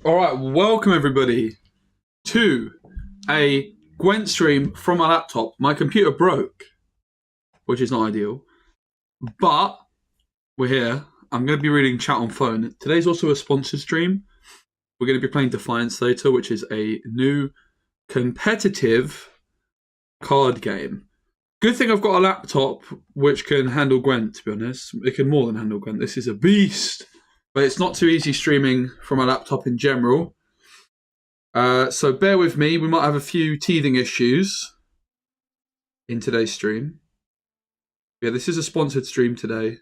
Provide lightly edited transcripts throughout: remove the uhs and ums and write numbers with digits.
Alright, welcome everybody to a Gwent stream from my laptop. My computer broke, which is not ideal, but we're here. I'm going to be reading chat on phone. Today's also a sponsored stream. We're going to be playing Defiance later, which is a new competitive card game. Good thing I've got a laptop which can handle Gwent, to be honest. It can more than handle Gwent. This is a beast. But it's not too easy streaming from a laptop in general. So bear with me. We might have a few teething issues in today's stream. Yeah, this is a sponsored stream today.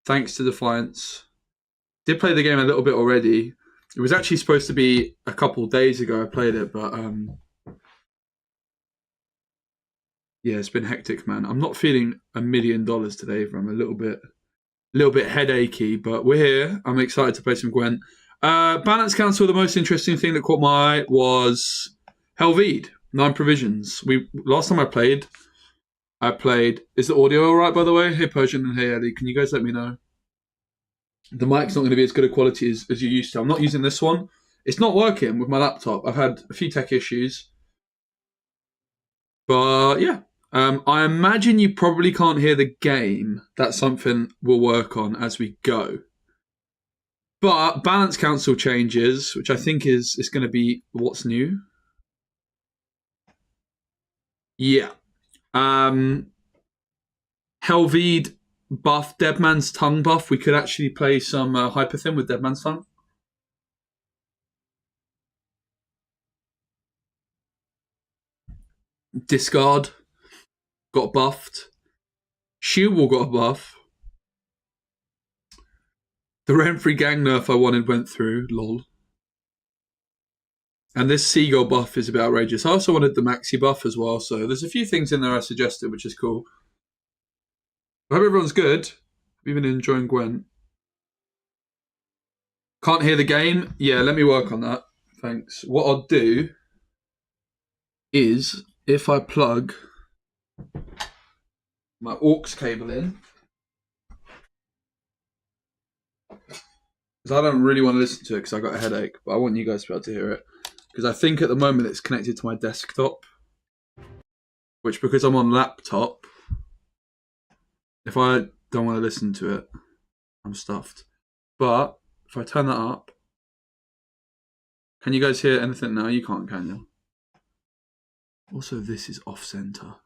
Thanks to Defiance. Did play the game a little bit already. It was actually supposed to be a couple days ago I played it, but yeah, it's been hectic, man. I'm not feeling $1 million today, I'm a little bit headachy, but we're here. I'm excited to play some Gwent. Balance Council, the most interesting thing that caught my eye was Helvede, 9 provisions. Last time I played, is the audio alright, by the way? Hey Persian and hey Ellie, can you guys let me know? The mic's not going to be as good a quality as you used to. I'm not using this one. It's not working with my laptop. I've had a few tech issues. But yeah, I imagine you probably can't hear the game. That's something we'll work on as we go. But Balance Council changes, which I think is going to be what's new. Yeah. Helvede buff, Deadman's Tongue buff. We could actually play some Hyperthin with Deadman's Tongue. Discard got buffed. Shieldwall got a buff. The Renfrey gang nerf I wanted went through, lol. And this Seagull buff is a bit outrageous. I also wanted the Maxi buff as well, so there's a few things in there I suggested, which is cool. I hope everyone's good. I've been enjoying Gwent. Can't hear the game? Yeah, let me work on that. Thanks. What I'll do is, if I plug my aux cable in, because I don't really want to listen to it because I got a headache, but I want you guys to be able to hear it. Because I think at the moment it's connected to my desktop, which because I'm on laptop, if I don't want to listen to it, I'm stuffed. But if I turn that up, can you guys hear anything now? You can't, can you? Also, this is off center.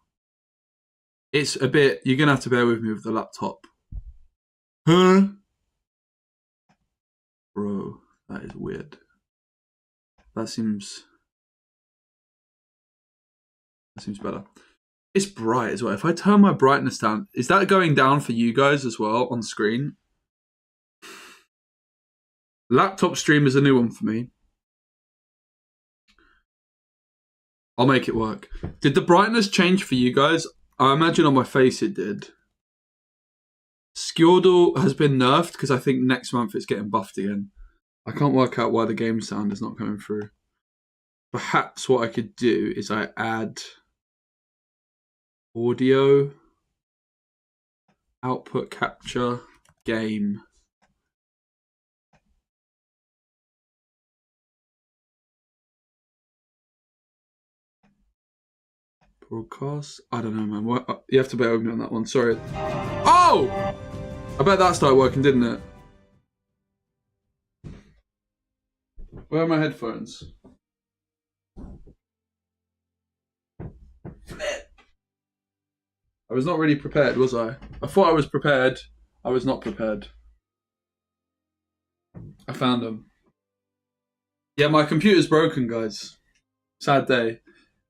It's a bit, you're going to have to bear with me with the laptop. Huh? Bro, that is weird. That seems better. It's bright as well. If I turn my brightness down, is that going down for you guys as well on screen? Laptop stream is a new one for me. I'll make it work. Did the brightness change for you guys? I imagine on my face it did. Skjordal has been nerfed because I think next month it's getting buffed again. I can't work out why the game sound is not coming through. Perhaps what I could do is I add audio, output capture, game. Broadcast? I don't know, man. What? You have to bear with me on that one. Sorry. Oh! I bet that started working, didn't it? Where are my headphones? I was not really prepared, was I? I thought I was prepared. I was not prepared. I found them. Yeah, my computer's broken, guys. Sad day.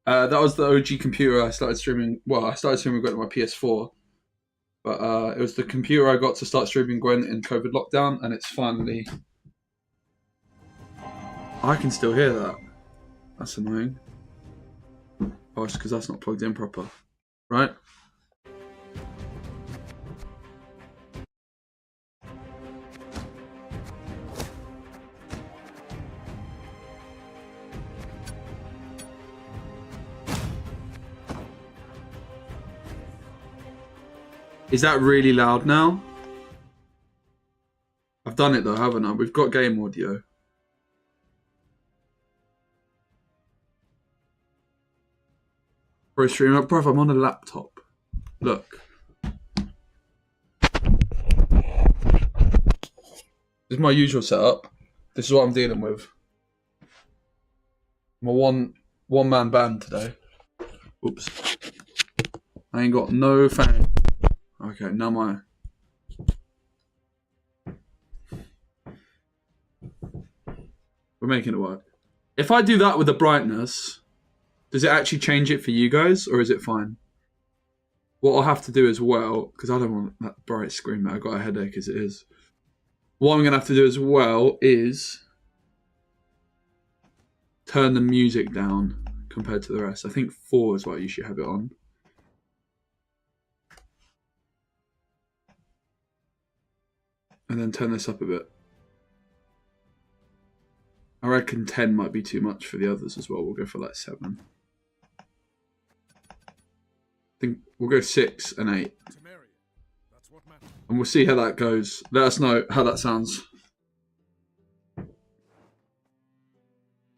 That was the OG computer I started streaming. Well, I started streaming Gwent on my PS4. But it was the computer I got to start streaming Gwent in COVID lockdown, and it's finally... I can still hear that. That's annoying. Oh, it's because that's not plugged in proper. Right? Is that really loud now? I've done it though, haven't I? We've got game audio. Pro streamer. Bruv, I'm on a laptop. Look. This is my usual setup. This is what I'm dealing with. I'm a one-man band today. Oops. I ain't got no fan. Okay, now my... We're making it work. If I do that with the brightness, does it actually change it for you guys, or is it fine? What I'll have to do as well, because I don't want that bright screen, man. I've got a headache as it is. What I'm going to have to do as well is turn the music down compared to the rest. I think 4 is what you should have it on. And then turn this up a bit. I reckon 10 might be too much for the others as well. We'll go for like 7. I think we'll go 6 and 8. And we'll see how that goes. Let us know how that sounds.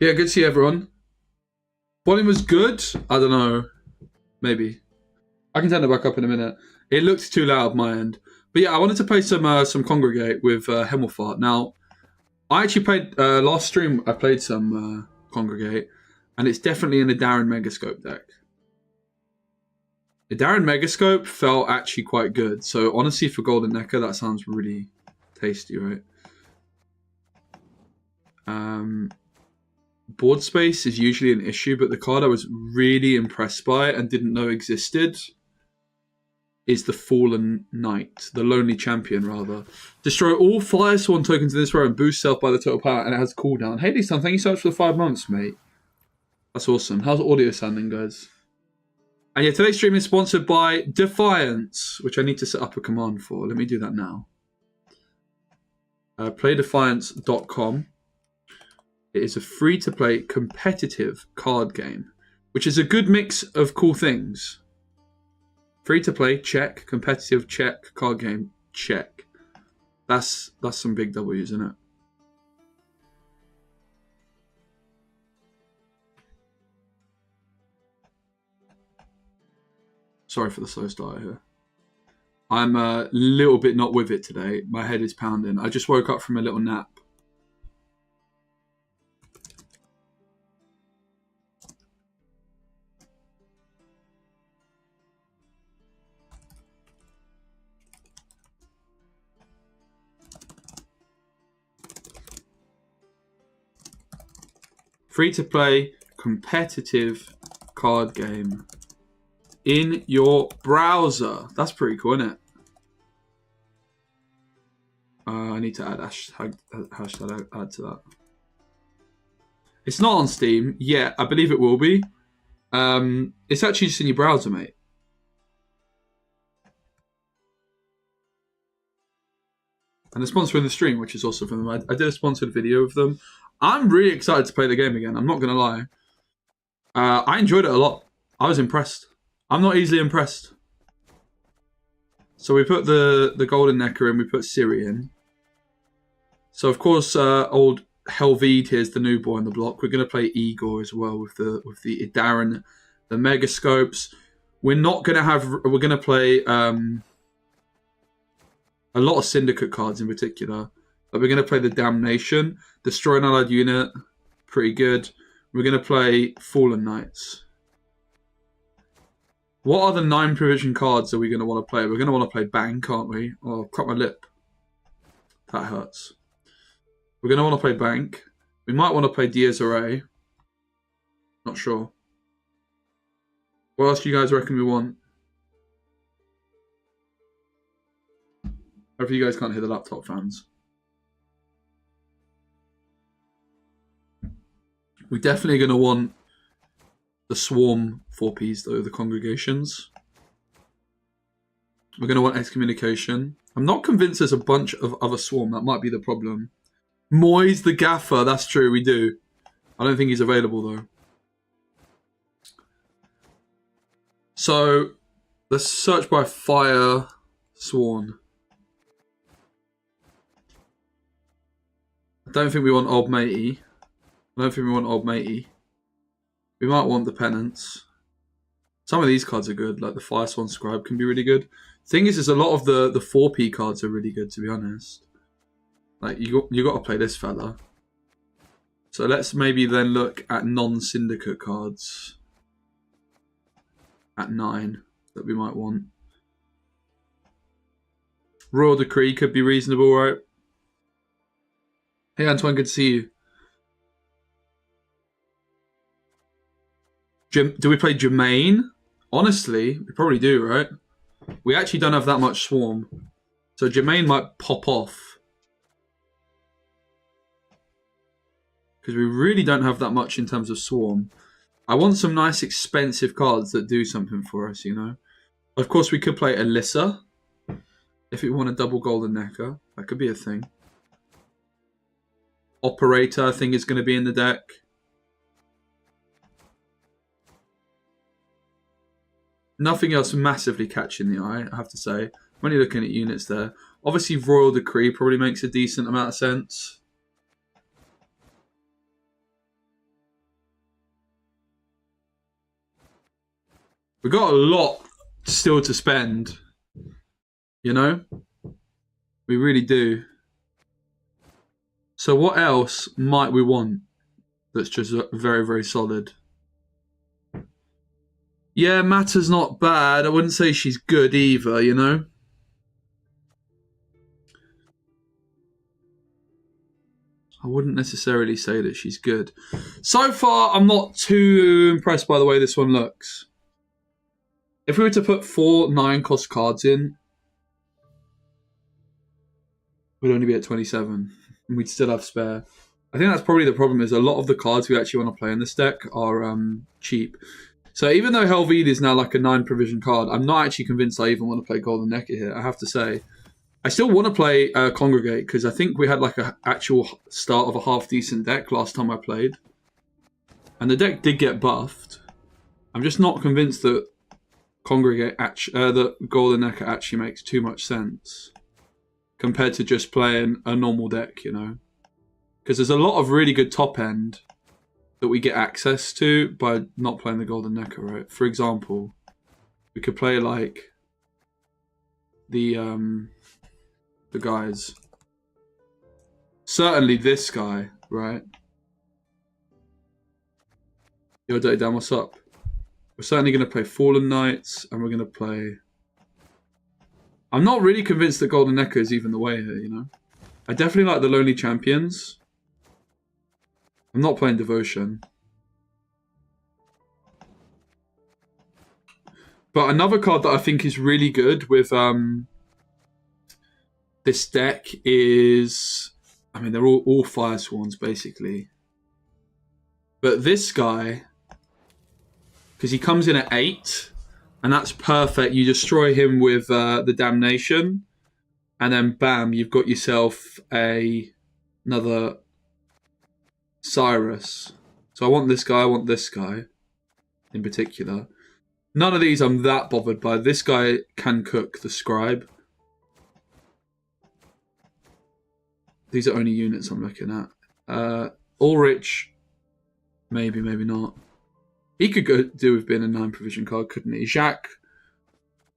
Yeah, good to see everyone. Volume was good. I don't know. Maybe. I can turn it back up in a minute. It looked too loud my end. But yeah, I wanted to play some Congregate with Hemmelfart. Now, I actually played, last stream I played some Congregate. And it's definitely in the Darren Megascope deck. The Darren Megascope felt actually quite good. So honestly, for Golden Necker, that sounds really tasty, right? Board space is usually an issue, but the card I was really impressed by and didn't know existed is the Fallen Knight, the Lonely Champion, rather. Destroy all Firesworn tokens in this row and boost self by the total power, and it has cooldown. Hey, Lee-san, thank you so much for the 5 months, mate. That's awesome. How's audio sounding, guys? And yeah, today's stream is sponsored by Defiance, which I need to set up a command for. Let me do that now. Playdefiance.com. It is a free-to-play competitive card game, which is a good mix of cool things. Free-to-play, check. Competitive, check. Card game, check. That's some big W's, isn't it? Sorry for the slow start here. I'm a little bit not with it today. My head is pounding. I just woke up from a little nap. Free-to-play, competitive card game in your browser. That's pretty cool, isn't it? I need to add hashtag add to that. It's not on Steam yet. I believe it will be. It's actually just in your browser, mate. And they're sponsoring the stream, which is also from them. I did a sponsored video of them. I'm really excited to play the game again. I'm not going to lie. I enjoyed it a lot. I was impressed. I'm not easily impressed. So we put the Golden Necker in. We put Siri in. So of course, old Helvede here's the new boy on the block. We're going to play Igor as well with the Darren, the Megascopes. We're not going to have. We're going to play a lot of Syndicate cards in particular. But we're going to play the Damnation, Destroy an Allied Unit, pretty good. We're going to play Fallen Knights. What are the 9 provision cards that we're going to want to play? We're going to want to play Bank, aren't we? Oh, cut my lip. That hurts. We're going to want to play Bank. We might want to play Diaz Array. Not sure. What else do you guys reckon we want? Hopefully you guys can't hear the laptop fans. We're definitely going to want the Swarm 4Ps, though, the Congregations. We're going to want Excommunication. I'm not convinced there's a bunch of other Swarm. That might be the problem. Moyes the Gaffer. That's true, we do. I don't think he's available, though. So, let's search by Firesworn. I don't think we want Old Matey. I don't think we want Old Matey. We might want the Penance. Some of these cards are good, like the Firesworn Scribe can be really good. Thing is a lot of the 4P cards are really good, to be honest. Like, you got to play this fella. So let's maybe then look at non-syndicate cards at 9 that we might want. Royal Decree could be reasonable, right? Hey Antoine, good to see you. Do we play Jermaine? Honestly, we probably do, right? We actually don't have that much Swarm. So Jermaine might pop off. Because we really don't have that much in terms of Swarm. I want some nice expensive cards that do something for us, you know? Of course, we could play Alyssa. If we want a double Golden Necker. That could be a thing. Operator, I think, is going to be in the deck. Nothing else massively catching the eye, I have to say. I'm only looking at units there. Obviously, Royal Decree probably makes a decent amount of sense. We've got a lot still to spend. You know? We really do. So what else might we want that's just very, very solid? Yeah, Mata's not bad. I wouldn't say she's good either, you know? I wouldn't necessarily say that she's good. So far, I'm not too impressed by the way this one looks. If we were to put 4 9-cost cards in, we'd only be at 27. And we'd still have spare. I think that's probably the problem, is a lot of the cards we actually want to play in this deck are cheap. So even though Helveed is now like a 9 provision card, I'm not actually convinced I even want to play Golden Necker here, I have to say. I still want to play Congregate, because I think we had like an actual start of a half-decent deck last time I played. And the deck did get buffed. I'm just not convinced that Congregate, that Golden Necker actually makes too much sense compared to just playing a normal deck, you know? Because there's a lot of really good top end that we get access to by not playing the Golden Necker, right? For example, we could play like the guys. Certainly this guy, right? Yo, Dirty Dan, what's up? We're certainly going to play Fallen Knights, and we're going to play... I'm not really convinced that Golden Necker is even the way here, you know? I definitely like the Lonely Champions. I'm not playing Devotion. But another card that I think is really good with this deck is... I mean, they're all Firesworns, basically. But this guy... Because he comes in at 8, and that's perfect. You destroy him with the Damnation, and then bam, you've got yourself another Cyrus. So I want this guy, I want this guy in particular. None of these I'm that bothered by. This guy can cook, the Scribe. These are only units I'm looking at. Ulrich, maybe, maybe not. He could go do with being a 9 provision card, couldn't he? Jacques.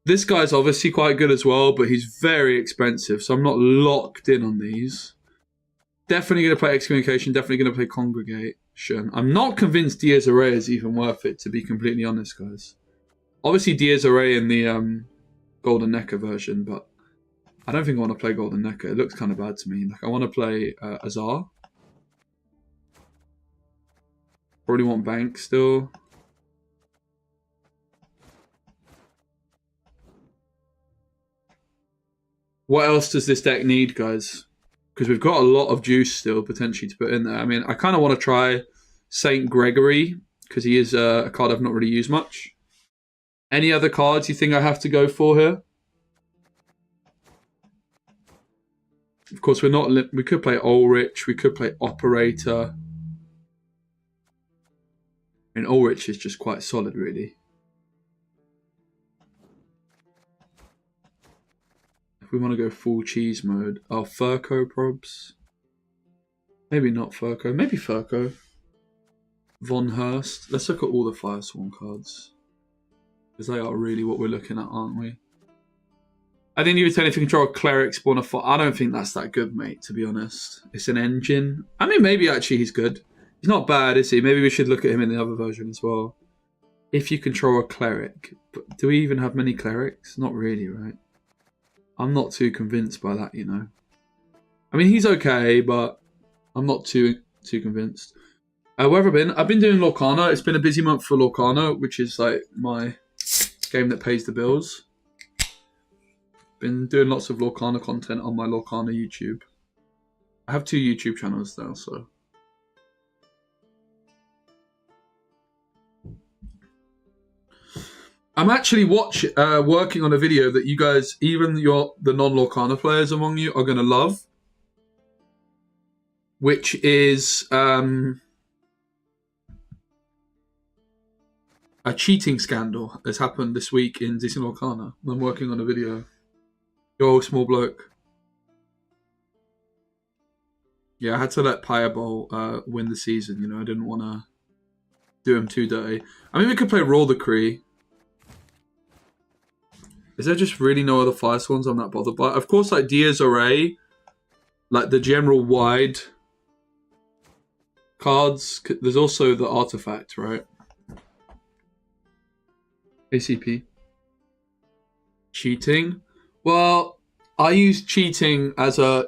This guy's obviously quite good as well, but he's very expensive, so I'm not locked in on these. Definitely going to play Excommunication, definitely going to play Congregation. I'm not convinced Diez Array is even worth it, to be completely honest, guys. Obviously Diez Array in the Golden Necker version, but I don't think I want to play Golden Necker. It looks kind of bad to me. Like, I want to play Azar. Probably want Bank still. What else does this deck need, guys? Because we've got a lot of juice still potentially to put in there. I mean, I kind of want to try Saint Gregory, because he is a card I've not really used much. Any other cards you think I have to go for here? Of course, we're not. We could play Ulrich. We could play Operator. I mean, Ulrich is just quite solid, really. If we want to go full cheese mode. Oh, Furco probs. Maybe not Furco. Maybe Furco. Von Hurst. Let's look at all the Firesworn cards. Because they are really what we're looking at, aren't we? I think you would tell if you control a cleric, spawn a fire. I don't think that's that good, mate, to be honest. It's an engine. I mean, maybe actually he's good. He's not bad, is he? Maybe we should look at him in the other version as well. If you control a cleric. But do we even have many clerics? Not really, right? I'm not too convinced by that, you know. I mean, he's okay, but I'm not too convinced. Where have I been? I've been doing Lorcana. It's been a busy month for Lorcana, which is like my game that pays the bills. Been doing lots of Lorcana content on my Lorcana YouTube. I have 2 YouTube channels now, so. I'm actually working on a video that you guys, even the non-Lorcana players among you, are going to love. Which is a cheating scandal that's happened this week in Decent Lorcana. I'm working on a video. Yo, small bloke. Yeah, I had to let Pyreball win the season, you know. I didn't want to do him too dirty. I mean, we could play Roll the Cree. Is there just really no other Firesworns I'm not bothered by? Of course, like Diaz Array, like the general wide cards. There's also the artifact, right? ACP. Cheating. Well, I use cheating as a...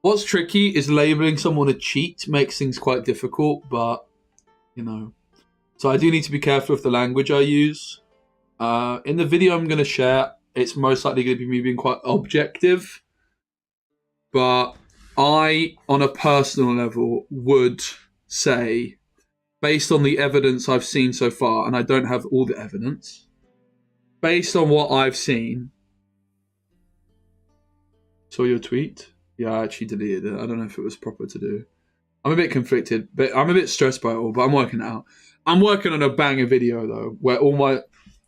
what's tricky is labeling someone a cheat makes things quite difficult, but, you know. So I do need to be careful of the language I use. In the video I'm going to share, it's most likely going to be me being quite objective. But I, on a personal level, would say, based on the evidence I've seen so far, and I don't have all the evidence, based on what I've seen... Saw your tweet? Yeah, I actually deleted it. I don't know if it was proper to do. I'm a bit conflicted, but I'm a bit stressed by it all, but I'm working it out. I'm working on a banger video, though, where all my...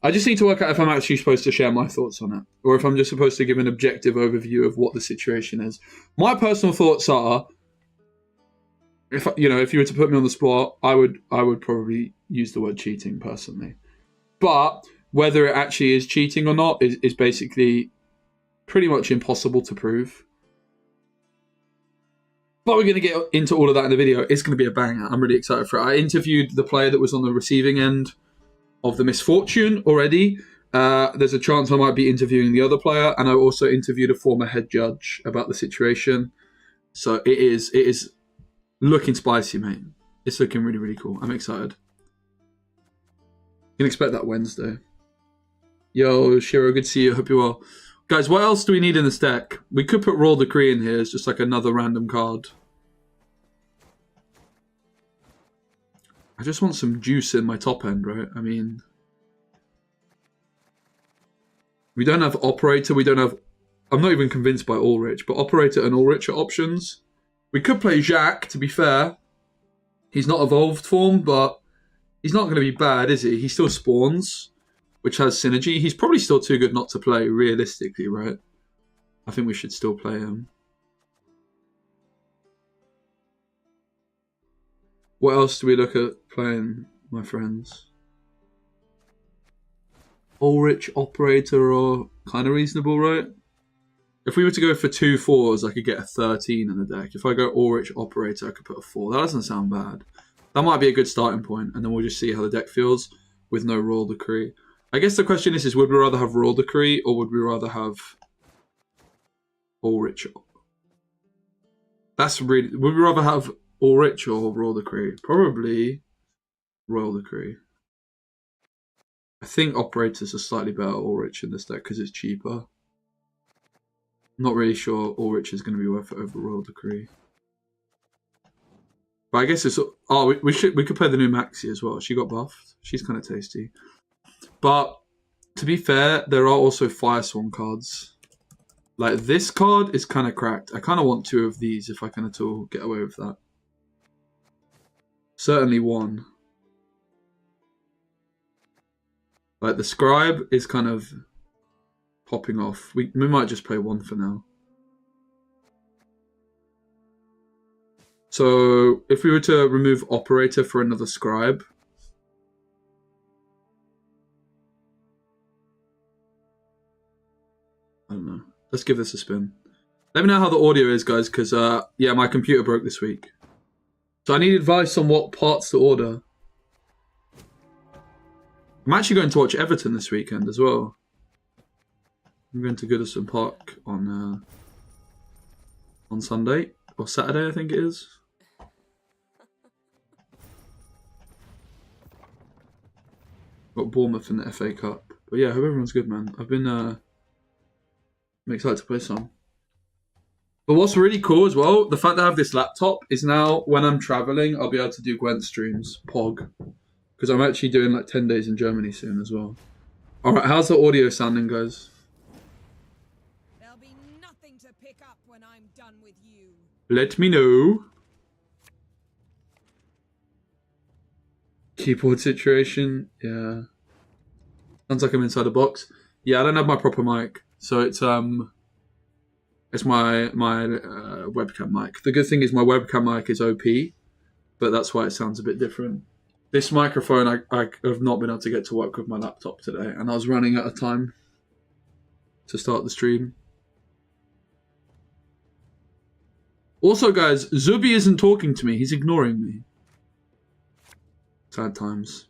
I just need to work out if I'm actually supposed to share my thoughts on it, or if I'm just supposed to give an objective overview of what the situation is. My personal thoughts are, if you were to put me on the spot, I would probably use the word cheating personally. But whether it actually is cheating or not is basically pretty much impossible to prove. But we're going to get into all of that in the video. It's going to be a banger. I'm really excited for it. I interviewed the player that was on the receiving end of the misfortune already. There's a chance I might be interviewing the other player, and I also interviewed a former head judge about the situation. So it is looking spicy, mate. It's looking really, really cool. I'm excited. You can expect that Wednesday. Yo, Shiro, good to see you. Hope you're well. Guys, what else do we need in this deck? We could put Roll the Cree in here as just like another random card. I just want some juice in my top end, right? I mean... We don't have Operator, we don't have... I'm not even convinced by Ulrich, but Operator and Ulrich are options. We could play Jacques, to be fair. He's not evolved form, but he's not going to be bad, is he? He still spawns, which has synergy. He's probably still too good not to play, realistically, right? I think we should still play him. What else do we look at playing, my friends? Ulrich, Operator are kind of reasonable, right? If we were to go for 2 4s, I could get a 13 in the deck. If I go Ulrich, Operator, I could put a 4. That doesn't sound bad. That might be a good starting point, and then we'll just see how the deck feels with no Royal Decree. I guess the question is would we rather have Royal Decree, or would we rather have Ulrich? That's really... Would we rather have Ulrich or Royal Decree? Probably Royal Decree. I think Operators are slightly better Ulrich in this deck because it's cheaper. I'm not really sure Ulrich is going to be worth it over Royal Decree. But I guess it's... Oh, we could play the new Maxi as well. She got buffed. She's kind of tasty. But to be fair, there are also Firesworn cards. Like, this card is kind of cracked. I kind of want 2 of these if I can at all get away with that. Certainly 1. Like, the Scribe is kind of popping off. We might just play 1 for now. So, if we were to remove Operator for another Scribe, Let's give this a spin. Let me know how the audio is, guys, because, yeah, my computer broke this week. So I need advice on what parts to order. I'm actually going to watch Everton this weekend as well. I'm going to Goodison Park on Sunday. Or Saturday, I think it is. Got Bournemouth in the FA Cup. But yeah, I hope everyone's good, man. I'm excited to play some. But what's really cool as well, the fact that I have this laptop is now, when I'm traveling, I'll be able to do Gwent streams, POG. Because I'm actually doing like 10 days in Germany soon as well. Alright, how's the audio sounding, guys? There'll be nothing to pick up when I'm done with you. Let me know. Keyboard situation, yeah. Sounds like I'm inside the box. Yeah, I don't have my proper mic, so it's my webcam mic. The good thing is my webcam mic is OP, but that's why it sounds a bit different. This microphone, I have not been able to get to work with my laptop today, and I was running out of time to start the stream. Also, guys, Zubi isn't talking to me. He's ignoring me. Sad times.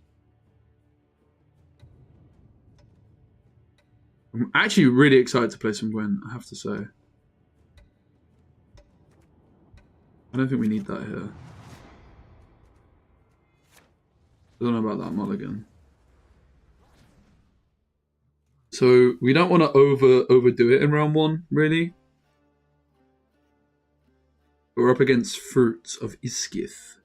I'm actually really excited to play some Gwent, I have to say. I don't think we need that here. I don't know about that mulligan. So we don't want to overdo it in round one, really. We're up against Fruits of Iskith.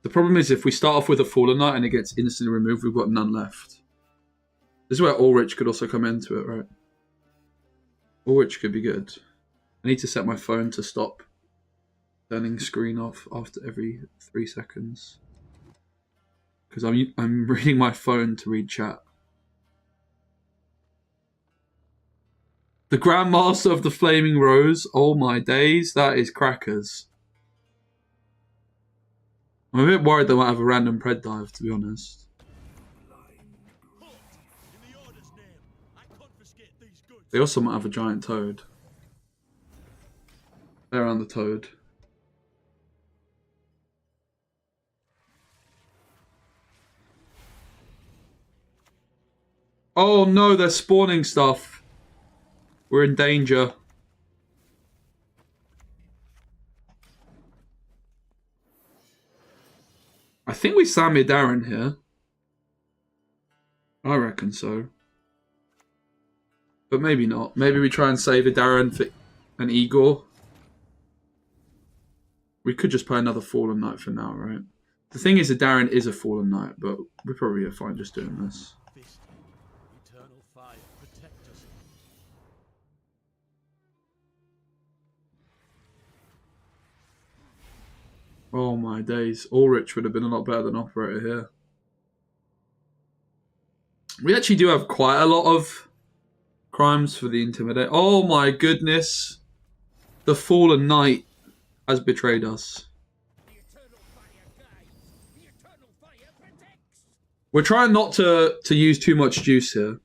The problem is if we start off with a Fallen Knight and it gets instantly removed, we've got none left. This is where Ulrich could also come into it, right? Ulrich could be good. I need to set my phone to stop turning screen off after every 3 seconds. Because I'm reading my phone to read chat. The Grandmaster of the Flaming Rose. Oh my days, that is crackers. I'm a bit worried they might have a random pred dive, to be honest. They also might have a giant toad. They're on the toad. Oh no, they're spawning stuff. We're in danger. I think we Samir Darren here. I reckon so. But maybe not. Maybe we try and save a Darren for an Igor. We could just play another Fallen Knight for now, right? The thing is, the Darren is a Fallen Knight, but we probably are fine just doing this. Oh my days. Ulrich would have been a lot better than Operator here. We actually do have quite a lot of crimes for the Intimidate. Oh my goodness. The Fallen Knight has betrayed us. We're trying not to use too much juice here.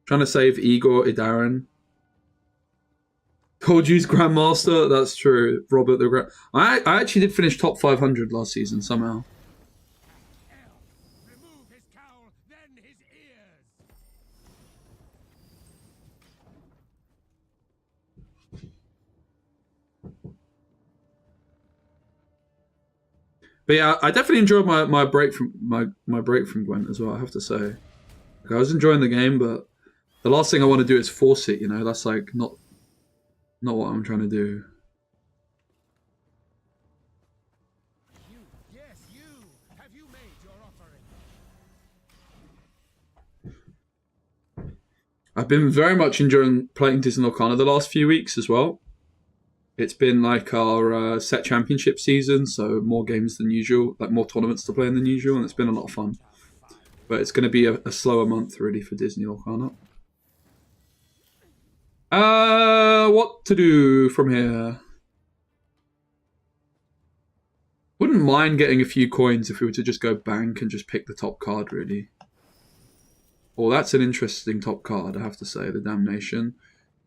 Trying to save Igor Idaran. Cold Juice Grandmaster, that's true. Robert the Grand. I actually did finish top 500 last season somehow. Remove his cowl, then his ears. But yeah, I definitely enjoyed my break from my break from Gwent as well, I have to say. Like, I was enjoying the game, but the last thing I want to do is force it, you know, that's like not what I'm trying to do. Yes, you. Have you made your offering? I've been very much enjoying playing Disney Arcana the last few weeks as well. It's been like our set championship season, so more games than usual, like more tournaments to play than usual, and it's been a lot of fun. But it's going to be a slower month really for Disney Arcana. What to do from here? Wouldn't mind getting a few coins if we were to just go bank and just pick the top card, really. Oh, that's an interesting top card, I have to say, the Damnation.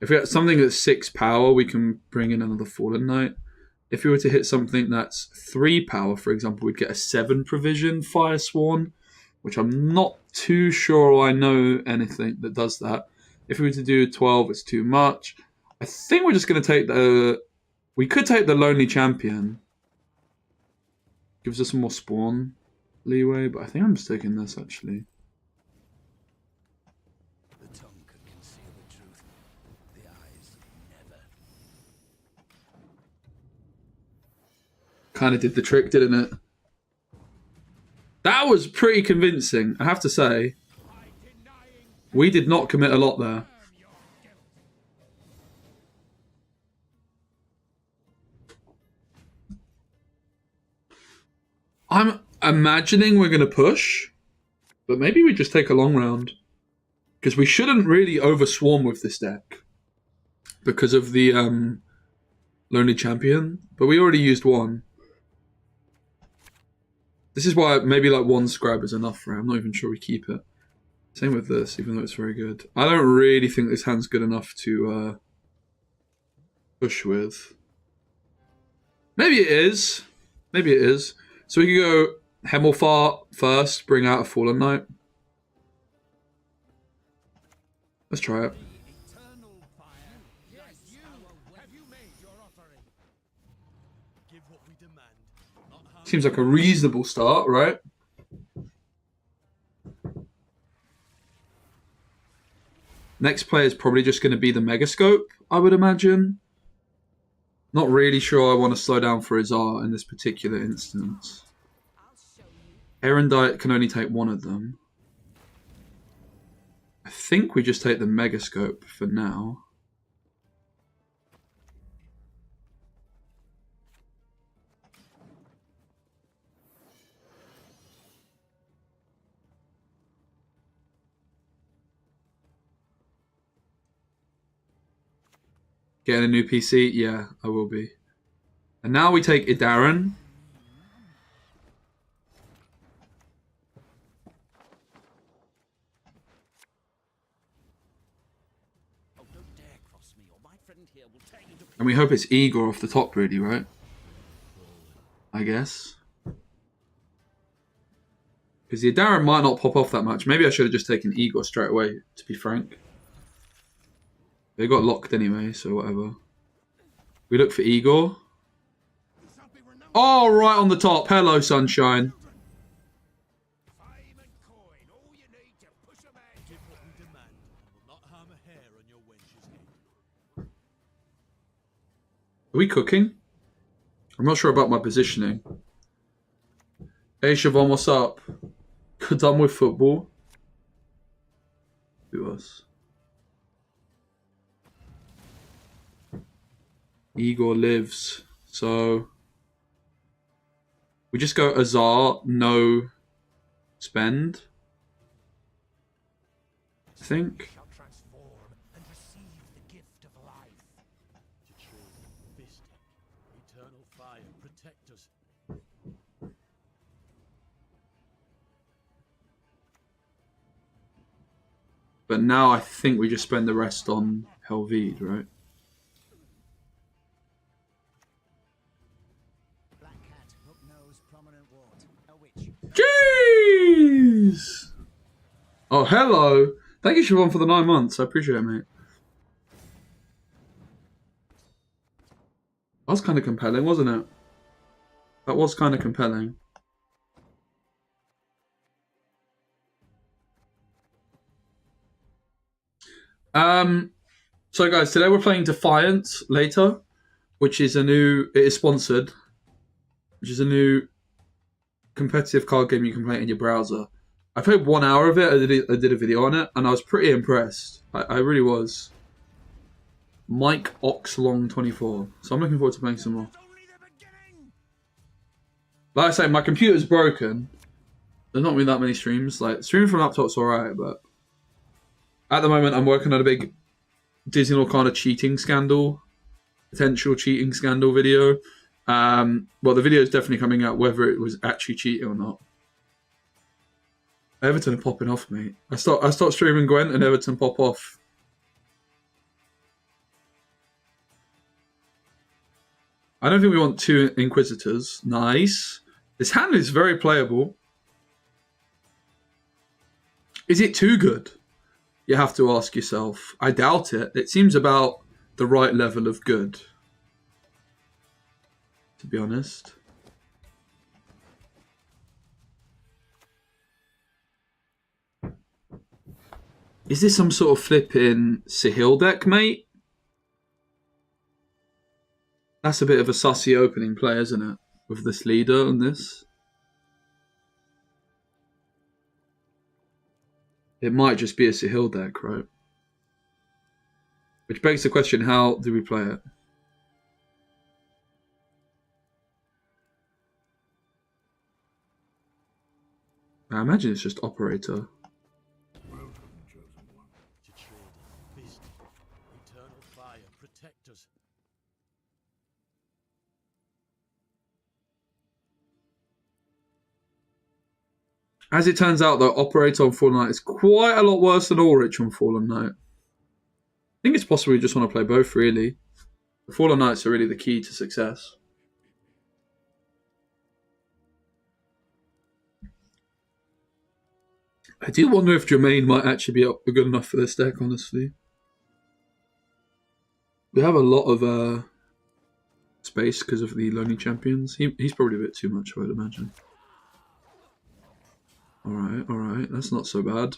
If we have something that's 6 power, we can bring in another Fallen Knight. If we were to hit something that's 3 power, for example, we'd get a 7 provision Firesworn, which I'm not too sure I know anything that does that. If we were to do 12, it's too much. I think we're just going to take the... We could take the Lonely Champion. Gives us some more spawn leeway, but I think I'm just taking this, actually. The tongue could conceal the truth. The eyes never. Kind of did the trick, didn't it? That was pretty convincing, I have to say. We did not commit a lot there. I'm imagining we're going to push, but maybe we just take a long round. Because we shouldn't really overswarm with this deck. Because of the Lonely Champion. But we already used one. This is why maybe like 1 scribe is enough for it. I'm not even sure we keep it. Same with this, even though it's very good. I don't really think this hand's good enough to push with. Maybe it is. Maybe it is. So we could go Hemmelfart first, bring out a Fallen Knight. Let's try it. Eternal fire. Yes, you. Have you made your offering? Give what we demand. Not harm. Seems like a reasonable start, right? Next play is probably just going to be the Megascope, I would imagine. Not really sure I want to slow down for Azar in this particular instance. Erendite can only take 1 of them. I think we just take the Megascope for now. Getting a new PC? Yeah, I will be. And now we take Idaran. Oh, don't dare cross me, or my friend here will tear you to And we hope it's Igor off the top, really, right? I guess. Because the Idaran might not pop off that much. Maybe I should have just taken Igor straight away, to be frank. They got locked anyway, so whatever. We look for Igor. Oh, right on the top. Hello, sunshine. fame and coin. All you need to push a man. Give what we demand. Will not harm a hair on your wench's head. Are we cooking? I'm not sure about my positioning. Hey, Siobhan, what's up? You're done with football? Who else? Igor lives. So we just go Azar, no spend. I think. Shall transform and receive the gift of life. To true this eternal fire protect us. But now I think we just spend the rest on Helvide, right? Black cat, hook nose, prominent wart. A witch. Jeez! Oh, hello. Thank you, Siobhan, for the 9 months. I appreciate it, mate. That was kind of compelling, wasn't it? That was kind of compelling. So guys, today we're playing Defiance later, which is a new, it is sponsored, which is a new competitive card game you can play in your browser. I played 1 hour of it, I did a video on it, and I was pretty impressed. I really was. Mike Oxlong24. So I'm looking forward to playing some more. Like I say, my computer's broken. There's not been that many streams. Like, streaming from laptop's alright, but at the moment I'm working on a big Disney Lorcana cheating scandal, potential cheating scandal video. Well, the video is definitely coming out whether it was actually cheating or not. Everton are popping off, mate. I start streaming Gwent and Everton pop off. I don't think we want 2 Inquisitors. Nice. This hand is very playable. Is it too good? You have to ask yourself. I doubt it. It seems about the right level of good, to be honest. Is this some sort of flipping Sahil deck, mate? That's a bit of a sussy opening play, isn't it? With this leader and this. It might just be a Sahil deck, right? Which begs the question, how do we play it? I imagine it's just Operator. Eternal fire, protect us. As it turns out, though, Operator on Fallen Knight is quite a lot worse than Ulrich on Fallen Knight. I think it's possible we just want to play both, really. The Fallen Knights are really the key to success. I do wonder if Jermaine might actually be good enough for this deck, honestly. We have a lot of space because of the Lonely Champions. He's probably a bit too much, I would imagine. Alright, that's not so bad.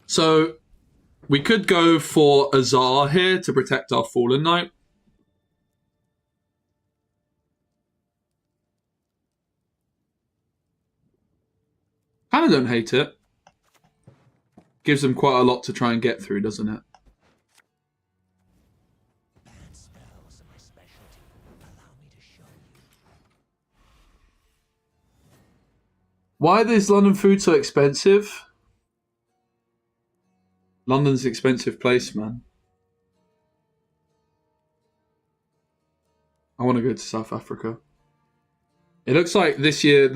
So, we could go for Azar here to protect our Fallen Knight. Kinda don't hate it. Gives them quite a lot to try and get through, doesn't it? Why is London food so expensive? London's an expensive place, man. I want to go to South Africa. It looks like this year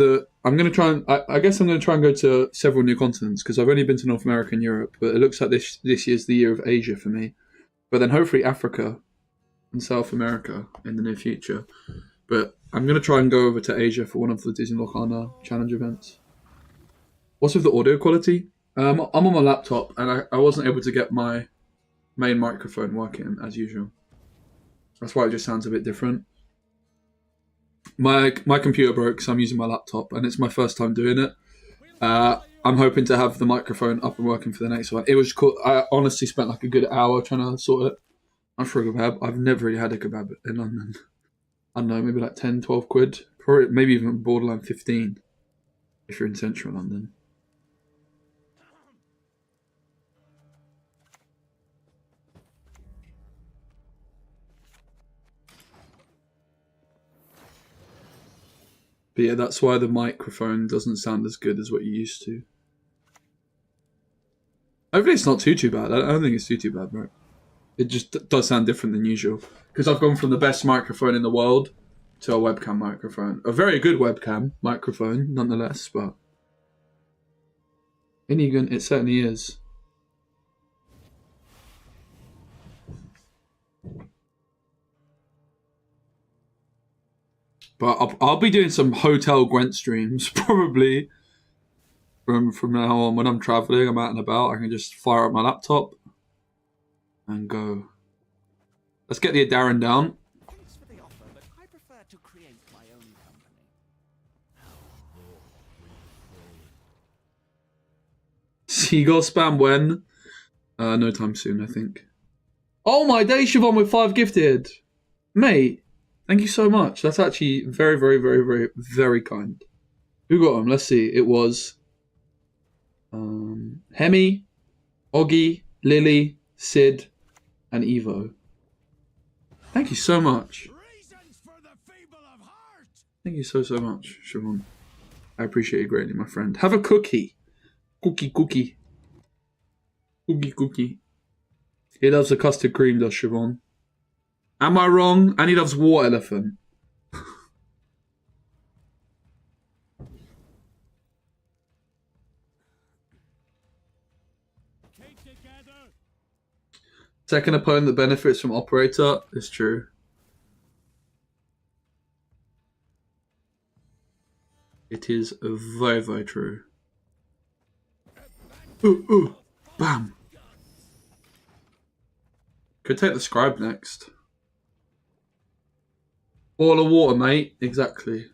I'm going to try and... I guess I'm going to try and go to several new continents because I've only been to North America and Europe, but it looks like this year's the year of Asia for me. But then hopefully Africa and South America in the near future. But I'm going to try and go over to Asia for one of the Disney Locana challenge events. What's with the audio quality? I'm on my laptop and I wasn't able to get my main microphone working as usual. That's why it just sounds a bit different. My computer broke, so I'm using my laptop and it's my first time doing it. I'm hoping to have the microphone up and working for the next one. It was cool. I honestly spent like a good hour trying to sort it. I'm for a kebab. I've never really had a kebab in London. I don't know, maybe like 10, 12 quid. Probably, maybe even borderline 15 if you're in central London. But yeah, that's why the microphone doesn't sound as good as what you used to. Hopefully it's not too bad. I don't think it's too bad, bro. It just does sound different than usual. Because I've gone from the best microphone in the world to a webcam microphone. A very good webcam microphone, nonetheless, but... Inigun, it certainly is. But I'll be doing some hotel Gwent streams, probably. From now on, when I'm traveling, I'm out and about, I can just fire up my laptop and go. Let's get the Darren down. Thanks for the offer, but I prefer to create my own company. Seagull spam when? No time soon, I think. Oh my day, Siobhan with 5 gifted. Mate, thank you so much. That's actually very, very, very, very, very kind. Who got them? Let's see. It was Hemi, Oggy, Lily, Sid, and Evo. Thank you so much. Thank you so much, Siobhan. I appreciate it greatly, my friend. Have a cookie. Cookie. He loves the custard cream, does Siobhan? Am I wrong? And he loves War Elephant. Second opponent that benefits from operator is true. It is very, very true. Ooh, ooh, bam. Could take the scribe next. All of water, mate. Exactly.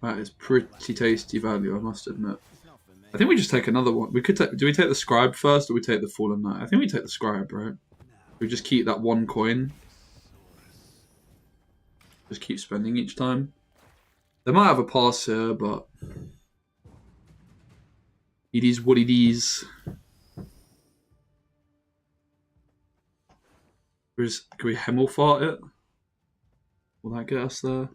That is pretty tasty value, I must admit. I think we just take another one. We could take. Do we take the scribe first, or we take the fallen knight? I think we take the scribe, right? We just keep that one coin. Just keep spending each time. They might have a pass here, but it is what it is. Can we Hemel fart it? Will that get us there?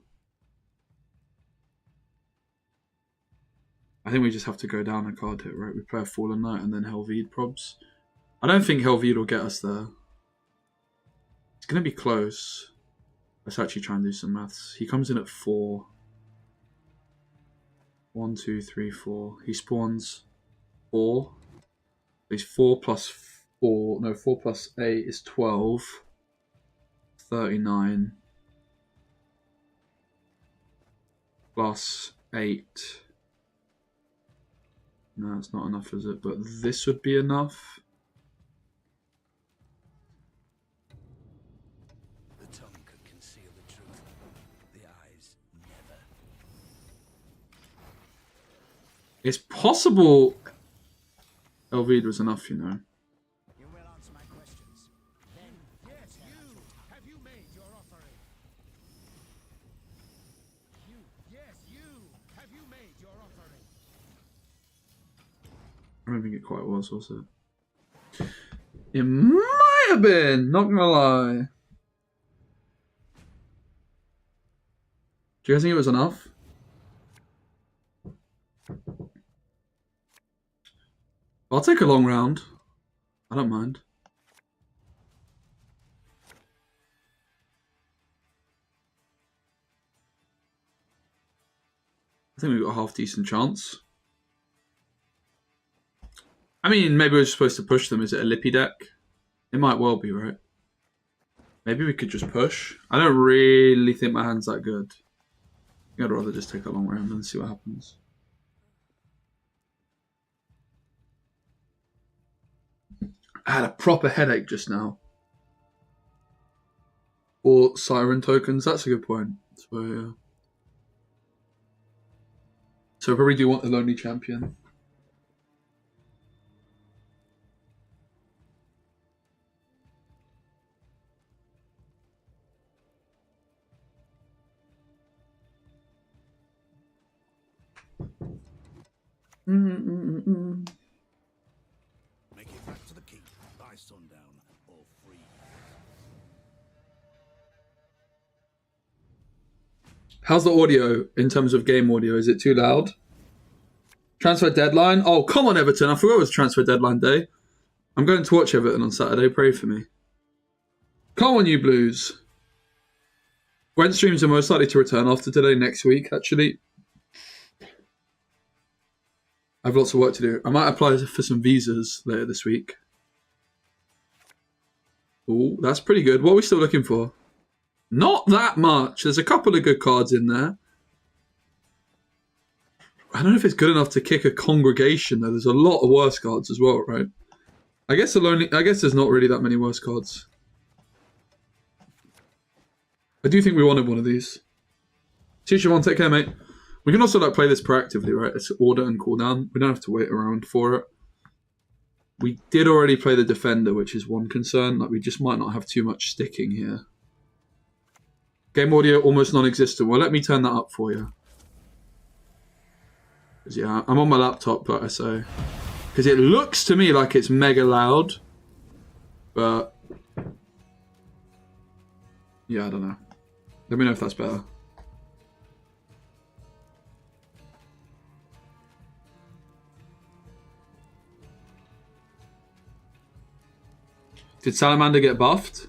I think we just have to go down a card hit, right? We play a Fallen Knight and then Helvede probs. I don't think Helvede will get us there. It's going to be close. Let's actually try and do some maths. He comes in at 4. 1, 2, 3, 4. He spawns 4. He's 4 plus 4. No, 4 plus 8 is 12. 39. Plus 8. No, it's not enough, is it? But this would be enough. The tongue could conceal the truth. The eyes never. It's possible Helvede was enough, you know. You will answer my questions. Then, Yes, you. Have you made your offering? Yes, you. Have you made your offering? I don't think it quite was it? It might have been, not gonna lie. Do you guys think it was enough? I'll take a long round. I don't mind. I think we've got a half decent chance. I mean, maybe we're supposed to push them. Is it a Lippy deck? It might well be, right? Maybe we could just push. I don't really think my hand's that good. I think I'd rather just take a long round and see what happens. I had a proper headache just now. Or Siren tokens, that's a good point. So, yeah. So I probably do want the Lonely Champion. Make it back to the keep by sundown or free. How's the audio in terms of game audio? Is it too loud? Transfer deadline? Oh, come on, Everton. I forgot it was transfer deadline day. I'm going to watch Everton on Saturday. Pray for me. Come on, you Blues. Gwent streams are most likely to return after today next week, actually. I have lots of work to do. I might apply for some visas later this week. Oh, that's pretty good. What are we still looking for? Not that much. There's a couple of good cards in there. I don't know if it's good enough to kick a congregation, though. There's a lot of worse cards as well, right? I guess there's not really that many worse cards. I do think we wanted one of these. See you, Siobhan. Take care, mate. We can also play this proactively, right? It's order and cooldown. We don't have to wait around for it. We did already play the defender, which is one concern. We just might not have too much sticking here. Game audio almost non-existent. Well, let me turn that up for you. Yeah, I'm on my laptop, like I say. Because it looks to me like it's mega loud. But yeah, I don't know. Let me know if that's better. Did Salamander get buffed?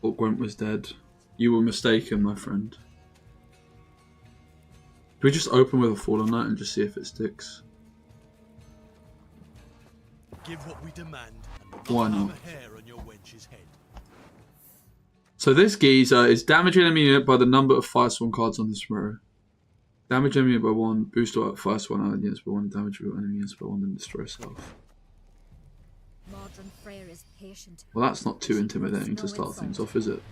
Thought Gwent was dead. You were mistaken, my friend. Do we just open with a Fallen Knight and just see if it sticks? Give what we demand, and Why not not? have a hair on your wench's head. So this geezer is damage enemy unit by the number of Firesworn cards on this row. Damage enemy unit by 1, boost all Firesworn allied units by 1, damage all enemy units by 1, then destroy self. Modern Freyr is patient. Well, that's not too intimidating to start things off, is it?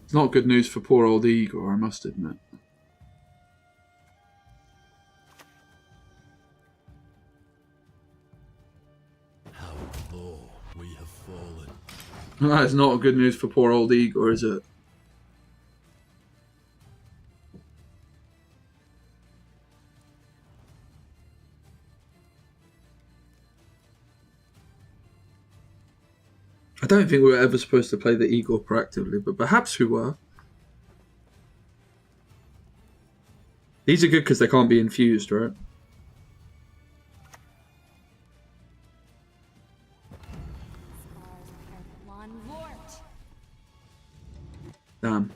It's not good news for poor old Igor, I must admit. How low we have fallen. That is not good news for poor old Igor, is it? I don't think we were ever supposed to play the Igor proactively, but perhaps we were. These are good because they can't be infused, right? Damn.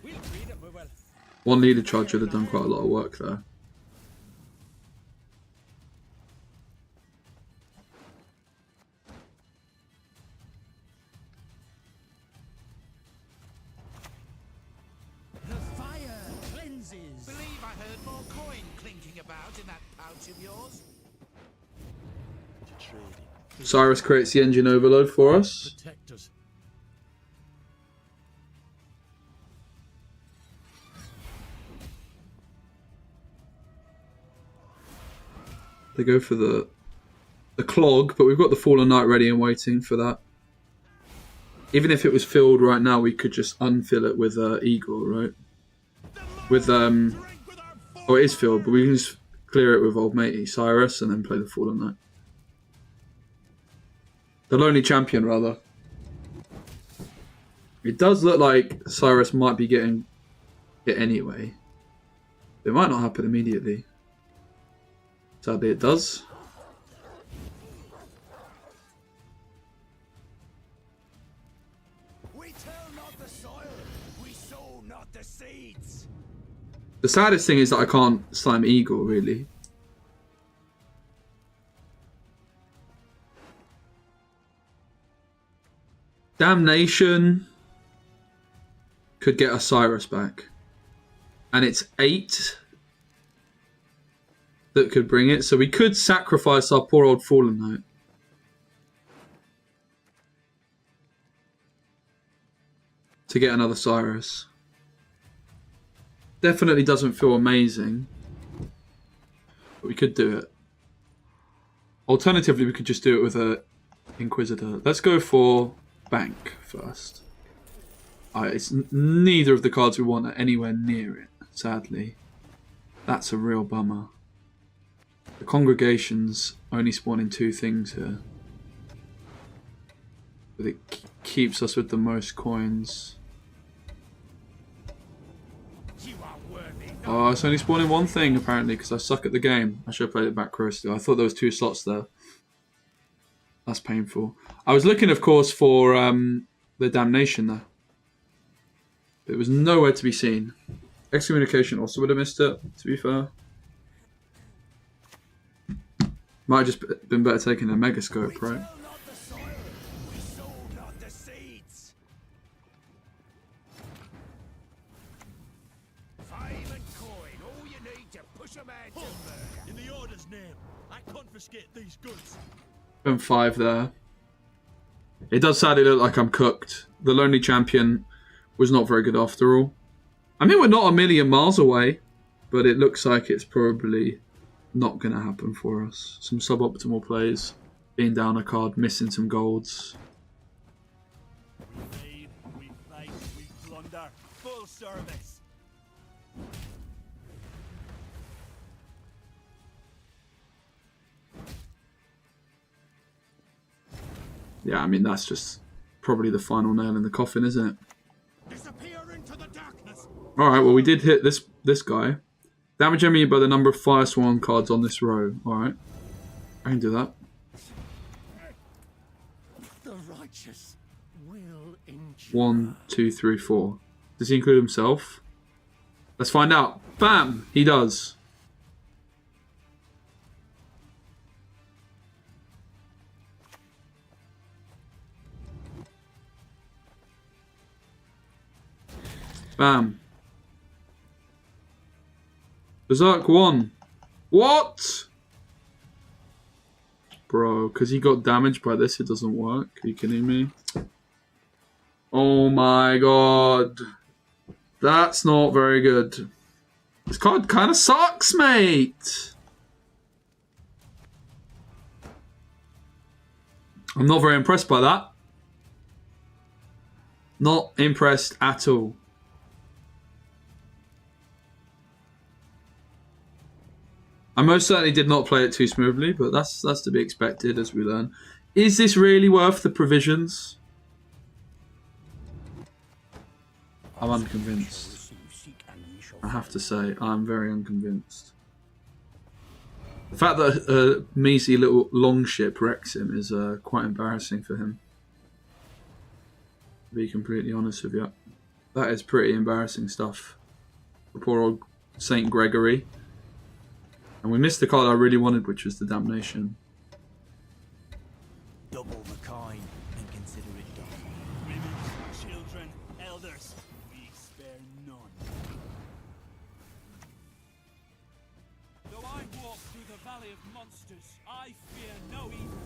One leader charge would have done quite a lot of work there. The fire cleanses. Believe I heard more coin clinking about in that pouch of yours. Trading. Cyrus creates the engine overload for us. Protect us. They go for the clog, but we've got the Fallen Knight ready and waiting for that. Even if it was filled right now, we could just unfill it with Igor, right? With oh, it is filled, but we can just clear it with old matey Cyrus and then play the Fallen Knight. The Lonely Champion, rather. It does look like Cyrus might be getting it anyway. It might not happen immediately. Sadly, it does. We till not the soil, we sow not the seeds. The saddest thing is that I can't slime Igor, really. Damnation could get Osiris back. And it's 8 that could bring it. So we could sacrifice our poor old Fallen Knight. To get another Cyrus. Definitely doesn't feel amazing. But we could do it. Alternatively, we could just do it with a Inquisitor. Let's go for Bank first. It's neither of the cards we want are anywhere near it, sadly. That's a real bummer. The Congregation's only spawning 2 things here. But it keeps us with the most coins. Oh, it's only spawning 1 thing apparently because I suck at the game. I should have played it back closely. I thought there was 2 slots there. That's painful. I was looking, of course, for the Damnation there. It was nowhere to be seen. Excommunication also would have missed it, to be fair. Might have just been better taking a Megascope, right? In the Order's name, I confiscate these goods. And 5 there. It does sadly look like I'm cooked. The Lonely Champion was not very good after all. I mean, we're not a million miles away, but it looks like it's probably not going to happen for us. Some suboptimal plays, being down a card, missing some golds. We raid, we fight, we plunder. Full service. Yeah, I mean, that's just probably the final nail in the coffin, isn't it? Disappear into the darkness. Alright, well, we did hit this guy. Damage enemy by the number of Firesworn cards on this row. Alright. I can do that. The righteous will 1, 2, 3, 4. Does he include himself? Let's find out. Bam! He does. Bam. Berserk 1. What? Bro, because he got damaged by this, it doesn't work. Are you kidding me? Oh my god. That's not very good. This card kind of sucks, mate. I'm not very impressed by that. Not impressed at all. I most certainly did not play it too smoothly, but that's to be expected as we learn. Is this really worth the provisions? I'm unconvinced. I have to say, I'm very unconvinced. The fact that a measly little longship wrecks him is quite embarrassing for him. To be completely honest with you. That is pretty embarrassing stuff. For poor old Saint Gregory. And we missed the card I really wanted, which was the Damnation. Double the coin and consider it done. Women, children, elders, we spare none. Though I walk through the valley of monsters, I fear no evil.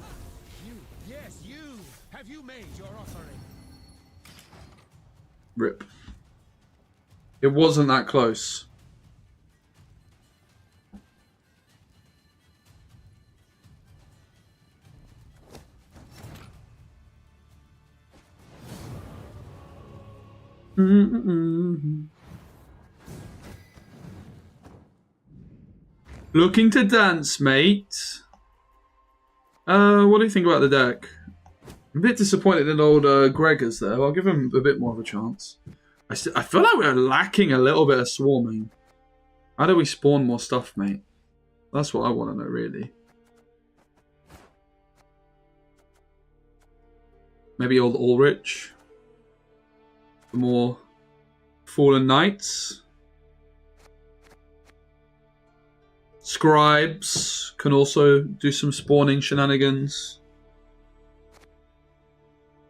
You, yes, you! Have you made your offering? Rip. It wasn't that close. Looking to dance, mate. What do you think about the deck? I'm a bit disappointed in old Gregor's there. I'll give him a bit more of a chance. I feel like we're lacking a little bit of swarming. How do we spawn more stuff, mate? That's what I want to know, really. Maybe old Ulrich. For more Fallen Knights. Scribes can also do some spawning shenanigans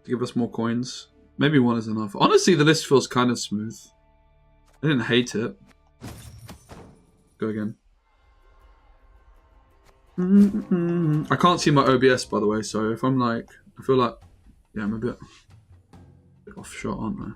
to give us more coins. Maybe one is enough. Honestly, the list feels kind of smooth. I didn't hate it. Go again. I can't see my OBS, by the way, so if I'm like, I feel like, yeah, I'm a bit off shot, aren't I?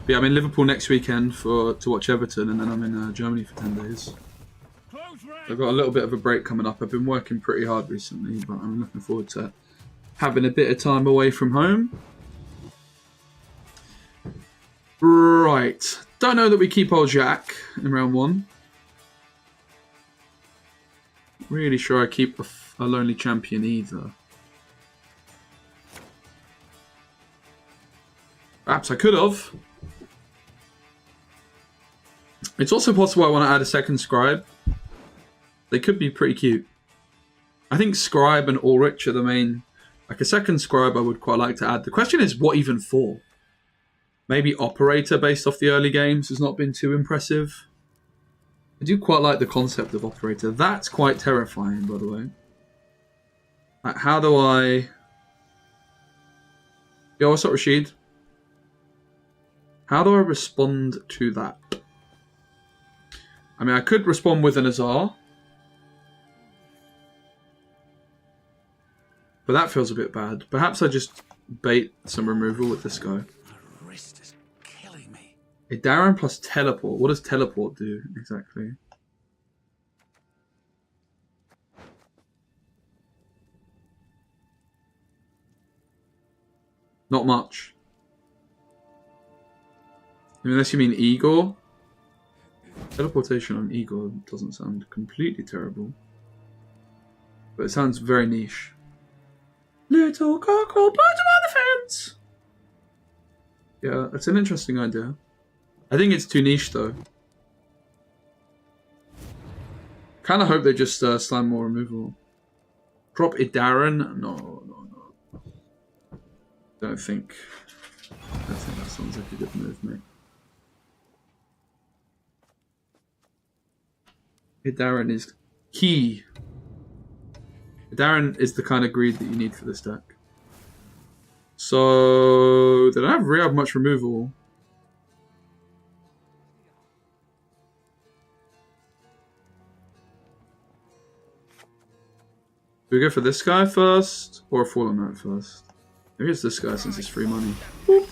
But yeah, I'm in Liverpool next weekend to watch Everton, and then I'm in Germany for 10 days. I've got a little bit of a break coming up. I've been working pretty hard recently, but I'm looking forward to having a bit of time away from home. Right. Don't know that we keep old Jack in round 1. Really sure I keep a lonely champion either. Perhaps I could have. It's also possible I want to add a second Scribe. They could be pretty cute. I think Scribe and Ulrich are the main... Like a second Scribe I would quite like to add. The question is, what even for? Maybe Operator based off the early games has not been too impressive. I do quite like the concept of Operator. That's quite terrifying, by the way. Like, how do I... Yo, what's up, Rashid? How do I respond to that? I mean, I could respond with an Azar. But that feels a bit bad. Perhaps I just bait some removal with this guy. My wrist is killing me. A Darren plus Teleport. What does Teleport do exactly? Not much. Unless you mean Igor. Teleportation on Igor doesn't sound completely terrible. But it sounds very niche. Little cockerel, birds about the fence! Yeah, it's an interesting idea. I think it's too niche though. Kind of hope they just slam more removal. Drop Idaran? No. Don't think that sounds like a good move, mate. Idaran is key. Idaran is the kind of greed that you need for this deck. So they don't really have much removal. Do we go for this guy first or a Fallen Knight first? Maybe it's this guy since it's free money. Boop.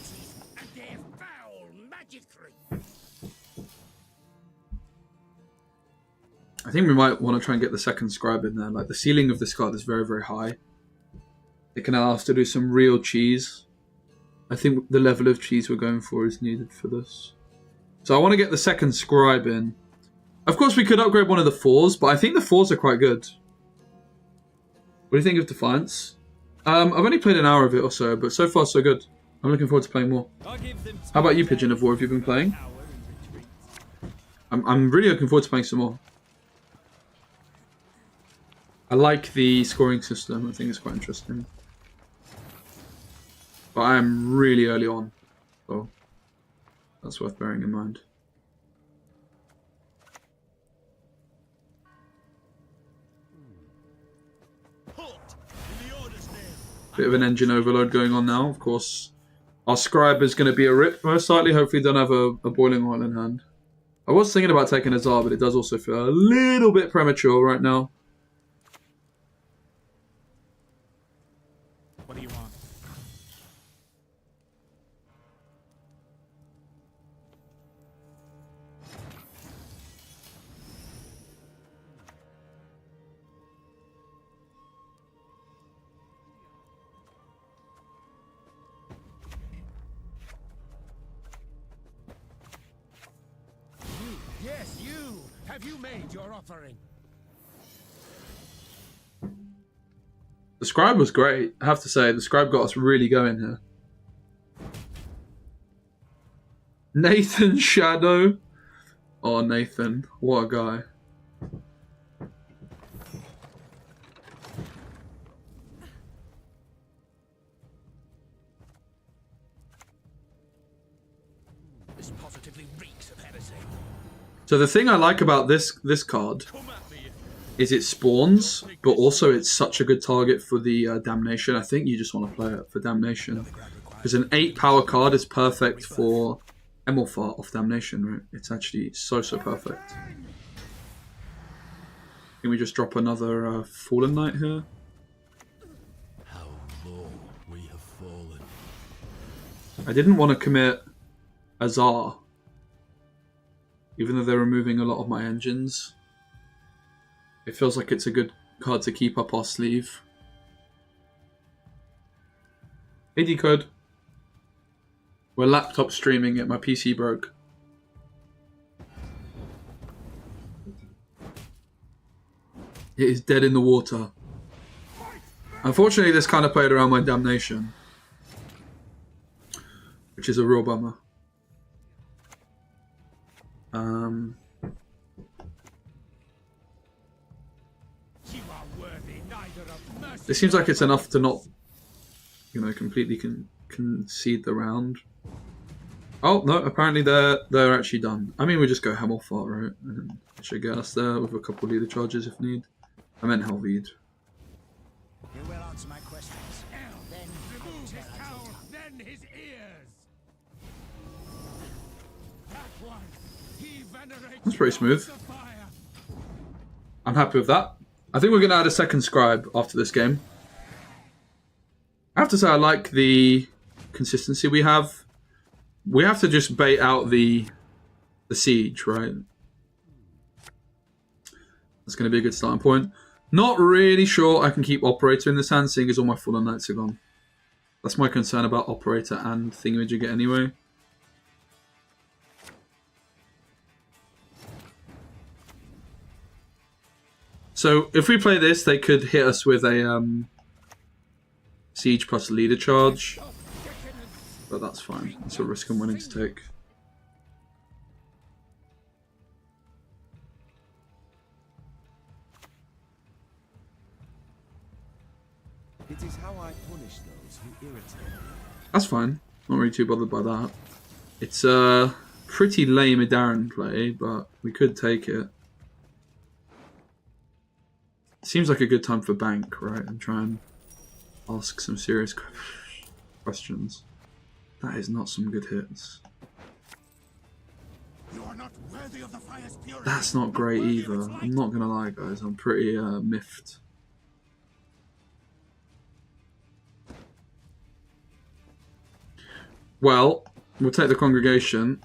I think we might want to try and get the second scribe in there. Like, the ceiling of this card is very, very high. It can allow us to do some real cheese. I think the level of cheese we're going for is needed for this. So I want to get the second scribe in. Of course, we could upgrade one of the 4s, but I think the 4s are quite good. What do you think of Defiance? I've only played an hour of it or so, but so far so good. I'm looking forward to playing more. How about you, Pigeon of War? Have you been playing? I'm really looking forward to playing some more. I like the scoring system. I think it's quite interesting. But I am really early on, so that's worth bearing in mind. Bit of an engine overload going on now, of course. Our scribe is going to be a rip, most likely. Hopefully don't have a boiling oil in hand. I was thinking about taking a Tsar, but it does also feel a little bit premature right now. What do you want? Yes, you! Have you made your offering? The scribe was great, I have to say. The scribe got us really going here. Nathan Shadow. Oh, Nathan. What a guy. This positively reeks of heresy. So the thing I like about this card is it spawns, but also it's such a good target for the Damnation. I think you just want to play it for Damnation. Because an 8 power card is perfect for Emilfart off Damnation, right? It's actually so perfect. Can we just drop another Fallen Knight here? How low we have fallen. I didn't want to commit Azar, even though they're removing a lot of my engines. It feels like it's a good card to keep up our sleeve. Hey Decode. We're laptop streaming it, my PC broke. It is dead in the water. Unfortunately, this kind of played around my Damnation, which is a real bummer. It seems like it's enough to not, completely concede the round. Oh no! Apparently they're actually done. I mean, we just go Hammerfart, right? And it should get us there with a couple leader charges if need. I meant Helveed. You will answer my questions. Then Remove his cowl, then his ears. That one, he venerates. That's pretty smooth. the fire. I'm happy with that. I think we're going to add a second scribe after this game. I have to say I like the consistency we have. We have to just bait out the siege, right? That's going to be a good starting point. Not really sure I can keep Operator in this hand, seeing as all my Fallen Knights are gone. That's my concern about Operator and Thingamajigger anyway. So if we play this, they could hit us with a siege plus leader charge. But that's fine. That's a risk I'm willing to take. It is how I punish those who irritate me. That's fine. Not really too bothered by that. It's a pretty lame Idaran play, but we could take it. Seems like a good time for bank, right? And try and ask some serious questions. That is not some good hits. You are not worthy of the fire's purity. That's not great either. I'm not gonna lie, guys. I'm pretty miffed. Well, we'll take the congregation.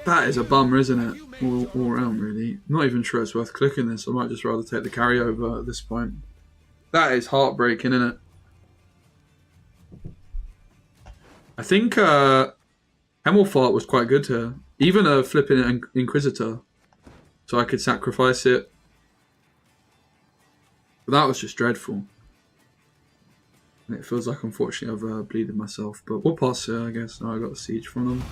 That is a bummer, isn't it? All around, really. Not even sure it's worth clicking this. I might just rather take the carryover at this point. That is heartbreaking, isn't it? I think Hemmelfart was quite good here. Even a flipping Inquisitor. So I could sacrifice it. But that was just dreadful. And it feels like, unfortunately, I've bleeded myself. But we'll pass here, I guess. Now I got a siege from them.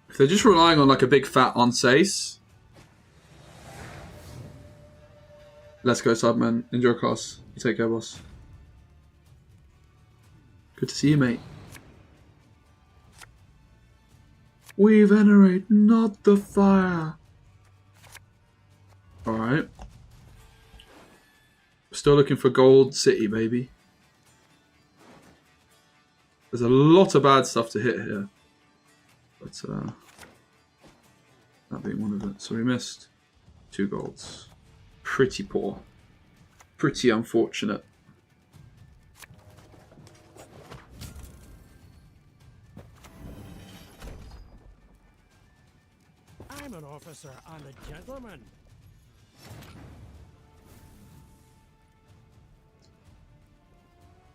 If they're just relying on like a big fat Onsace. Let's go, Subman. Enjoy class. You take care, boss. Good to see you, mate. We venerate not the fire. Alright. Still looking for Gold City, baby. There's a lot of bad stuff to hit here. But, that being one of it. So we missed 2 golds. Pretty poor. Pretty unfortunate. I'm an officer and a gentleman.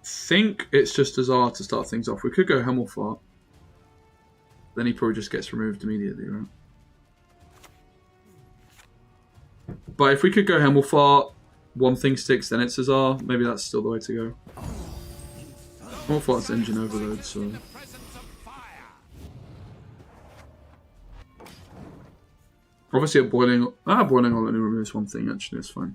Think it's just Azar to start things off. We could go Hemmelfart. Then he probably just gets removed immediately, right? But if we could go Hemmelfart, one thing sticks, then it's Azar. Maybe that's still the way to go. Hemmelfart's engine overload, so... Obviously a boiling... boiling only removes one thing, actually, it's fine.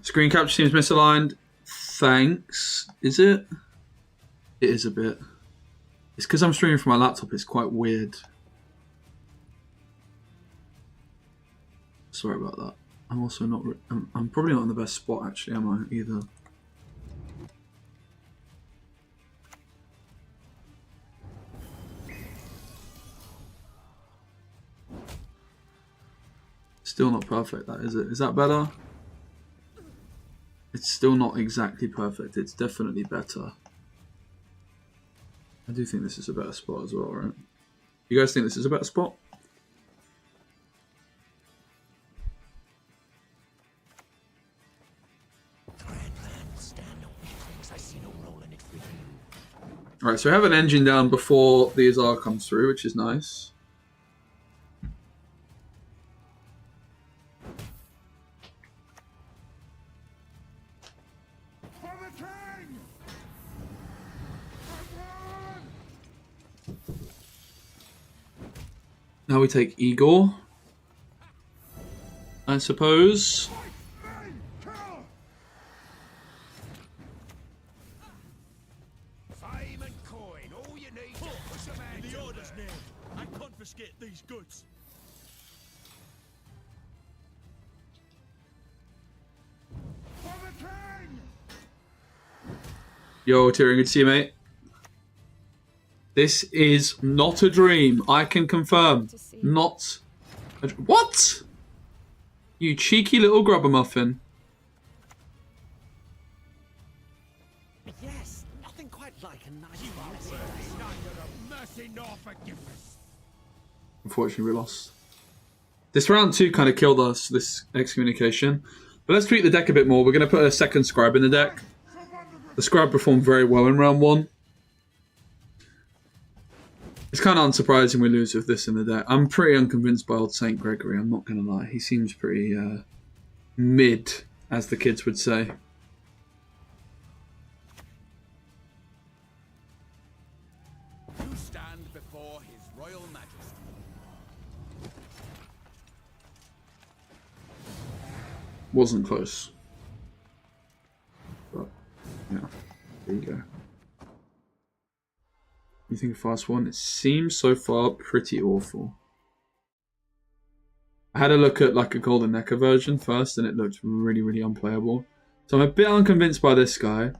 Screen capture seems misaligned. Thanks. Is it? It is a bit. It's because I'm streaming from my laptop. It's quite weird. Sorry about that. I'm also not... I'm probably not in the best spot, actually, am I? Either. Still not perfect, that, is it? Is that better? It's still not exactly perfect. It's definitely better. I do think this is a better spot as well, right? You guys think this is a better spot? Alright, so we have an engine down before the Azar comes through, which is nice. Now we take Igor, I suppose. Fame and coin, all you need to push a man the order's name and confiscate these goods. For the king! Yo, Tyrion, good to see you, mate. This is not a dream. I can confirm. Not a what? You cheeky little grubber muffin. Yes, nothing quite like a nice Mercy nor forgiveness. Unfortunately, we lost. This round 2 kind of killed us, this excommunication. But let's tweak the deck a bit more. We're going to put a second scribe in the deck. The scribe performed very well in round 1. It's kind of unsurprising we lose with this in the deck. I'm pretty unconvinced by old Saint Gregory, I'm not going to lie. He seems pretty mid, as the kids would say. You stand before His Royal Majesty. Wasn't close. But, yeah. There you go. You think of Firesworn? It seems so far pretty awful. I had a look at like a Golden Necker version first and it looked really, really unplayable. So I'm a bit unconvinced by this guy.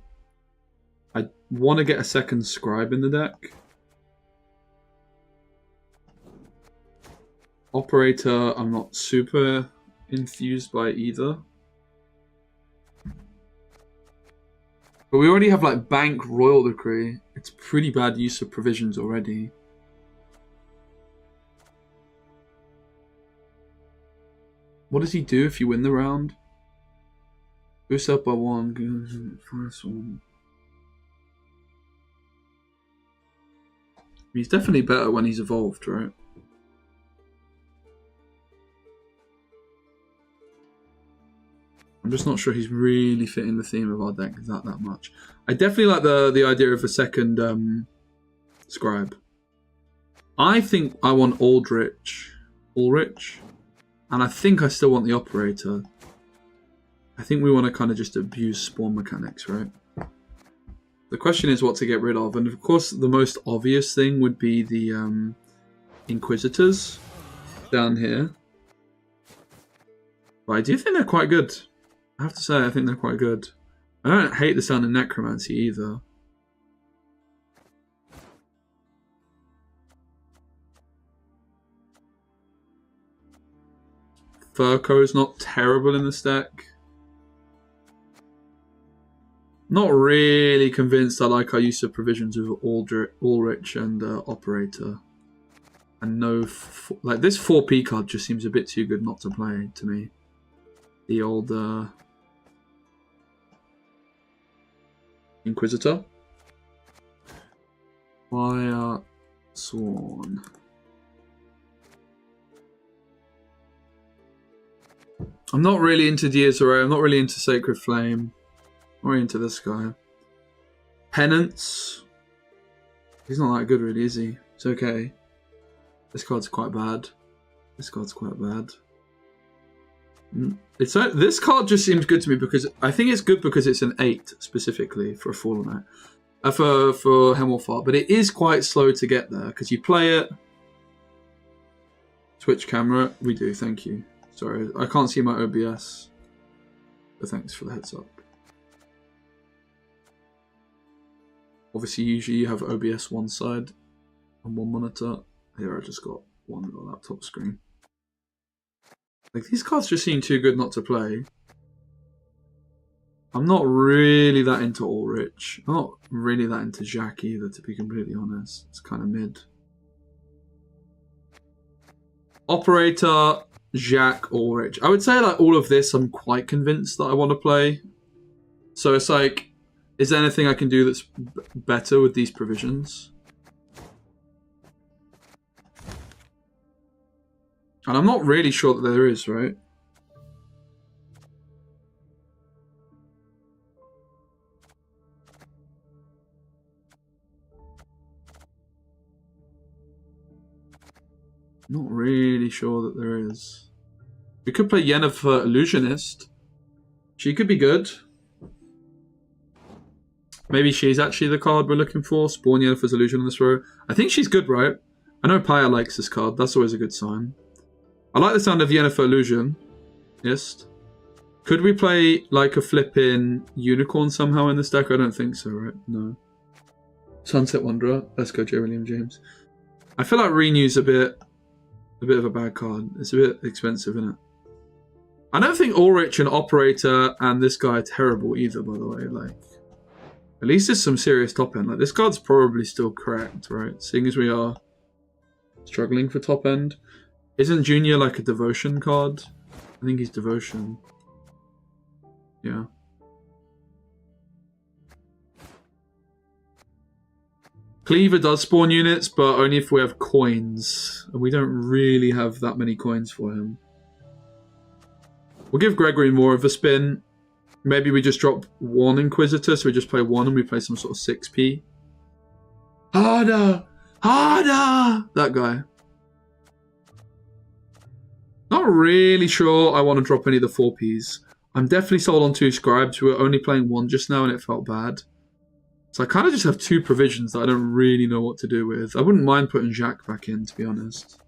I want to get a second Scribe in the deck. Operator, I'm not super enthused by either. But we already have like Bank Royal Decree. It's pretty bad use of provisions already. What does he do if you win the round? Boost up by 1. First one. He's definitely better when he's evolved, right? I'm just not sure he's really fitting the theme of our deck that much. I definitely like the idea of a second Scribe. I think I want Ulrich, and I think I still want the Operator. I think we want to kind of just abuse spawn mechanics, right? The question is what to get rid of, and of course the most obvious thing would be the Inquisitors down here. But I do think they're quite good. I have to say, I think they're quite good. I don't hate the sound of Necromancy either. Furco's not terrible in this deck. Not really convinced I like our use of provisions with Ulrich and Operator. And no, like this 4P card just seems a bit too good not to play to me. The old Inquisitor. Firesworn. I'm not really into Diaz Array. I'm not really into Sacred Flame. I'm really into this guy. Penance. He's not that good really, is he? It's okay. This card's quite bad. This card's quite bad. This card just seems good to me because I think it's good because it's an 8 specifically for a Fallen Knight. For Hemmelfart, but it is quite slow to get there because you play it. Twitch camera, we do, thank you. Sorry, I can't see my OBS. But thanks for the heads up. Obviously, usually you have OBS one side and one monitor. Here I just got one little laptop screen. Like, these cards just seem too good not to play. I'm not really that into Ulrich. I'm not really that into Jack either, to be completely honest. It's kind of mid. Operator, Jack, Ulrich. I would say, like, all of this I'm quite convinced that I want to play. So it's like, is there anything I can do that's better with these provisions? And I'm not really sure that there is, right? Not really sure that there is. We could play Yennefer Illusionist. She could be good. Maybe she's actually the card we're looking for. Spawn Yennefer's Illusion on this row. I think she's good, right? I know Paya likes this card. That's always a good sign. I like the sound of Yennefer Illusion. Yes. Could we play like a flipping unicorn somehow in this deck? I don't think so, right? No. Sunset Wanderer. Let's go, J. William James. I feel like Renew's a bit of a bad card. It's a bit expensive, isn't it? I don't think Ulrich and Operator and this guy are terrible either, by the way. Like, at least there's some serious top end. Like, this card's probably still correct, right? Seeing as we are struggling for top end. Isn't Junior like a devotion card? I think he's devotion. Yeah. Cleaver does spawn units, but only if we have coins. And we don't really have that many coins for him. We'll give Gregory more of a spin. Maybe we just drop 1 Inquisitor, so we just play 1 and we play some sort of 6p. Harder! Harder! That guy. Not really sure I want to drop any of the 4ps. I'm definitely sold on 2 Scribes. We were only playing 1 just now and it felt bad. So I kind of just have 2 provisions that I don't really know what to do with. I wouldn't mind putting Jacques back in, to be honest.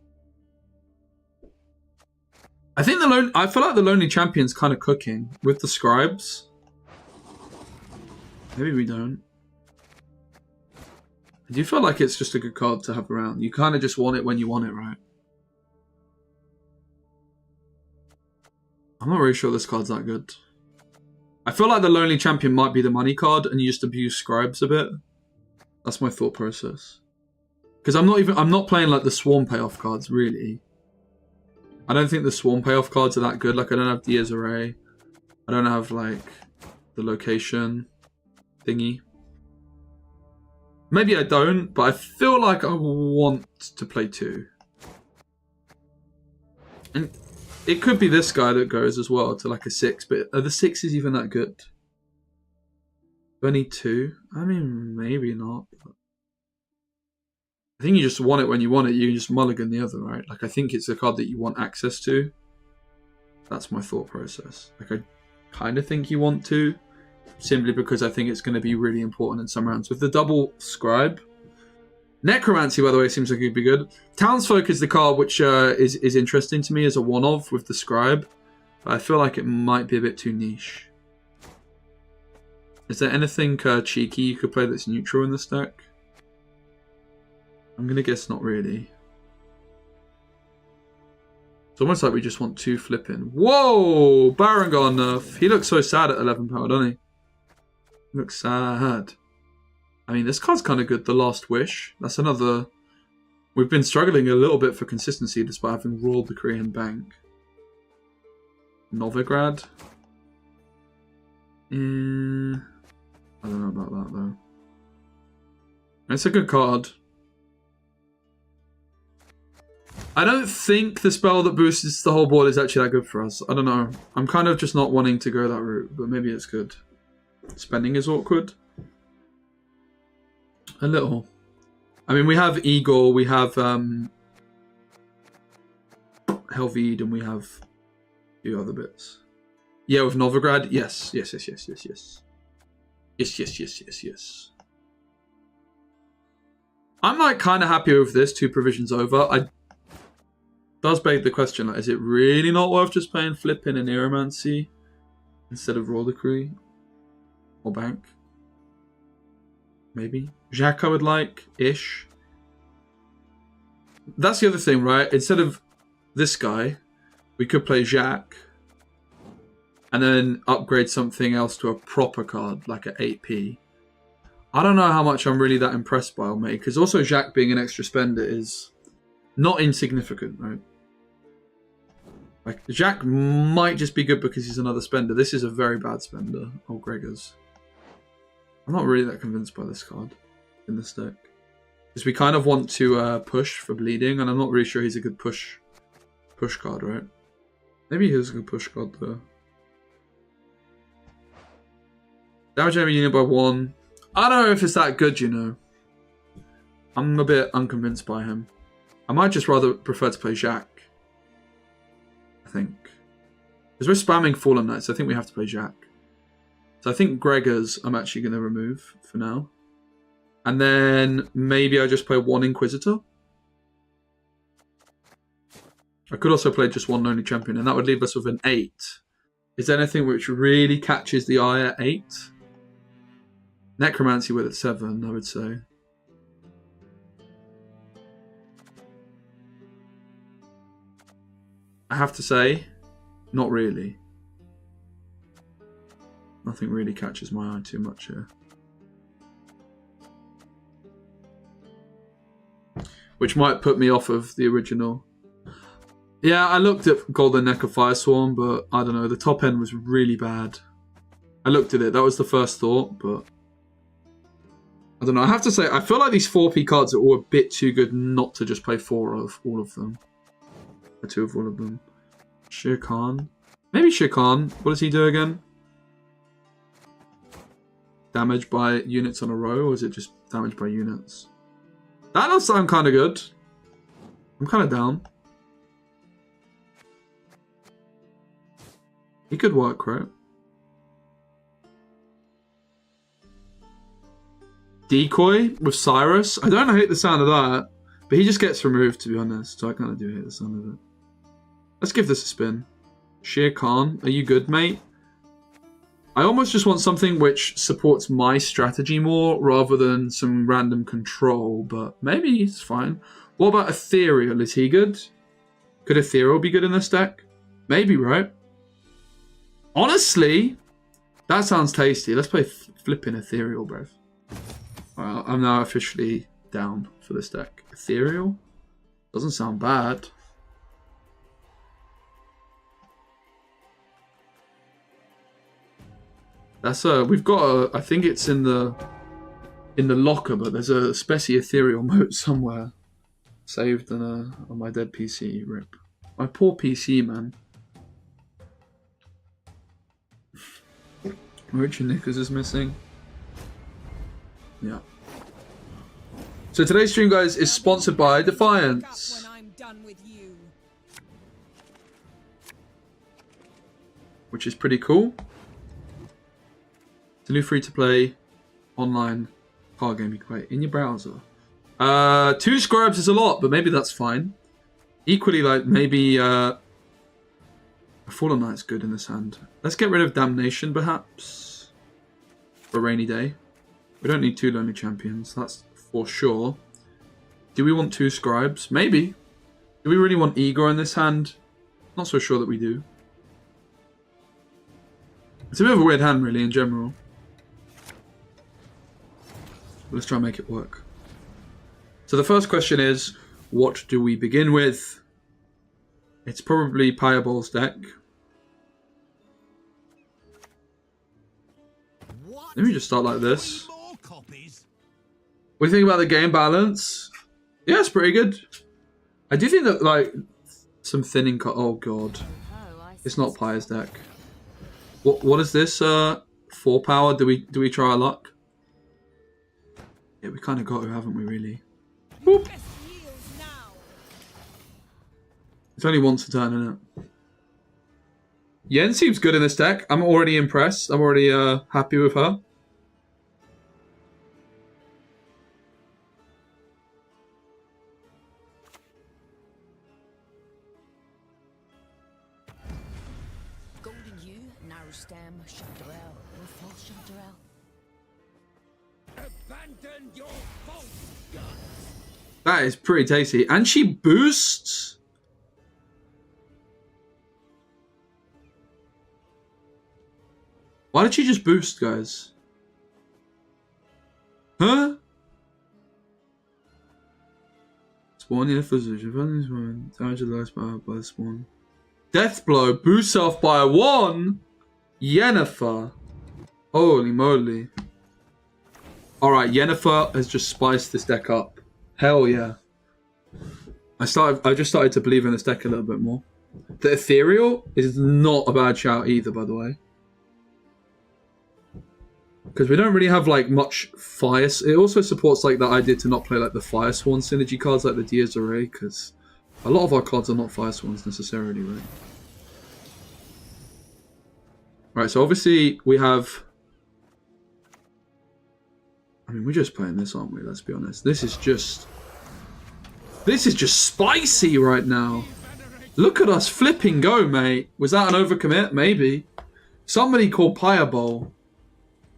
I think I feel like the Lonely Champion's kind of cooking with the Scribes. Maybe we don't. I do feel like it's just a good card to have around. You kind of just want it when you want it, right? I'm not really sure this card's that good. I feel like the Lonely Champion might be the money card and you just abuse Scribes a bit. That's my thought process. Because I'm not playing like the Swarm payoff cards, really. I don't think the Swarm payoff cards are that good. Like, I don't have Diaz Array. I don't have, like, the location thingy. Maybe I don't, but I feel like I want to play 2. And it could be this guy that goes as well to, like, a 6. But are the 6s even that good? 22? I mean, maybe not. I think you just want it when you want it. You can just mulligan the other, right? Like, I think it's a card that you want access to. That's my thought process. Like, I kind of think you want to, simply because I think it's going to be really important in some rounds. With the double Scribe. Necromancy, by the way, seems like it could be good. Townsfolk is the card which is interesting to me as a one-of with the Scribe. But I feel like it might be a bit too niche. Is there anything cheeky you could play that's neutral in this deck? I'm going to guess not really. It's almost like we just want 2 flipping. Whoa! Baron got enough. He looks so sad at 11 power, doesn't he? He looks sad. I mean, this card's kind of good. The Last Wish. That's another... We've been struggling a little bit for consistency despite having Royal Decree and Bank. Novigrad. I don't know about that, though. It's a good card. I don't think the spell that boosts the whole board is actually that good for us. I don't know. I'm kind of just not wanting to go that route, but maybe it's good. Spending is awkward. A little. I mean, we have Igor, we have Helvide, and we have a few other bits. Yeah, with Novigrad, yes. Yes. I'm like kind of happy with this 2 provisions over. Does beg the question, like, is it really not worth just playing Flipping and Neuromancy instead of Royal Decree or Bank? Maybe. Jacques I would like, ish. That's the other thing, right? Instead of this guy, we could play Jacques and then upgrade something else to a proper card, like an 8p. I don't know how much I'm really that impressed by Almeida, because also Jacques being an extra spender is not insignificant, right? Like, Jacques might just be good because he's another spender. This is a very bad spender. Oh, Gregors. I'm not really that convinced by this card in this deck. Because we kind of want to push for bleeding, and I'm not really sure he's a good push card, right? Maybe he is a good push card, though. Damage enemy unit by 1. I don't know if it's that good, you know. I'm a bit unconvinced by him. I might just rather prefer to play Jacques. I think. Because we're spamming Fallen Knights, I think we have to play Jacques. So I think Gregors I'm actually going to remove for now. And then maybe I just play 1 Inquisitor. I could also play just 1 Lonely Champion, and that would leave us with an 8. Is there anything which really catches the eye at 8? Necromancy with at 7, I would say. I have to say, not really. Nothing really catches my eye too much here. Which might put me off of the original. Yeah, I looked at Golden Neck of Firesworn, but I don't know, the top end was really bad. I looked at it, that was the first thought, but I don't know. I have to say, I feel like these 4p cards are all a bit too good not to just play 4 of all of them. Or 2 of all of them. Shere Khan. Maybe Shikan. What does he do again? Damage by units on a row, or is it just damage by units? That does sound kind of good. I'm kind of down. He could work, right? Decoy with Cyrus. I don't hate the sound of that, but he just gets removed, to be honest. So I kind of do hate the sound of it. Let's give this a spin. Shere Khan, are you good, mate? I almost just want something which supports my strategy more rather than some random control, but maybe it's fine. What about Ethereal? Is he good? Could Ethereal be good in this deck? Maybe, right? Honestly, that sounds tasty. Let's play flipping Ethereal, bruv. Well, I'm now officially down for this deck. Ethereal? Doesn't sound bad. That's we've got a, I think it's in the locker, but there's a SPECI Ethereal moat somewhere saved on my dead PC. Rip. My poor PC, man. Richard Nichols is missing. Yeah. So today's stream, guys, is sponsored by Defiance. When I'm done with you. Which is pretty cool. It's a new free-to-play online card game you can play in your browser. 2 scribes is a lot, but maybe that's fine. Equally, like, maybe a Fallen Knight's good in this hand. Let's get rid of Damnation, perhaps, for a rainy day. We don't need 2 Lonely Champions, that's for sure. Do we want 2 scribes? Maybe. Do we really want Igor in this hand? Not so sure that we do. It's a bit of a weird hand, really, in general. Let's try and make it work. So the first question is, what do we begin with? It's probably Pirebol's deck. Let me just start like this. What do you think about the game balance? Yeah, it's pretty good. I do think that, like, some thinning cut. Oh god, it's not Pyre's deck. What is this? 4 power. Do we try our luck? Yeah, we kind of got to, haven't we? Really. Boop. It's only once a turn, isn't it? Yen seems good in this deck. I'm already impressed. I'm already happy with her. Golden Yew, Narrow Stem, Chanterelle, or False Chanterelle. Abandon your false guns. That is pretty tasty. And she boosts. Why did she just boost, guys? Huh? Spawn, yeah, physician. Damage the last power by the spawn. Death blow, boost self by 1. Yennefer. Holy moly. Alright, Yennefer has just spiced this deck up. Hell yeah. I just started to believe in this deck a little bit more. The Ethereal is not a bad shout either, by the way. Because we don't really have like much fire. It also supports like that idea to not play like the Firesworn synergy cards like the Diaz Array, because a lot of our cards are not Firesworns necessarily, right? Right, so obviously we have... I mean, we're just playing this, aren't we? Let's be honest. This is just spicy right now. Look at us flipping go, mate. Was that an overcommit? Maybe. Somebody call Pirebol.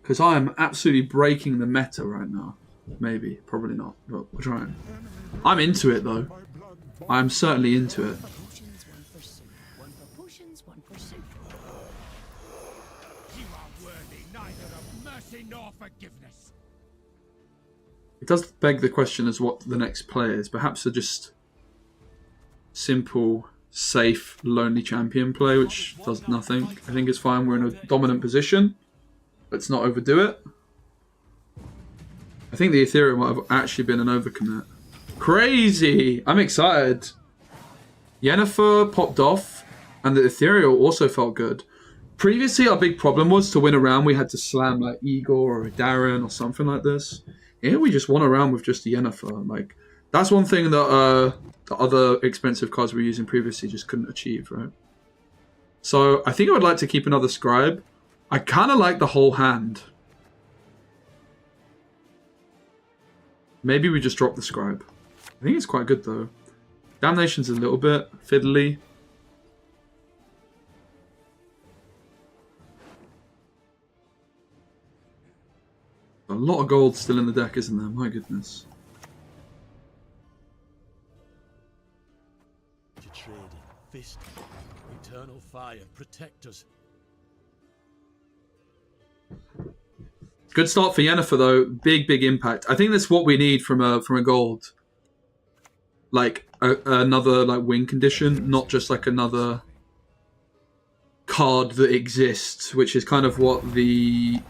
Because I am absolutely breaking the meta right now. Maybe. Probably not. But we're trying. I'm into it, though. I am certainly into it. Potions, 1 for soup. 1 for potions, 1 for soup. You are worthy neither of mercy nor forgiveness. It does beg the question as what the next play is. Perhaps a just simple, safe, lonely champion play, which does nothing. I think it's fine. We're in a dominant position. Let's not overdo it. I think the Ethereum might have actually been an overcommit. Crazy! I'm excited. Yennefer popped off, And the ethereal also felt good. Previously, our big problem was to win a round, we had to slam like Igor or a Darren or something like this. Here, we just won a round with just the Yennefer. Like, that's one thing that the other expensive cards we were using previously just couldn't achieve, right? So, I think I would like to keep another Scribe. I kind of like the whole hand. Maybe we just drop the Scribe. I think it's quite good, though. Damnation's a little bit fiddly. A lot of gold still in the deck, isn't there? My goodness. To trade in fist, eternal fire, protect us. Good start for Yennefer though. Big impact. I think that's what we need from a gold. Like another like win condition, not just like another card that exists, which is kind of what the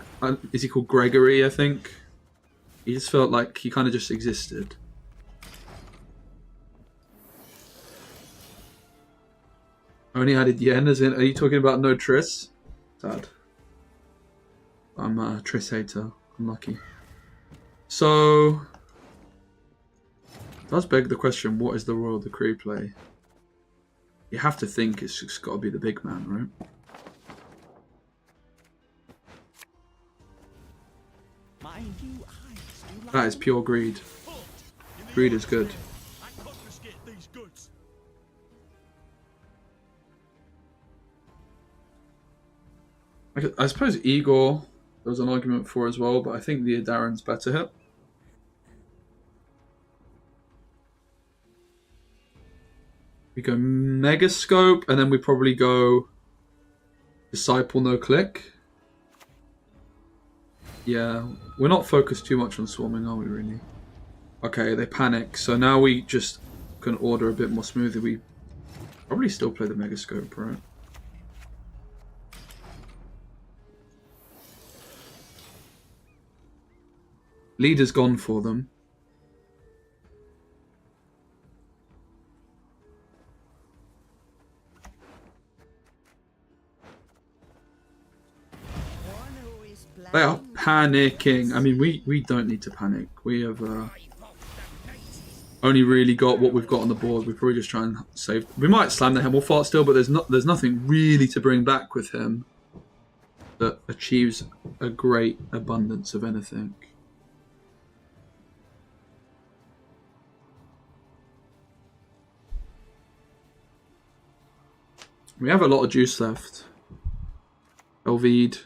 is he called Gregory? I think he just felt like he kind of just existed. Only added yen, as in, are you talking about no Triss? Sad. I'm a Triss hater. Unlucky. So, does beg the question, what is the Royal Decree play? You have to think it's just got to be the big man, right? That is pure greed. Greed is good. I confiscate these goods. I suppose Igor there was an argument for as well, but I think the Darren's better hit. We go Megascope, and then we probably go Disciple No Click. Yeah, we're not focused too much on swarming, are we really? Okay, they panic, so now we just can order a bit more smoothly. We probably still play the Megascope, right? Leader's gone for them. They are panicking. I mean, we don't need to panic. We have only really got what we've got on the board. We probably just try and save. We might slam the Hemmelfart still, but there's nothing really to bring back with him that achieves a great abundance of anything. We have a lot of juice left. Elvide,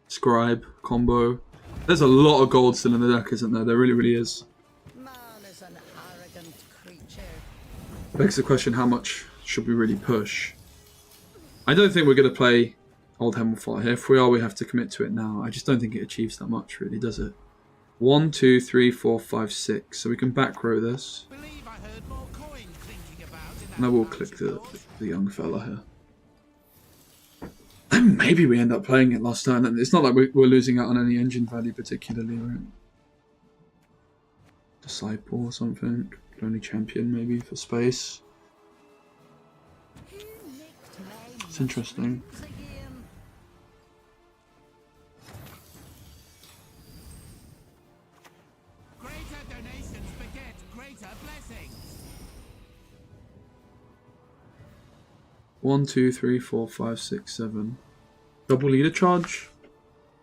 Scribe, combo. There's a lot of gold still in the deck, isn't there? There really is. Man is an arrogant creature. Begs the question, how much should we really push? I don't think we're going to play Old Hemmelfart here. If we are, we have to commit to it now. I just don't think it achieves that much, really, does it? 1, 2, 3, 4, 5, 6. So we can back row this. Believe I heard more coin clinking about in that And I will pouch click of the yours. young fella here. And maybe we end up playing it last turn. And it's not like we're losing out on any engine value particularly, right? Disciple or something. Only champion maybe for space. It's interesting. Greater donations beget greater blessings. 1, 2, 3, 4, 5, 6, 7. Double leader charge?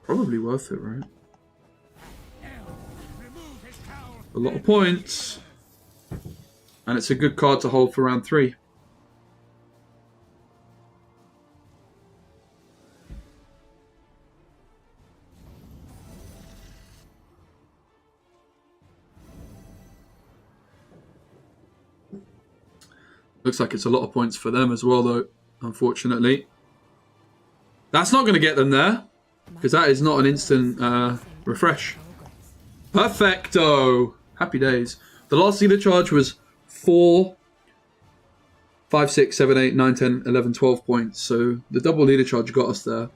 Probably worth it, right? A lot of points. And it's a good card to hold for round 3. Looks like it's a lot of points for them as well, though, unfortunately. That's not going to get them there, because that is not an instant refresh. Perfecto! Happy days. The last leader charge was 4, 5, 6, 7, 8, 9, 10, 11, 12 points. So the double leader charge got us there.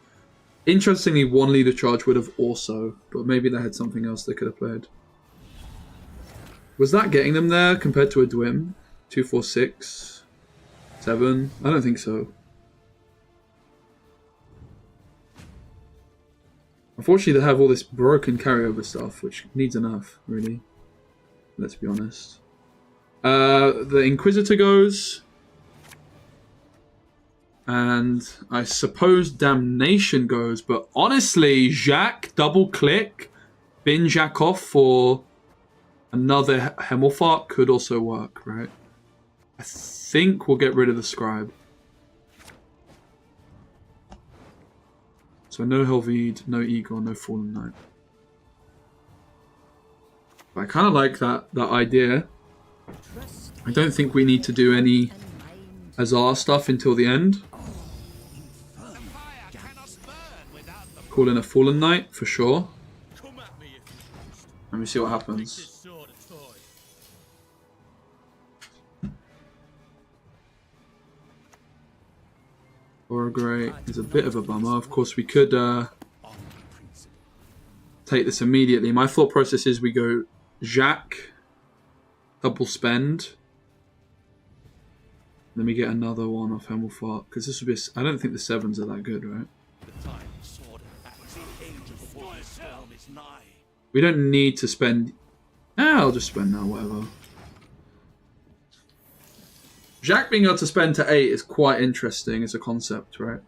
Interestingly, one leader charge would have also, but maybe they had something else they could have played. Was that getting them there compared to a Dwim? 2, 4, 6, 7? I don't think so. Unfortunately, they have all this broken carryover stuff, which needs a nerf, really. Let's be honest. The Inquisitor goes. And I suppose Damnation goes. But honestly, Jacques, double click, bin Jacques off for another Hemmelfart could also work, right? I think we'll get rid of the Scribe. So no Helvide, no Igor, no Fallen Knight. But I kind of like that idea. I don't think we need to do any Azar stuff until the end. Call in a Fallen Knight for sure. Come at me if you must. Let me see what Take happens. this sword a toy. Aura Grey is a bit of a bummer. Of course, we could take this immediately. My thought process is we go Jacques, double spend, then we get another one off Hemmelfart, because this would be. I don't think the 7s are that good, right? The time of sword and axe, the age of the water storm is nigh. We don't need to spend. I'll just spend now, whatever. Jacques being able to spend to 8 is quite interesting as a concept, right?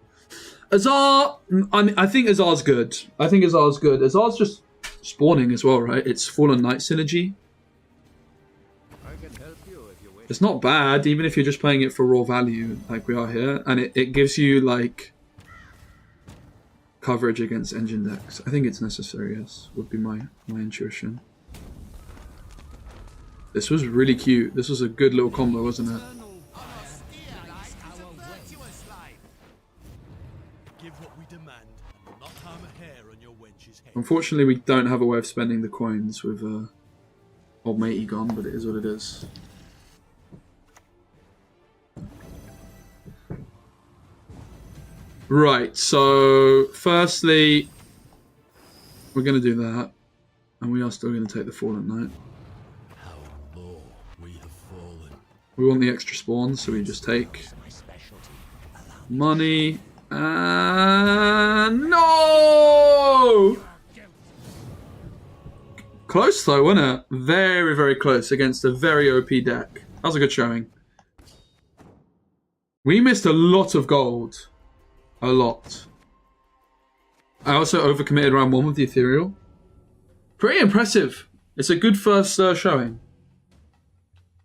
Azar, I think Azar's good. Azar's just spawning as well, right? It's Fallen Knight synergy. It's not bad, even if you're just playing it for raw value, like we are here. And it gives you, like, coverage against engine decks. I think it's necessary, yes, would be my intuition. This was really cute. This was a good little combo, wasn't it? Give what we demand, and will not harm a hair on your wench's head. Unfortunately, we don't have a way of spending the coins with old matey gone, but it is what it is. Right, so firstly, we're going to do that, and we are still going to take the Fallen Knight. How low we have fallen. We want the extra spawn, so we just take money. No! Close though, wasn't it? Very, very close against a very OP deck. That was a good showing. We missed a lot of gold. A lot. I also overcommitted round 1 with the Ethereal. Pretty impressive. It's a good first showing.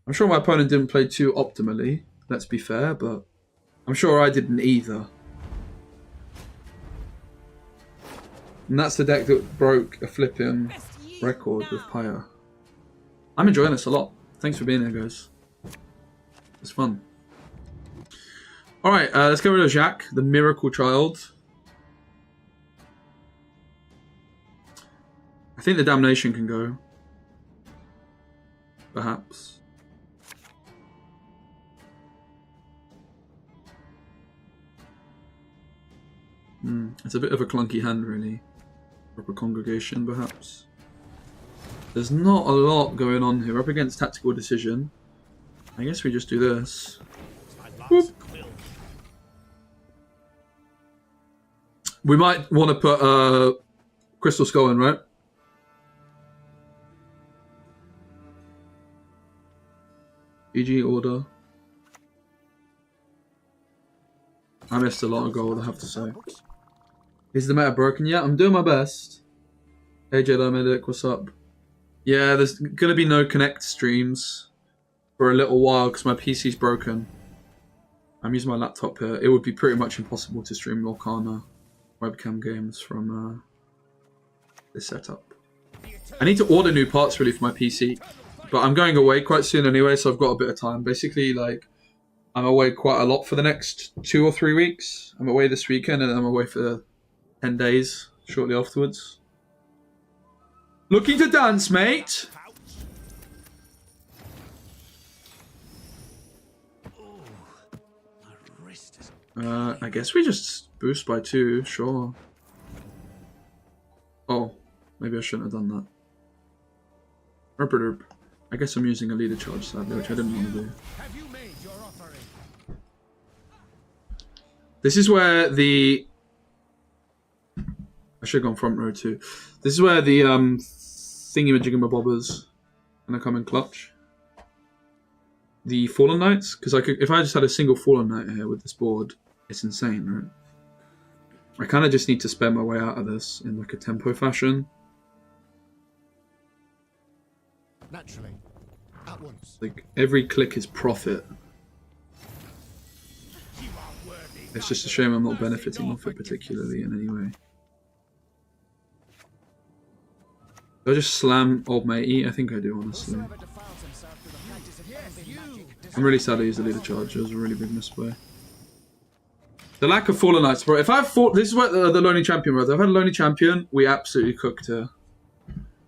I'm sure my opponent didn't play too optimally, let's be fair, but I'm sure I didn't either. And that's the deck that broke a flipping record with Pyre. I'm enjoying this a lot. Thanks for being here, guys. It's fun. Alright, let's get rid of Jacques, the Miracle Child. I think the Damnation can go. Perhaps. It's a bit of a clunky hand, really. Proper Congregation, perhaps. There's not a lot going on here. Up against Tactical Decision. I guess we just do this. Whoop. We might want to put Crystal Skull in, right? EG order. I missed a lot of gold, I have to say. Is the meta broken yet? I'm doing my best. Hey Jedi Medic, what's up? Yeah, there's gonna be no Connect streams for a little while because my PC's broken. I'm using my laptop here. It would be pretty much impossible to stream Lorcana webcam games from this setup. I need to order new parts really for my PC, but I'm going away quite soon anyway, so I've got a bit of time. Basically, like, I'm away quite a lot for the next 2 or 3 weeks. I'm away this weekend and then I'm away for 10 days shortly afterwards. Looking to dance, mate! I guess we just boost by 2, sure. Oh, maybe I shouldn't have done that. I guess I'm using a leader charge sadly, which I didn't want to do. Have you made your offering? This is where the I should have gone front row too. This is where the thingy-majigamabobbers gonna come in clutch. The Fallen Knights, because if I just had a single Fallen Knight here with this board, it's insane, right? I kind of just need to spend my way out of this in like a tempo fashion. Naturally. At once. Like every click is profit. It's just a shame I'm not benefiting off it particularly in any way. Do I just slam old matey? I think I do, honestly. I'm really sad I used the leader charge. It was a really big misplay. The lack of Fallen Knights, bro. If I fought, this is what the Lonely Champion was. If I had a Lonely Champion, we absolutely cooked here.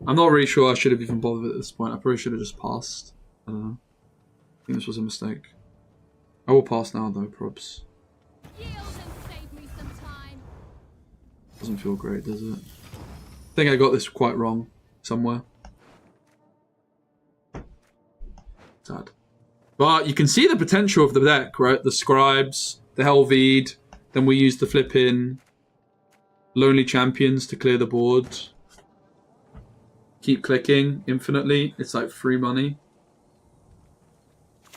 I'm not really sure I should have even bothered at this point. I probably should have just passed. I don't know. I think this was a mistake. I will pass now though, props. Doesn't feel great, does it? I think I got this quite wrong somewhere. Sad. But you can see the potential of the deck, right? The Scribes, the Helveed, then we use the flipping Lonely Champions to clear the board. Keep clicking infinitely. It's like free money.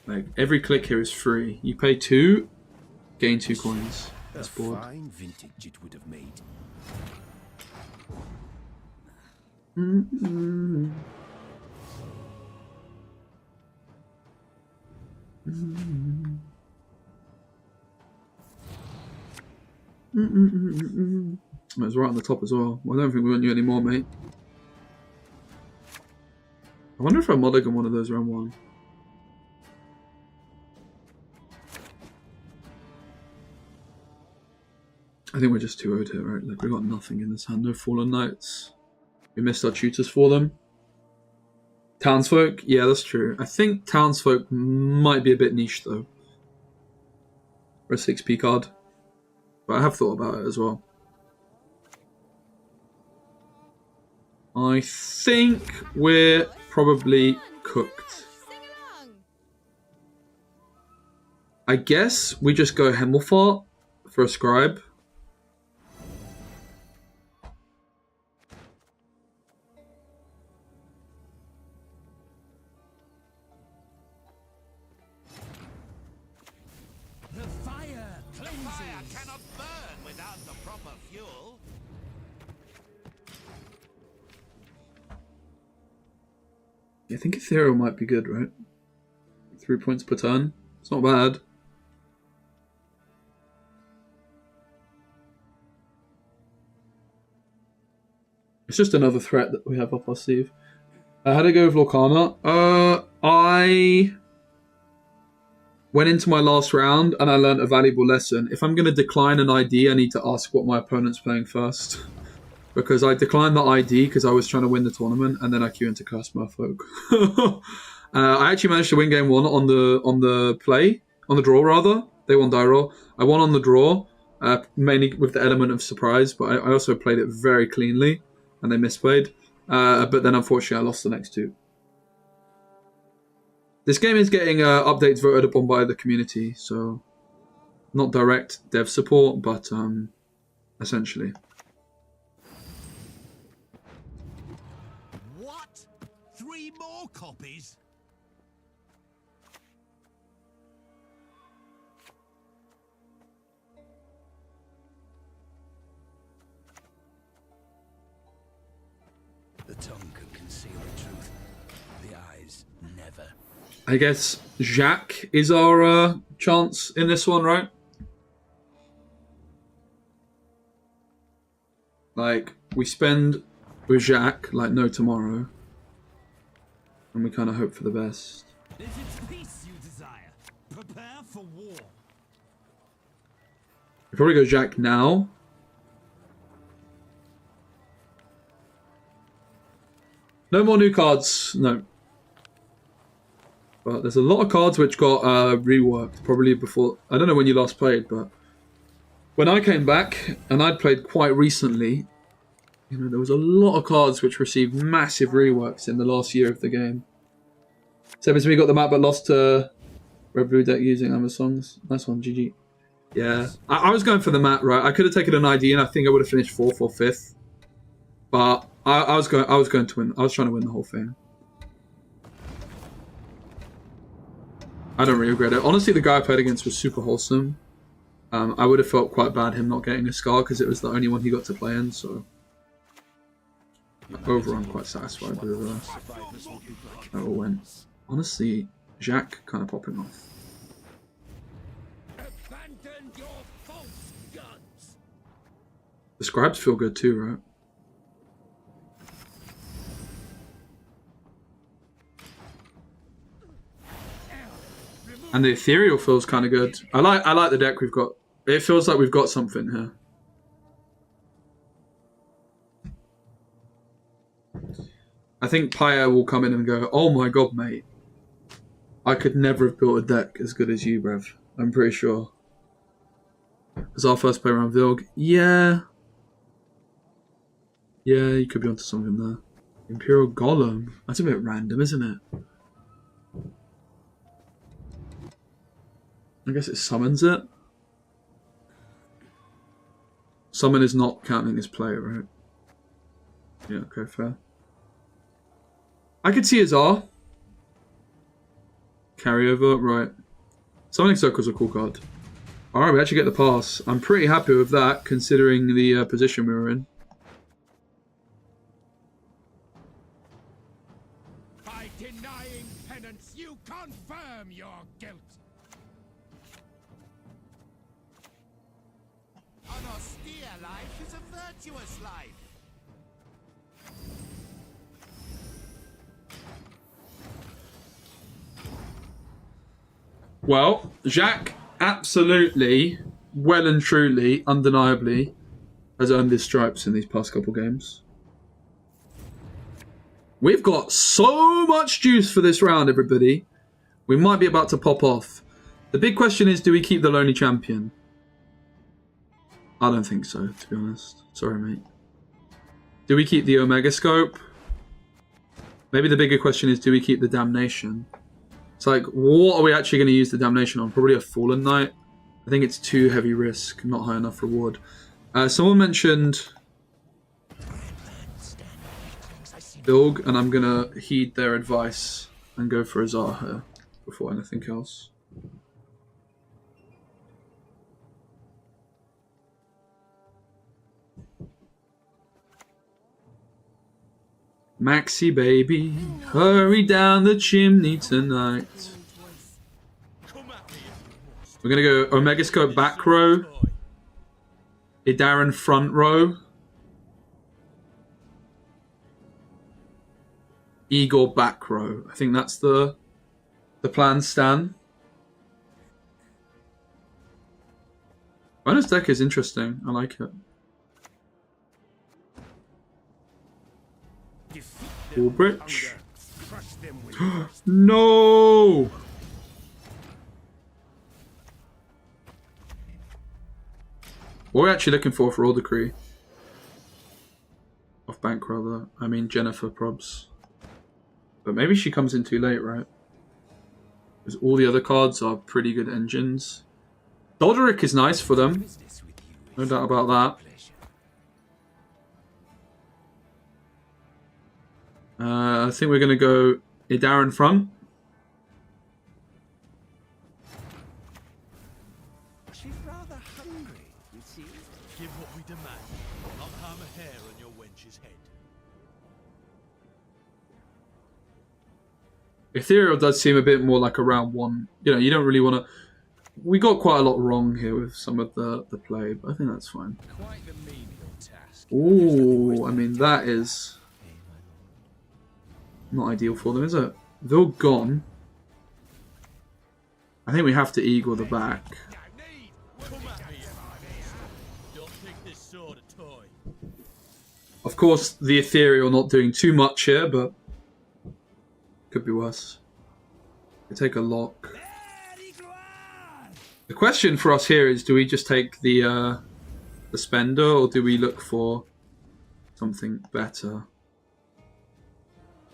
Like every click here is free. You pay 2, gain 2 coins. That's board. Fine vintage it would have made. It was right on the top as well. Well, I don't think we want you anymore, mate. I wonder if I mulligan one of those round 1. I think we're just too owed here, right? Like, we got nothing in this hand. No Fallen Knights. We missed our tutors for them. Townsfolk? Yeah, that's true. I think Townsfolk might be a bit niche, though. For a 6p card. But I have thought about it as well. I think we're probably cooked. I guess we just go Hemmelfart for a Scribe. I think Ethereal might be good, right? 3 points per turn. It's not bad. It's just another threat that we have up our sleeve. How to go with Lorcana? I went into my last round and I learned a valuable lesson. If I'm going to decline an ID, I need to ask what my opponent's playing first. Because I declined the ID because I was trying to win the tournament, and then I queue into Curse Merfolk. I actually managed to win game 1 on the draw rather. They won die roll. I won on the draw, mainly with the element of surprise, but I also played it very cleanly, and they misplayed. But then unfortunately I lost the next 2. This game is getting updates voted upon by the community, so not direct dev support, but essentially. What? 3 more copies? The tongue can conceal the truth. The eyes never. I guess Jacques is our chance in this one, right? Like, we spend with Jacques like no tomorrow. And we kind of hope for the best. If it's peace you desire, prepare for war. We probably go Jacques now. No more new cards, no. But there's a lot of cards which got reworked, probably before. I don't know when you last played, but when I came back, and I'd played quite recently, you know, there was a lot of cards which received massive reworks in the last year of the game. 7 got the map but lost to Red Blue deck using Amber Songs. Nice one, GG. Yeah, I was going for the mat, right? I could have taken an ID and I think I would have finished 4th or 5th. But I was going to win. I was trying to win the whole thing. I don't really regret it. Honestly, the guy I played against was super wholesome. I would have felt quite bad him not getting a scar because it was the only one he got to play in. So overall, I'm quite satisfied with how it went. Honestly, Jacques kind of popping off. Abandon your false gods. The scribes feel good too, right? And the ethereal feels kind of good. I like the deck we've got. It feels like we've got something here. I think Pyre will come in and go, "Oh my god, mate. I could never have built a deck as good as you, bruv." I'm pretty sure. As our first play around Vilg. Yeah. Yeah, you could be onto something there. Imperial Golem. That's a bit random, isn't it? I guess it summons it. Summon is not counting as play, right? Yeah, okay, fair. I could see Azar. Carryover, right. Summoning Circle's a cool card. Alright, we actually get the pass. I'm pretty happy with that, considering the position we were in. By denying penance, you confirm your guilt. An austere life is a virtuous life. Well, Jacques absolutely, well and truly, undeniably, has earned his stripes in these past couple games. We've got so much juice for this round, everybody. We might be about to pop off. The big question is, do we keep the Lonely Champion? I don't think so, to be honest. Sorry, mate. Do we keep the Omega Scope? Maybe the bigger question is, do we keep the Damnation? It's like, what are we actually going to use the Damnation on? Probably a Fallen Knight. I think it's too heavy risk, not high enough reward. Someone mentioned Bilg, and I'm going to heed their advice and go for Azar here before anything else. Maxi baby, hurry down the chimney tonight. We're going to go Omega Scope back row, Idaran front row, Igor back row. I think that's the plan, Stan. Bonus deck is interesting. I like it. Wallbridge. No! What are we actually looking for all decree? Off bank, rather. I mean, Jennifer probs. But maybe she comes in too late, right? Because all the other cards are pretty good engines. Dolderic is nice for them. No doubt about that. I think we're going to go Idaran front. She's rather hungry, you see. Give what we demand, not harm a hair on your wench's head. Ethereal does seem a bit more like a round one. You know, you don't really want to... We got quite a lot wrong here with some of the play, but I think that's fine. Quite the menial task. Ooh, I mean, that is not ideal for them, is it? They're gone. I think we have to eagle the back. Don't take this sword a toy. Of course, the Ethereal not doing too much here, but could be worse. We take a lock. The question for us here is, do we just take the spender, or do we look for something better?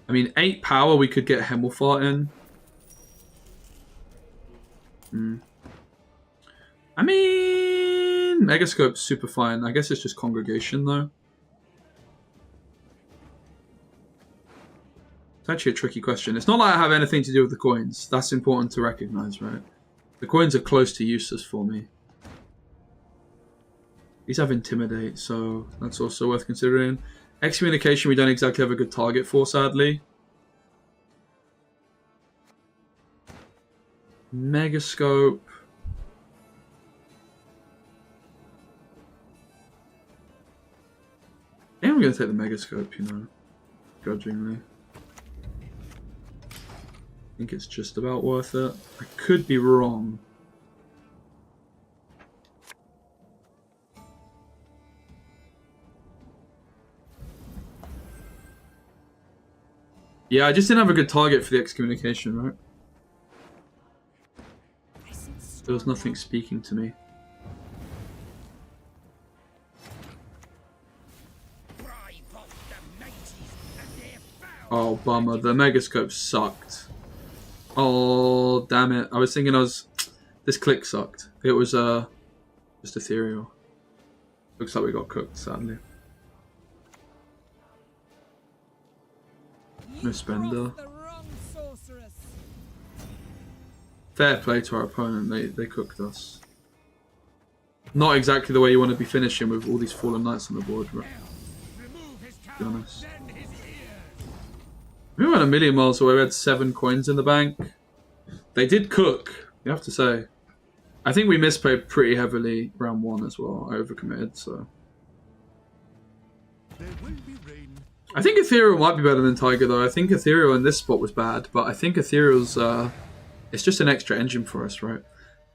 I mean, 8 power, we could get Hemmelfart in. I mean, Megascope's super fine. I guess it's just Congregation, though. It's actually a tricky question. It's not like I have anything to do with the coins. That's important to recognize, right? The coins are close to useless for me. These have Intimidate, so that's also worth considering. Excommunication we don't exactly have a good target for, sadly. Megascope. Yeah, I'm going to take the Megascope, you know, grudgingly. I think it's just about worth it. I could be wrong. Yeah, I just didn't have a good target for the excommunication, right? There was nothing speaking to me. Oh, bummer. The Megascope sucked. Oh, damn it. I was thinking this click sucked. It was just ethereal. Looks like we got cooked, sadly. No spender. Fair play to our opponent. They cooked us. Not exactly the way you want to be finishing with all these fallen knights on the board, right? To be honest. We went a million miles away. We had 7 coins in the bank. They did cook, you have to say. I think we misplayed pretty heavily round 1 as well. I overcommitted, so. I think Ethereal might be better than Tiger, though. I think Ethereal in this spot was bad, but I think Ethereal's it's just an extra engine for us, right?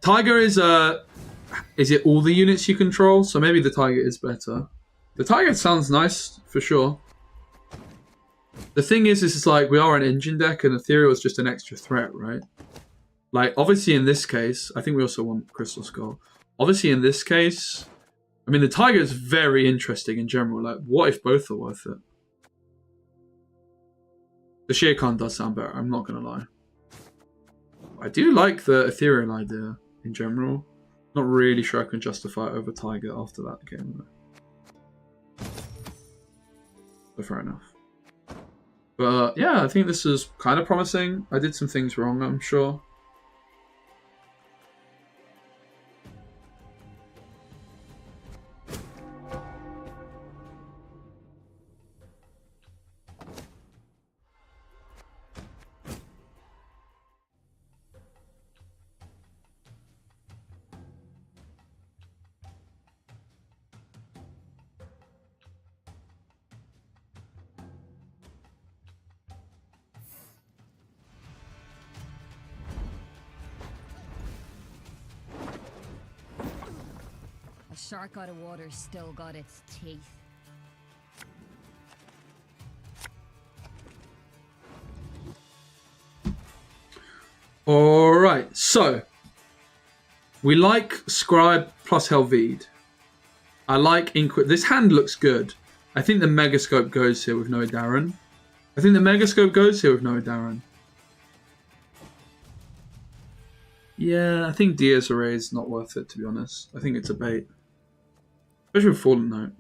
Tiger is it all the units you control? So maybe the Tiger is better. The Tiger sounds nice for sure. The thing is it's like we are an engine deck and Ethereal is just an extra threat, right? Like, obviously in this case, I think we also want Crystal Skull. Obviously in this case, I mean, the Tiger is very interesting in general. Like, what if both are worth it? The Shere Khan does sound better, I'm not going to lie. I do like the Ethereal idea in general. Not really sure I can justify it over Tiger after that game, though. But fair enough. But yeah, I think this is kind of promising. I did some things wrong, I'm sure. A shark out of water's still got its teeth. Alright, so we like Scribe plus Helvede. I like Inquit. This hand looks good. I think the Megascope goes here with no Darren. Yeah, I think Diaz Array is not worth it, to be honest. I think it's a bait. Especially with Fallen Knight.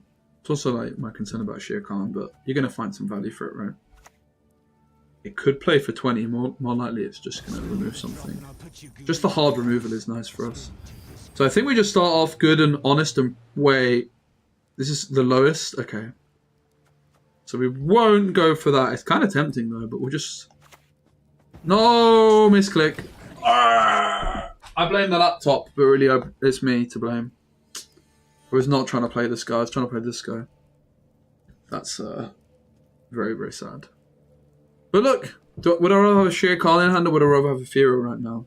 It's also like my concern about Shere Khan, but you're going to find some value for it, right? It could play for 20, more likely it's just going to remove something. Just the hard removal is nice for us. So I think we just start off good and honest and wait. This is the lowest? Okay. So we won't go for that. It's kind of tempting though, but we'll just... No! Misclick. I blame the laptop, but really it's me to blame. I was not trying to play this guy, I was trying to play this guy. That's very, very sad. But look, would I rather have a Shere Khan in hand or would I rather have a Ethereal right now?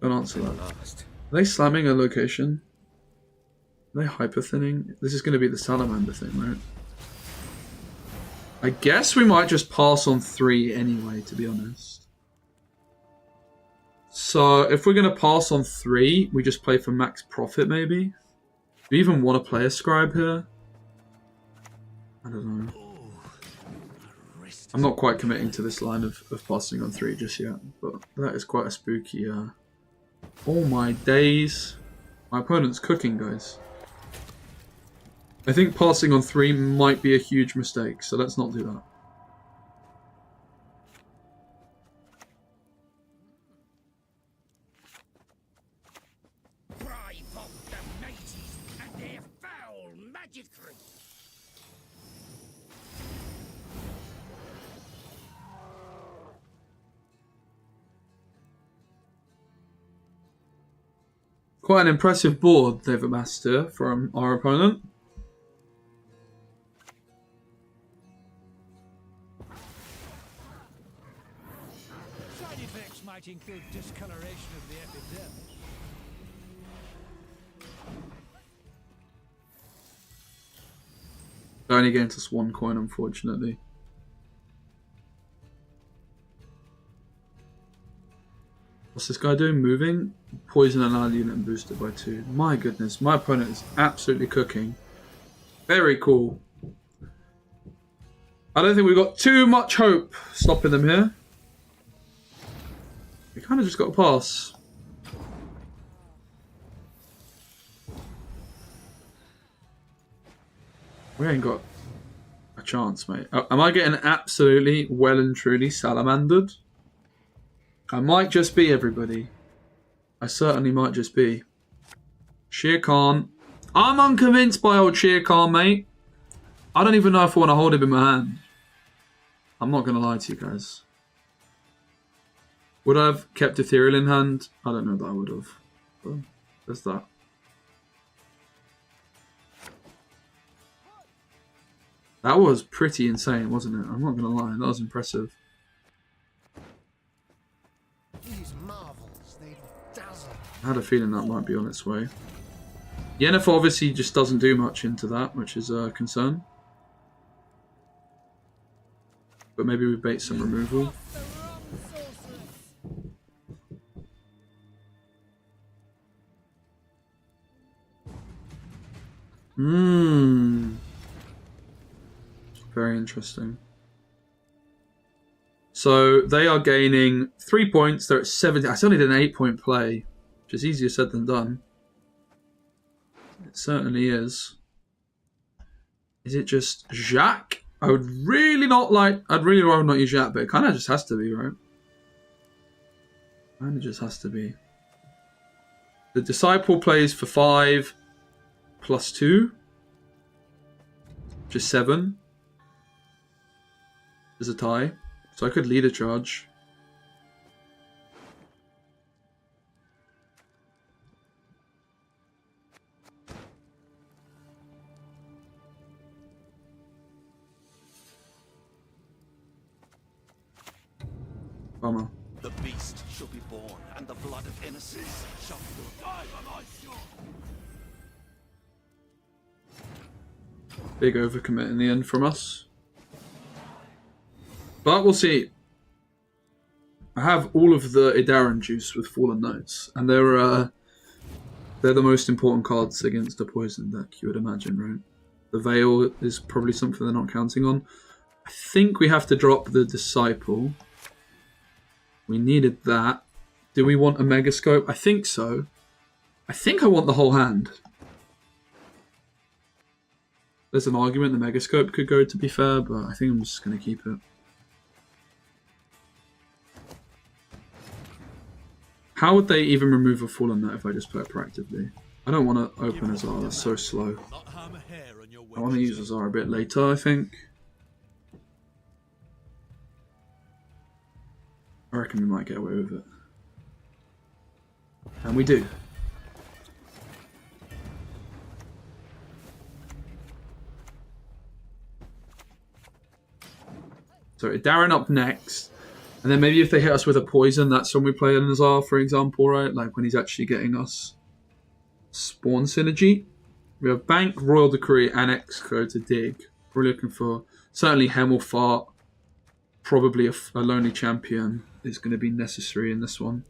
Don't answer that. Are they slamming a location? Are they hyper thinning? This is going to be the Salamander thing, right? I guess we might just pass on 3 anyway, to be honest. So if we're going to pass on 3, we just play for max profit maybe? Do we even want to play a Scribe here? I don't know. I'm not quite committing to this line of passing on 3 just yet, but that is quite a spooky... Oh my days. My opponent's cooking, guys. I think passing on 3 might be a huge mistake, so let's not do that. trajectory. Quite an impressive board they've amassed here from our opponent. Side effects might include discoloration of the epidermis. They only gained us 1 coin, unfortunately. What's this guy doing? Moving? Poison and ally unit and boosted by 2. My goodness, my opponent is absolutely cooking. Very cool. I don't think we've got too much hope stopping them here. We kind of just got to pass. We ain't got a chance, mate. Am I getting absolutely well and truly salamandered? I might just be, everybody. I certainly might just be. Shere Khan. I'm unconvinced by old Shere Khan, mate. I don't even know if I want to hold him in my hand. I'm not going to lie to you guys. Would I have kept Ethereal in hand? I don't know that I would have. But there's that. That was pretty insane, wasn't it? I'm not going to lie. That was impressive. These marvels, they dazzle. I had a feeling that might be on its way. Yennefer obviously just doesn't do much into that, which is a concern. But maybe we bait some removal. Very interesting. So they are gaining 3 points. They're at 70. I still need an 8-point play, which is easier said than done. It certainly is. Is it just Jacques? I would really not like. I'd really rather not use Jacques, but it kind of just has to be, right? Kind of just has to be. The Disciple plays for 5 plus 2, just 7. There's a tie, so I could lead a charge. Bummer. The beast shall be born, and the blood of innocents shall flow. Die by my sword. Big overcommit in the end from us. But we'll see. I have all of the Idaran juice with Fallen Knights, and they're the most important cards against a poison deck, you would imagine, right? The Veil is probably something they're not counting on. I think we have to drop the Disciple. We needed that. Do we want a Megascope? I think so. I think I want the whole hand. There's an argument the Megascope could go, to be fair, but I think I'm just going to keep it. How would they even remove a Fallen Knight if I just put it proactively? I don't want to open Azar, that's so slow. I want to use Azar a bit later, I think. I reckon we might get away with it. And we do. So Darren up next. And then maybe if they hit us with a poison, that's when we play an Azar, for example, right? Like when he's actually getting us spawn synergy. We have Bank, Royal Decree, and Exco to dig. We're looking for certainly Hemelfart. Probably a Lonely Champion is going to be necessary in this one.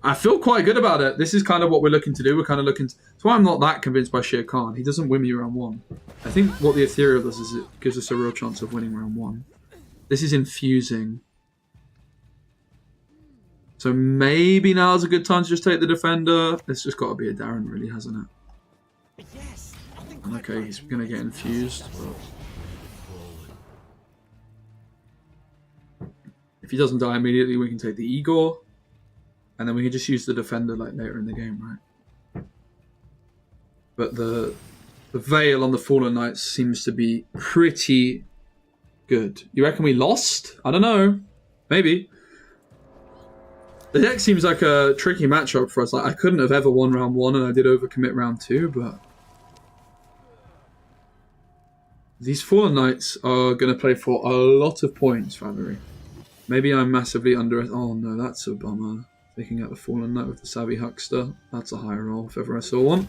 I feel quite good about it. This is kind of what we're looking to do. We're kind of looking to... That's why I'm not that convinced by Shere Khan. He doesn't win me round 1. I think what the Ethereal does is it gives us a real chance of winning round 1. This is infusing. So maybe now's a good time to just take the Defender. It's just got to be a Darren, really, hasn't it? Yes, I think Okay, he's going to get infused. But if he doesn't die immediately, we can take the Igor. And then we can just use the Defender like later in the game, right? But the The Veil on the Fallen Knights seems to be pretty good. You reckon we lost? I don't know. Maybe. The deck seems like a tricky matchup for us. Like, I couldn't have ever won round 1 and I did overcommit round 2, but... These Fallen Knights are going to play for a lot of points, Valerie. Maybe I'm massively under... Oh no, that's a bummer. Taking out the Fallen Knight with the Savvy Huckster. That's a high roll if ever I saw one.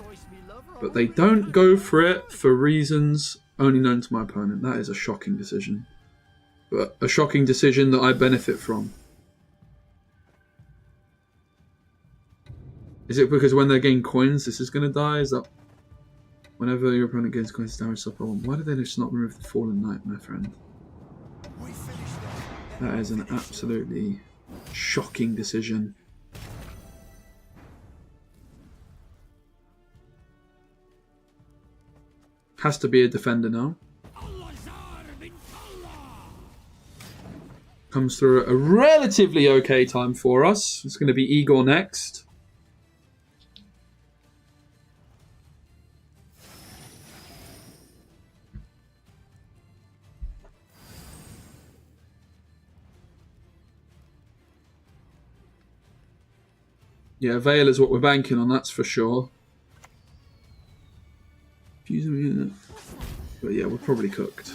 But they don't go for it for reasons only known to my opponent. That is a shocking decision. But a shocking decision that I benefit from. Is it because when they gain coins, this is going to die? Is that... Whenever your opponent gains coins, damage stop by 1. Why did they just not remove the Fallen Knight, my friend? That is an absolutely shocking decision. Has to be a defender now. Comes through a relatively okay time for us. It's going to be Igor next. Yeah, Veil is what we're banking on, that's for sure. But yeah, we're probably cooked.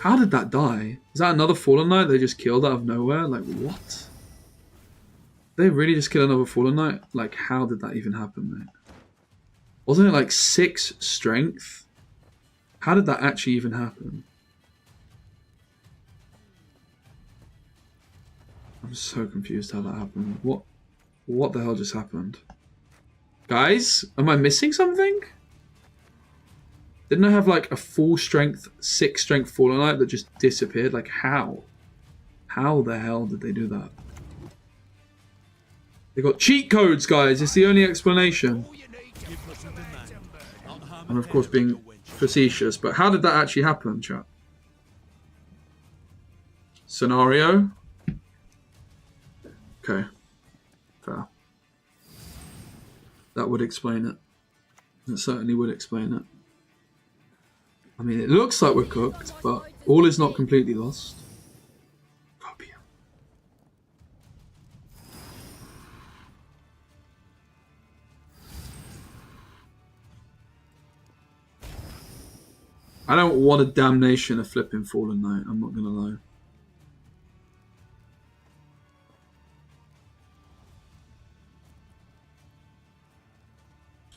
How did that die? Is that another Fallen Knight they just killed out of nowhere? Like, what? They really just killed another Fallen Knight? Like, how did that even happen, mate? Wasn't it like 6 strength? How did that actually even happen? I'm so confused how that happened. What the hell just happened? Guys, am I missing something? Didn't I have like a full strength, 6 strength Fallen Knight that just disappeared? Like how? How the hell did they do that? They got cheat codes, guys. It's the only explanation. I'm of course being facetious, but how did that actually happen, chat? Scenario? Okay. Fair. That would explain it. It certainly would explain it. I mean, it looks like we're cooked, but all is not completely lost. Copy. I don't want a damnation of flipping Fallen Knight, I'm not gonna lie.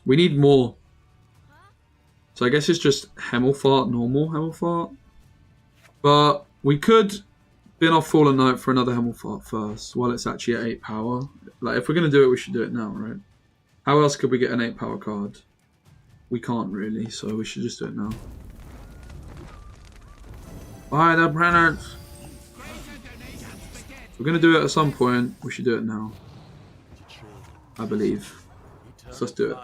We need more. So I guess it's just Hemmelfart, normal Hemmelfart. But we could bin off Fallen Knight for another Hemmelfart first, while it's actually at 8 power. Like, if we're going to do it, we should do it now, right? How else could we get an 8 power card? We can't really, so we should just do it now. Buy the planets! If we're going to do it at some point, we should do it now. I believe. So let's do it.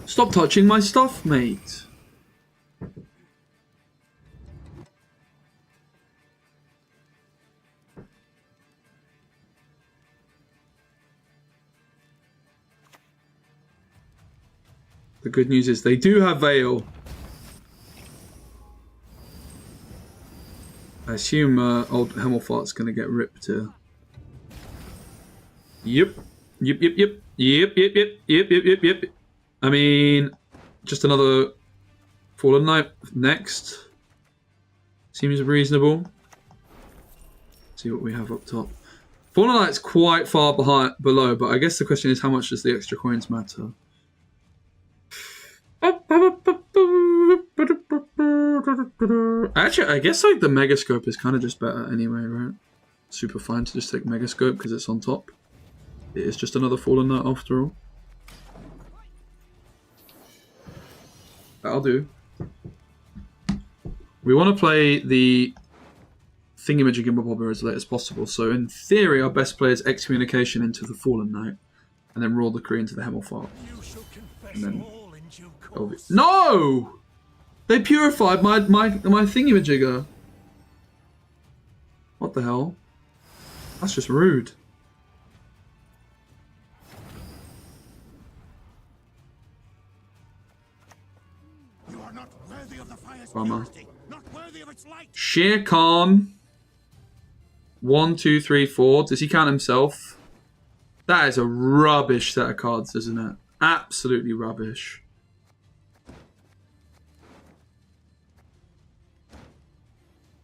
Stop touching my stuff, mate. The good news is they do have Veil. I assume old Hemmelfart's gonna get ripped here. Yep. Yep, yep, yep. Yep, yep, yep. Yep, yep, yep, yep. I mean, just another Fallen Knight next. Seems reasonable. Let's see what we have up top. Fallen Knight's quite far below, but I guess the question is how much does the extra coins matter? Actually, I guess like the Megascope is kind of just better anyway, right? Super fine to just take Megascope because it's on top. It is just another Fallen Knight after all. That'll do. We want to play the thingamajig and bobber as late as possible. So in theory, our best play is excommunication into the Fallen Knight, and then roll the Kree into the Hemmelfart. You shall confess And then all in due course. no! They purified my thingamajigger. What the hell? That's just rude. You are not worthy of the fire's Bummer. purity, not worthy of its light. Shere Khan. 1, 2, 3, 4. Does he count himself? That is a rubbish set of cards, isn't it? Absolutely rubbish.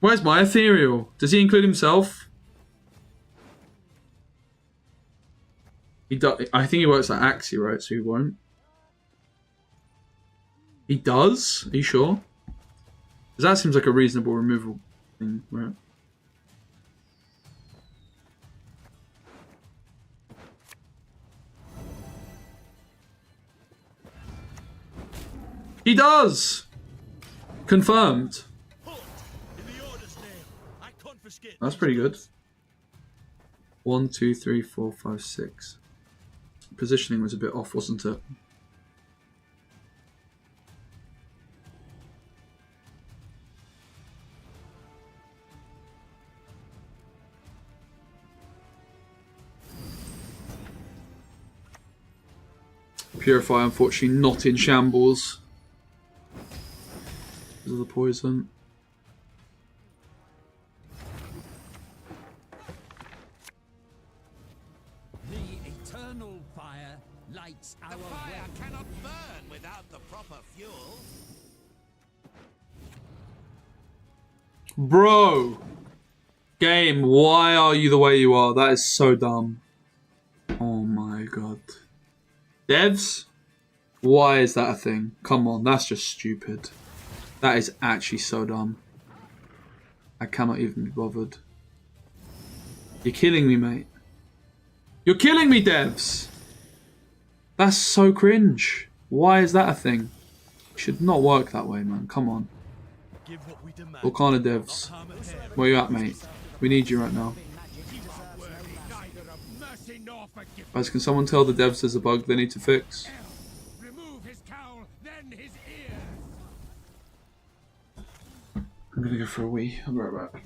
Where's my ethereal? Does he include himself? He does. I think he works like Axie, right? So he won't. He does? Are you sure? Because that seems like a reasonable removal thing, right? He does! Confirmed. Halt! In the order's name, I confiscate. That's pretty good. 1, 2, 3, 4, 5, 6. Positioning was a bit off, wasn't it? Purify, unfortunately, not in shambles. Because of the poison. The eternal fire lights our The fire way. cannot burn without the proper fuel. Bro! Game, why are you the way you are? That is so dumb. Oh my god. Devs? Why is that a thing? Come on, that's just stupid. That is actually so dumb. I cannot even be bothered. You're killing me, mate. You're killing me, devs! That's so cringe. Why is that a thing? It should not work that way, man. Come on. Give what we demand. What kind of devs? Harm at hand. Where you at, mate? We need you right now. Neither of mercy nor forgiveness. Guys, can someone tell the devs there's a bug they need to fix? Remove his cowl, then his ears. I'm gonna go for a wee. I'll be right back.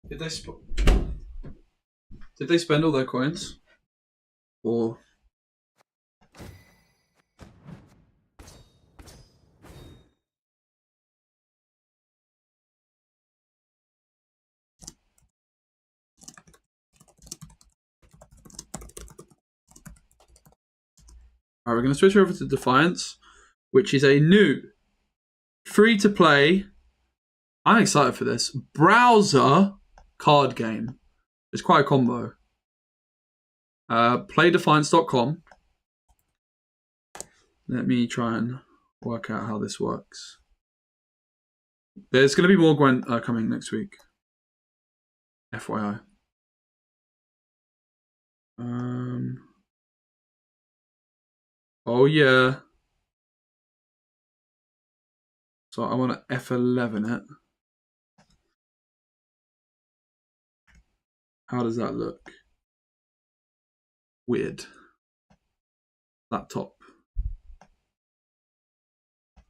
Did they spend all their coins? Or alright, we're gonna switch over to Defiance, which is a new free-to-play. I'm excited for this browser card game. It's quite a combo. Playdefiance.com. Let me try and work out how this works. There's going to be more Gwent coming next week. FYI. Oh yeah. So I want to F11 it. How does that look? Weird. Laptop.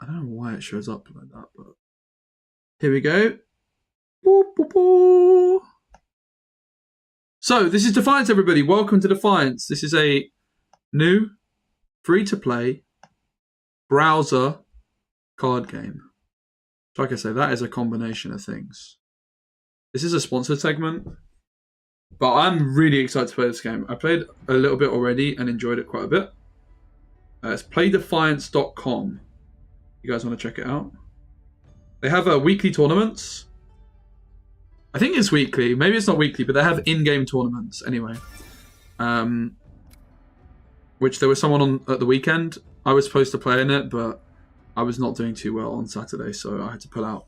I don't know why it shows up like that, but here we go. Boop, boop, boop. So this is Defiance, everybody. Welcome to Defiance. This is a new free-to-play browser card game. Like I say, that is a combination of things. This is a sponsored segment, but I'm really excited to play this game. I played a little bit already and enjoyed it quite a bit. It's playdefiance.com. You guys want to check it out? They have weekly tournaments. I think it's weekly. Maybe it's not weekly, but they have in-game tournaments anyway. Which there was someone on at the weekend. I was supposed to play in it, but I was not doing too well on Saturday, so I had to pull out.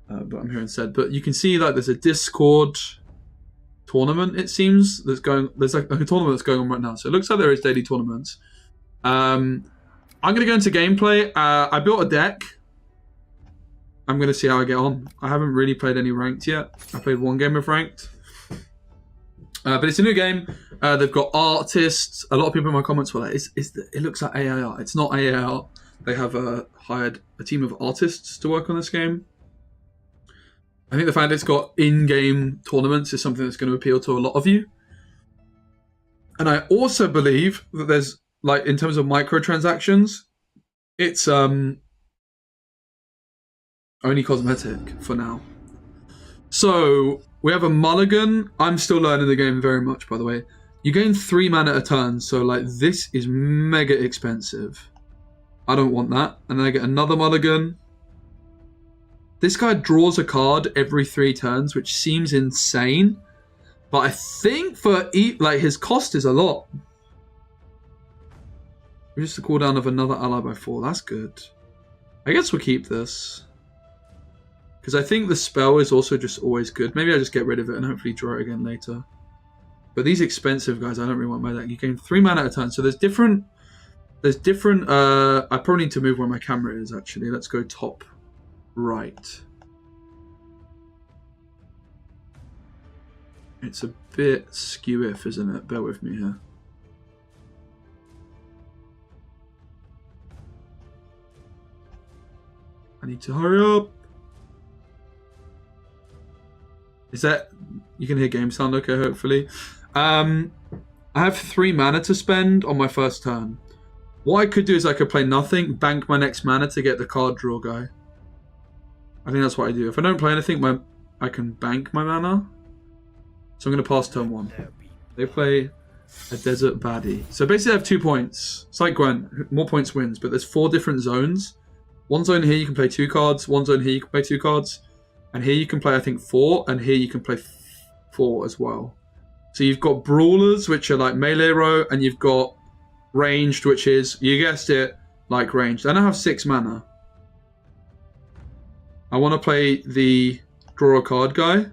But I'm here instead. But you can see like there's a Discord tournament, it seems. There's like a tournament that's going on right now. So it looks like there is daily tournaments. I'm going to go into gameplay. I built a deck. I'm going to see how I get on. I haven't really played any ranked yet. I played one game of ranked. But it's a new game. They've got artists. A lot of people in my comments were like, it looks like AIR. It's not AIR. They have hired a team of artists to work on this game. I think the fact it's got in-game tournaments is something that's going to appeal to a lot of you. And I also believe that there's, like, in terms of microtransactions, it's only cosmetic for now. So we have a mulligan. I'm still learning the game very much, by the way. You gain 3 mana a turn, so like this is mega expensive. I don't want that. And then I get another mulligan. This guy draws a card every 3 turns, which seems insane. But I think for like his cost is a lot. Reduce the cooldown of another ally by 4. That's good. I guess we'll keep this. Because I think the spell is also just always good. Maybe I just get rid of it and hopefully draw it again later. But these expensive guys, I don't really want my deck. You gain 3 mana at a turn. So there's different... I probably need to move where my camera is, actually. Let's go top right. It's a bit skew-if, isn't it? Bear with me here. I need to hurry up. Is that... You can hear game sound okay, hopefully. I have 3 mana to spend on my first turn. What I could do is I could play nothing, bank my next mana to get the card draw guy. I think that's what I do. If I don't play anything, I can bank my mana. So I'm going to pass turn 1. They play a desert baddie. So basically I have 2 points. It's like Gwent. More points wins. But there's 4 different zones. One zone here you can play 2 cards. One zone here you can play 2 cards. And here you can play, I think, 4. And here you can play 4 as well. So you've got brawlers, which are like melee row. And you've got ranged, which is, you guessed it, like ranged. And I have 6 mana. I want to play the draw a card guy.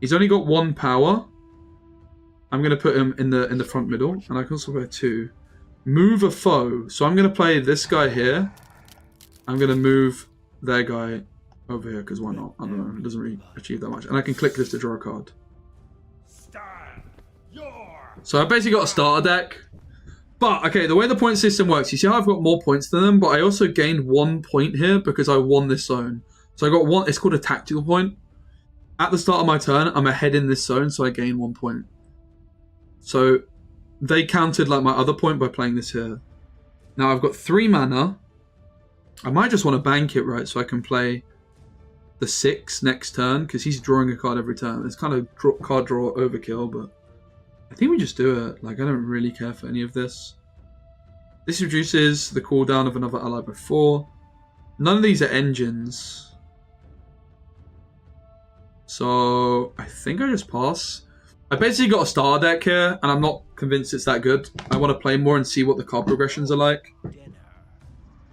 He's only got 1 power. I'm going to put him in the front middle. And I can also play 2. Move a foe. So I'm going to play this guy here. I'm going to move their guy over here, because why not? I don't know. It doesn't really achieve that much. And I can click this to draw a card. So I basically got a starter deck. But, okay, the way the point system works, you see how I've got more points than them, but I also gained 1 point here because I won this zone. So I got 1, it's called a tactical point. At the start of my turn, I'm ahead in this zone, so I gain 1 point. So they counted like my other point by playing this here. Now I've got 3 mana. I might just want to bank it, right, so I can play the 6 next turn, because he's drawing a card every turn. It's kind of card draw overkill, but I think we just do it. Like, I don't really care for any of this. This reduces the cooldown of another ally by 4. None of these are engines. So I think I just pass. I basically got a starter deck here, and I'm not convinced it's that good. I want to play more and see what the card progressions are like.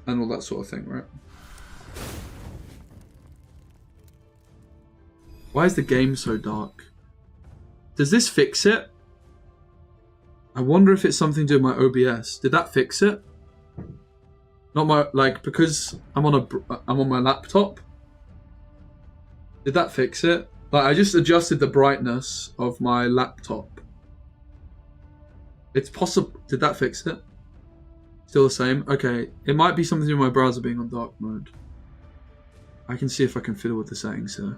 And all that sort of thing, right? Why is the game so dark? Does this fix it? I wonder if it's something to do with my OBS. Did that fix it? Not my, like, because I'm on my laptop. Did that fix it? Like, I just adjusted the brightness of my laptop. It's possible. Did that fix it? Still the same? Okay. It might be something to do with my browser being on dark mode. I can see if I can fiddle with the settings here.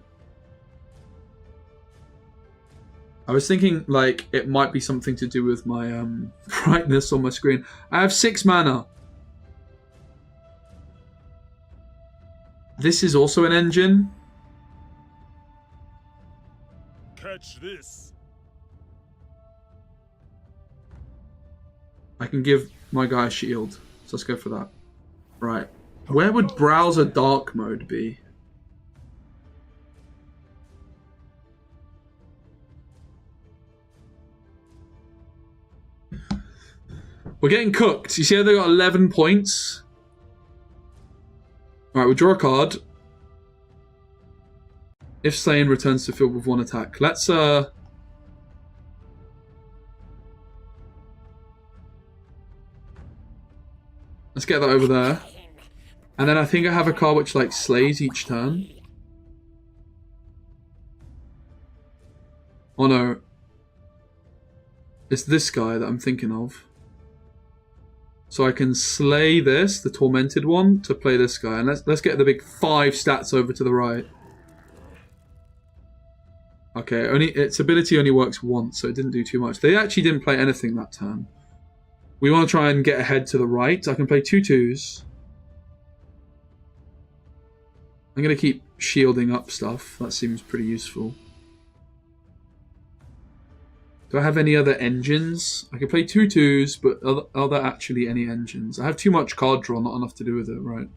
I was thinking, like, it might be something to do with my brightness on my screen. I have 6 mana. This is also an engine. Catch this. I can give my guy a shield. So let's go for that. Right. Where would browser dark mode be? We're getting cooked. You see how they got 11 points? Alright, we draw a card. If slain, returns to field with 1 attack. Let's get that over there. And then I think I have a card which, like, slays each turn. Oh no. It's this guy that I'm thinking of. So I can slay this, the tormented one, to play this guy. And let's get the big 5 stats over to the right. Okay, its ability only works once, so it didn't do too much. They actually didn't play anything that turn. We want to try and get ahead to the right. I can play 2 2s. I'm going to keep shielding up stuff. That seems pretty useful. Do I have any other engines? I can play 2 2s, but are there actually any engines? I have too much card draw, not enough to do with it, right?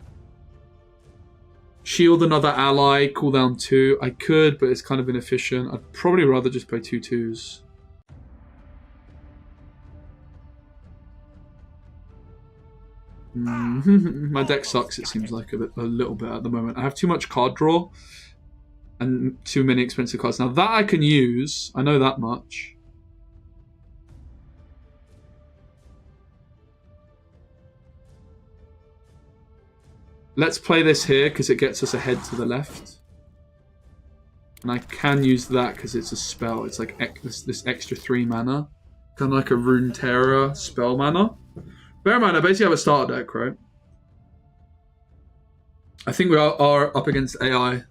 Shield another ally, cooldown 2. I could, but it's kind of inefficient. I'd probably rather just play 2 2s. My deck sucks, it seems like, a little bit at the moment. I have too much card draw and too many expensive cards. Now that I can use, I know that much. Let's play this here because it gets us ahead to the left. And I can use that because it's a spell. It's like this extra 3 mana. Kind of like a Rune Terror spell mana. Bear in mind, I basically have a starter deck, right? I think we are up against AI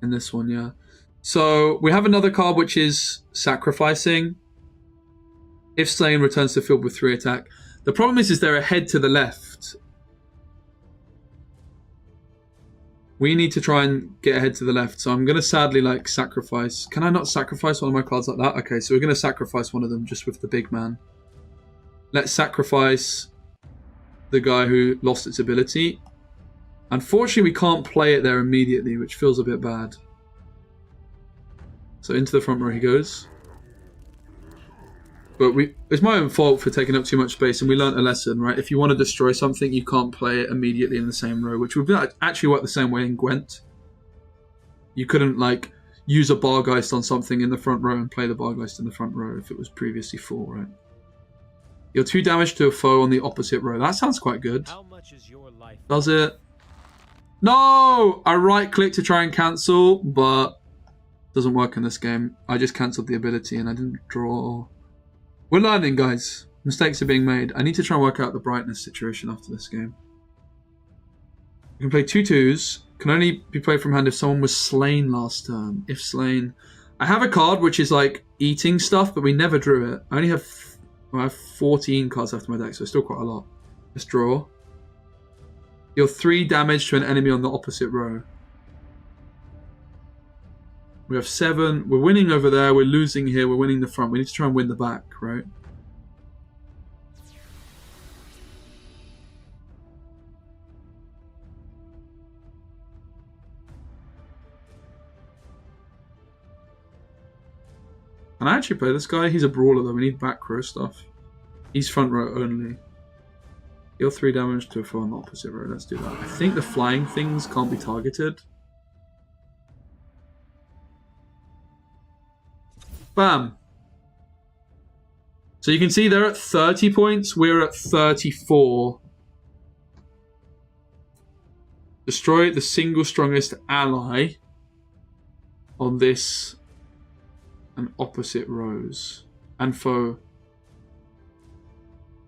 in this one, yeah. So we have another card which is Sacrificing. If slain, returns to field with 3 attack. The problem is they're ahead to the left. We need to try and get ahead to the left. So I'm going to sadly, like, sacrifice. Can I not sacrifice one of my cards like that? Okay, so we're going to sacrifice one of them just with the big man. Let's sacrifice the guy who lost its ability. Unfortunately, we can't play it there immediately, which feels a bit bad. So into the front row he goes. But it's my own fault for taking up too much space, and we learnt a lesson, right? If you want to destroy something, you can't play it immediately in the same row, which would actually work the same way in Gwent. You couldn't, like, use a Bargeist on something in the front row and play the Bargeist in the front row if it was previously full, right? You're 2 damage to a foe on the opposite row. That sounds quite good. How much is your life? Does it? No! I right-click to try and cancel, but it doesn't work in this game. I just cancelled the ability and I didn't draw. We're learning, guys. Mistakes are being made. I need to try and work out the brightness situation after this game. You can play 2 2s. Can only be played from hand if someone was slain last turn. If slain. I have a card which is like eating stuff, but we never drew it. I have 14 cards left in my deck, so it's still quite a lot. Let's draw. Deal 3 damage to an enemy on the opposite row. We have 7. We're winning over there. We're losing here. We're winning the front. We need to try and win the back, right? Can I actually play this guy? He's a brawler though. We need back row stuff. He's front row only. Deal 3 damage to a foe on the opposite row. Let's do that. I think the flying things can't be targeted. Bam. So you can see they're at 30 points. We're at 34. Destroy the single strongest ally on this and opposite rows. And foe.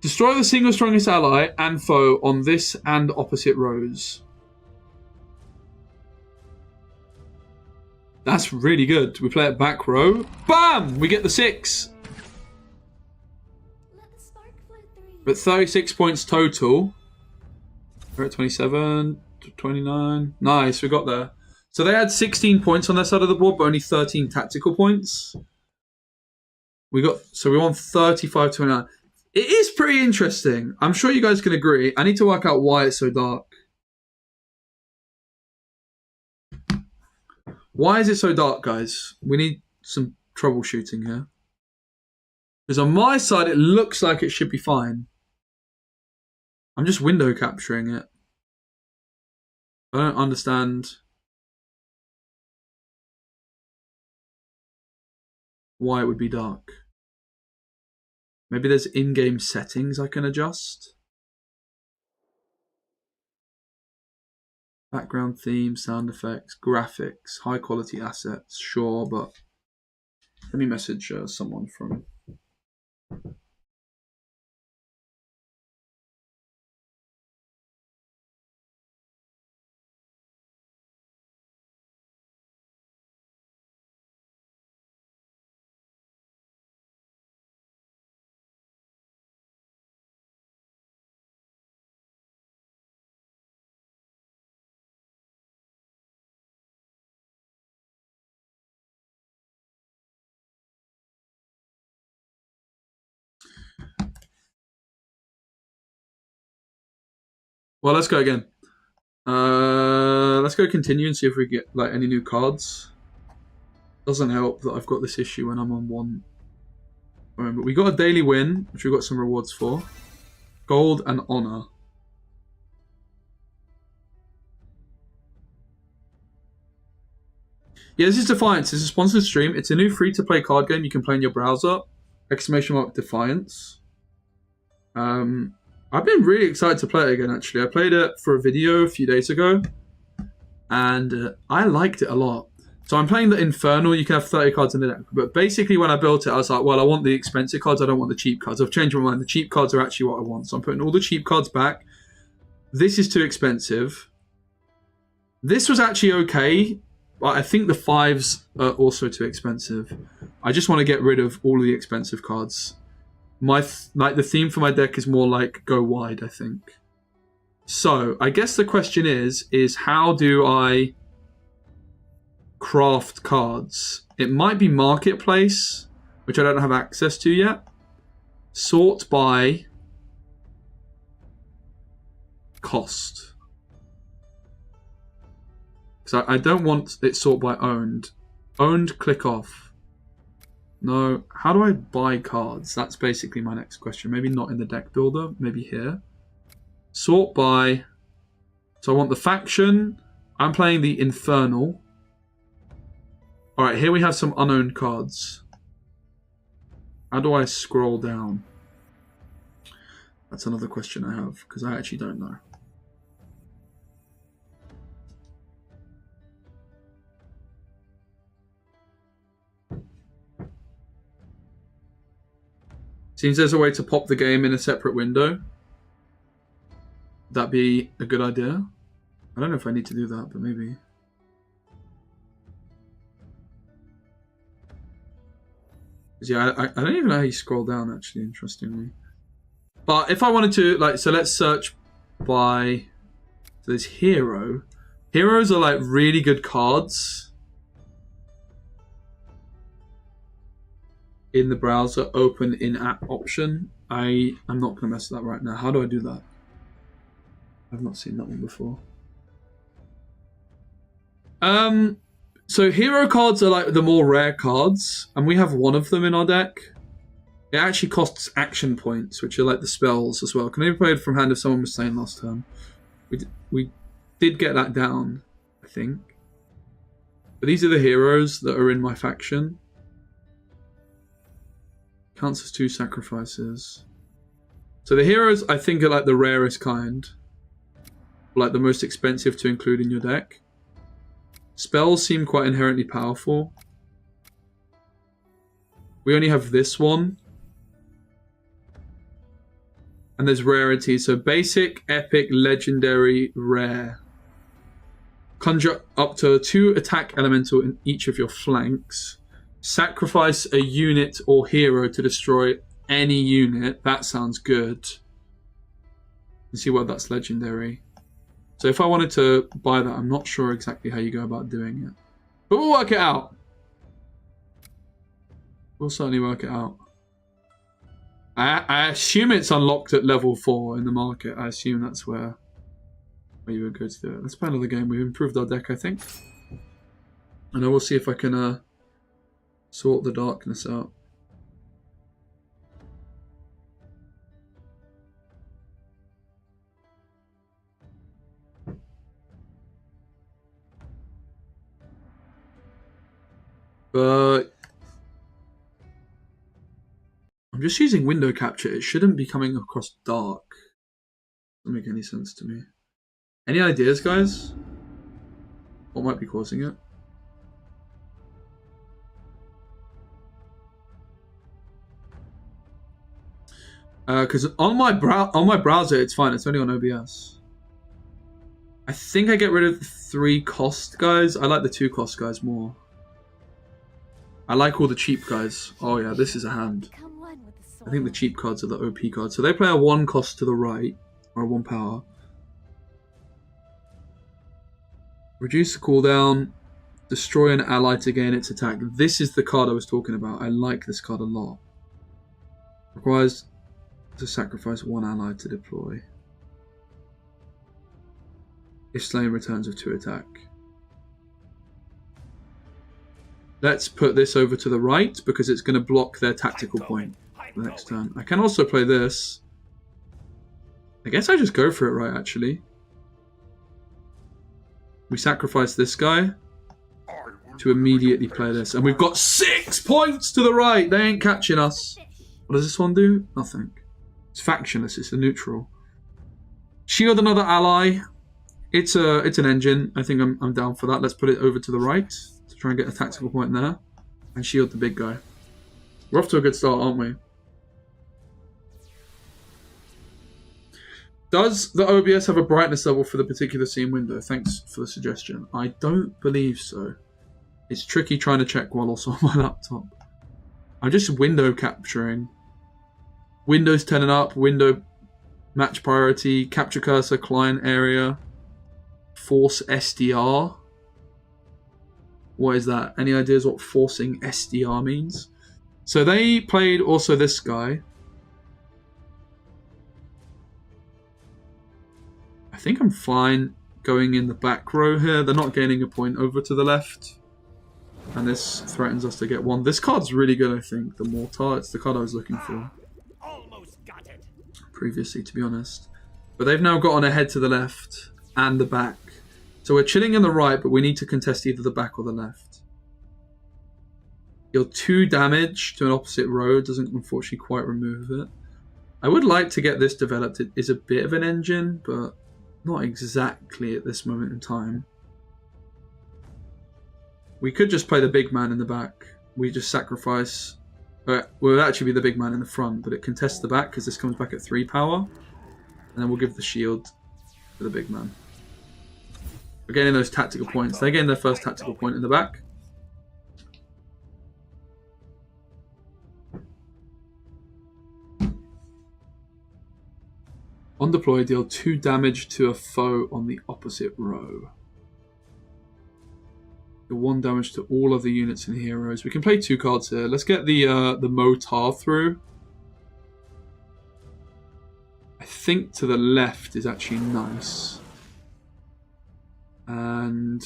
Destroy the single strongest ally and foe on this and opposite rows. That's really good. We play it back row. Bam! We get the 6. We're at 36 points total. We're at 27, 29. Nice, we got there. So they had 16 points on their side of the board, but only 13 tactical points. We won 35-29. It is pretty interesting. I'm sure you guys can agree. I need to work out why it's so dark. Why is it so dark, guys? We need some troubleshooting here. Because on my side, it looks like it should be fine. I'm just window capturing it. I don't understand why it would be dark. Maybe there's in-game settings I can adjust. Background theme, sound effects, graphics, high quality assets, sure, but let me message someone from... Well, let's go again. Let's go continue and see if we get like any new cards. Doesn't help that I've got this issue when I'm on one. But we got a daily win, which we got some rewards for. Gold and honor. Yeah, this is Defiance. It's a sponsored stream. It's a new free-to-play card game you can play in your browser. !Defiance. I've been really excited to play it again, actually. I played it for a video a few days ago, and I liked it a lot. So I'm playing the Infernal. You can have 30 cards in the deck. But basically, when I built it, I was like, well, I want the expensive cards. I don't want the cheap cards. I've changed my mind. The cheap cards are actually what I want. So I'm putting all the cheap cards back. This is too expensive. This was actually okay, but I think the 5s are also too expensive. I just want to get rid of all of the expensive cards. The theme for my deck is more like go wide, I think. So I guess the question is how do I craft cards? It might be marketplace, which I don't have access to yet. Sort by cost. Because I don't want it sort by owned. Owned, click off. No, how do I buy cards? That's basically my next question. Maybe not in the deck builder, maybe here. Sort by. So I want the faction. I'm playing the Infernal. Alright, here we have some unowned cards. How do I scroll down? That's another question I have, because I actually don't know. Seems there's a way to pop the game in a separate window. Would that be a good idea? I don't know if I need to do that, but maybe. Yeah, I don't even know how you scroll down, actually, interestingly. But if I wanted to, like, so let's search by... So there's Hero. Heroes are, like, really good cards. In the browser, open in-app option. I'm not going to mess with that right now. How do I do that? I've not seen that one before. So hero cards are like the more rare cards, and we have one of them in our deck. It actually costs action points, which are like the spells as well. Can only be played from hand if someone was saying last turn. We did get that down, I think. But these are the heroes that are in my faction. Counts as 2 sacrifices. So the heroes, I think, are like the rarest kind. like the most expensive to include in your deck. Spells seem quite inherently powerful. We only have this one. And there's rarity. So basic, epic, legendary, rare. Conjure up to 2 attack elemental in each of your flanks. Sacrifice a unit or hero to destroy any unit. That sounds good. Let's see what that's legendary. So if I wanted to buy that, I'm not sure exactly how you go about doing it. But we'll work it out. We'll certainly work it out. I assume it's unlocked at level 4 in the market. I assume that's where you would go to do it. Let's play another game. We've improved our deck, I think. And I will see if I can sort the darkness out. But I'm just using window capture. It shouldn't be coming across dark. Doesn't make any sense to me. Any ideas, guys? What might be causing it? Because on my browser it's fine. It's only on OBS. I think I get rid of the 3 cost guys. I like the 2 cost guys more. I like all the cheap guys. Oh yeah, this is a hand. I think the cheap cards are the OP cards. So they play a 1 cost to the right, or a 1 power. Reduce the cooldown. Destroy an ally to gain its attack. This is the card I was talking about. I like this card a lot. Requires to sacrifice 1 ally to deploy. If slain, returns with 2 attack. Let's put this over to the right because it's going to block their tactical point the next turn. I can also play this. I guess I just go for it, right, actually. We sacrifice this guy to immediately play this. And we've got 6 points to the right. They ain't catching us. What does this one do? Nothing. It's factionless. It's a neutral. Shield another ally. It's an engine. I think I'm down for that. Let's put it over to the right to try and get a tactical point there. And shield the big guy. We're off to a good start, aren't we? Does the OBS have a brightness level for the particular scene window? Thanks for the suggestion. I don't believe so. It's tricky trying to check while also on my laptop. I'm just window capturing. Windows turning up, window match priority, capture cursor, client area, force SDR. What is that? Any ideas what forcing SDR means? So they played also this guy. I think I'm fine going in the back row here. They're not gaining a point over to the left. And this threatens us to get 1. This card's really good, I think. The Mortar. It's the card I was looking for. Almost got it. Previously, to be honest. But they've now got on ahead to the left and the back. So we're chilling in the right, but we need to contest either the back or the left. Deal 2 damage to an opposite row. Doesn't unfortunately quite remove it. I would like to get this developed. It is a bit of an engine, but not exactly at this moment in time. We could just play the big man in the back. We just sacrifice... we would actually be the big man in the front, but it contests the back because this comes back at 3 power. And then we'll give the shield to the big man. We're getting those tactical points. They're getting their first tactical point in the back. On deploy, deal 2 damage to a foe on the opposite row. Deal 1 damage to all other units and heroes. We can play 2 cards here. Let's get the Motar through. I think to the left is actually nice. And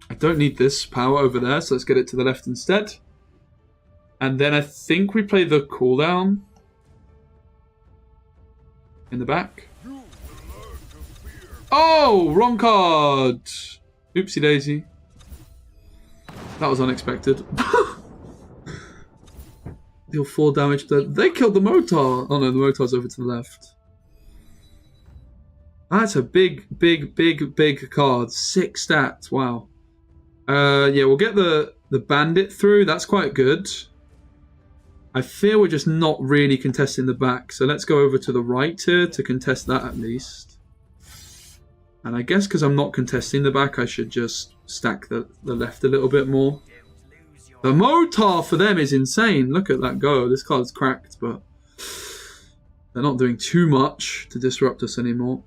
I don't need this power over there, so let's get it to the left instead. And then I think we play the cooldown in the back. Oh, wrong card. Oopsie daisy. That was unexpected. Deal 4 damage. They killed the Motar. Oh no, the Motar's over to the left. That's a big card. 6 stats. Wow. Yeah, we'll get the bandit through. That's quite good. I fear we're just not really contesting the back. So let's go over to the right here to contest that at least. And I guess because I'm not contesting the back, I should just stack the left a little bit more. The Motar for them is insane. Look at that go. This card's cracked, but they're not doing too much to disrupt us anymore.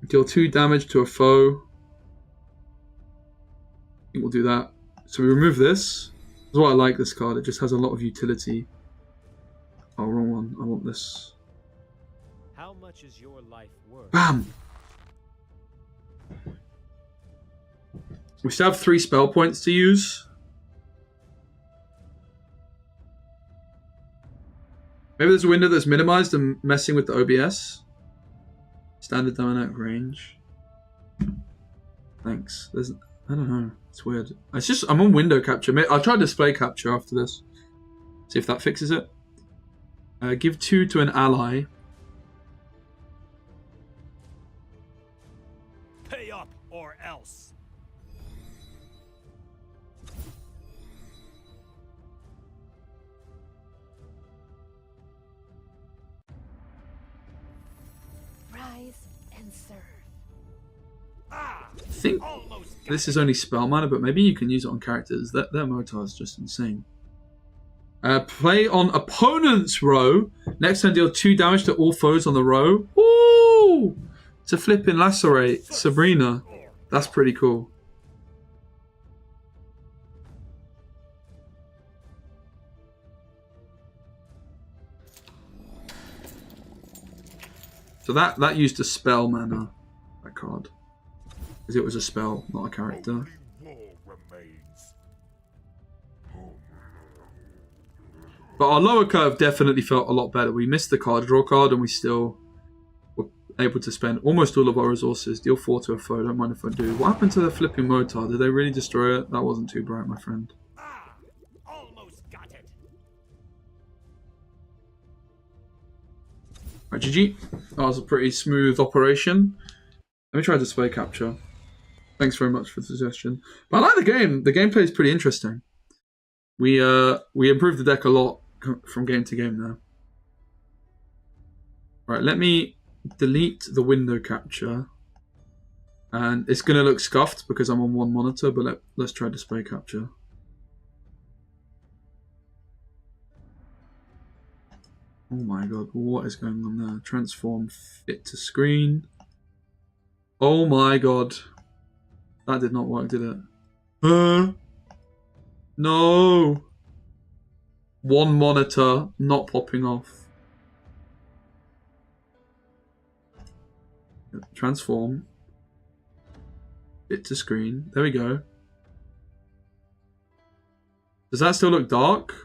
Deal 2 damage to a foe. I think we'll do that. So we remove this. That's why I like this card. It just has a lot of utility. Oh, wrong one. I want this. How much is your life worth? Bam! We still have 3 spell points to use. Maybe there's a window that's minimized and messing with the OBS. Standard dynamic range. Thanks. I don't know. It's weird. It's just I'm on window capture. I'll try display capture after this. See if that fixes it. Give 2 to an ally. Pay up or else. Rise and serve. Ah, I think almost got this is only spell mana, but maybe you can use it on characters. Their Motar is just insane. Play on opponent's row. Next turn, deal 2 damage to all foes on the row. Ooh! To flipping lacerate Sabrina. That's pretty cool. So that used a spell mana, that card. Because it was a spell, not a character. But our lower curve definitely felt a lot better. We missed the card draw card and we still were able to spend almost all of our resources. Deal 4 to a foe, don't mind if I do. What happened to the flipping Motar? Did they really destroy it? That wasn't too bright, my friend. Ah, almost got it. Right, GG. That was a pretty smooth operation. Let me try display capture. Thanks very much for the suggestion. But I like the game. The gameplay is pretty interesting. We improved the deck a lot from game to game now. Right, let me delete the window capture. And it's going to look scuffed because I'm on one monitor, but let's try display capture. Oh my god, what is going on there? Transform fit to screen. Oh my god. That did not work, did it? No! One monitor not popping off. Transform. Fit to screen. There we go. Does that still look dark?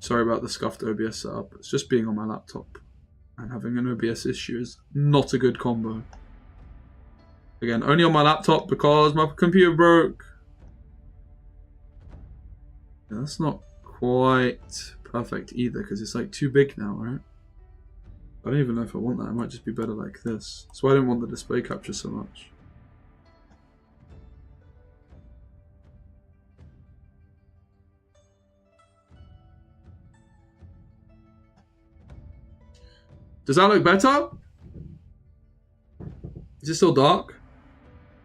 Sorry about the scuffed OBS setup. It's just being on my laptop. And having an OBS issue is not a good combo. Again, only on my laptop because my computer broke. Yeah, that's not quite perfect either because it's like too big now, right? I don't even know if I want that. It might just be better like this. That's why I don't want the display capture so much. Does that look better? Is it still dark?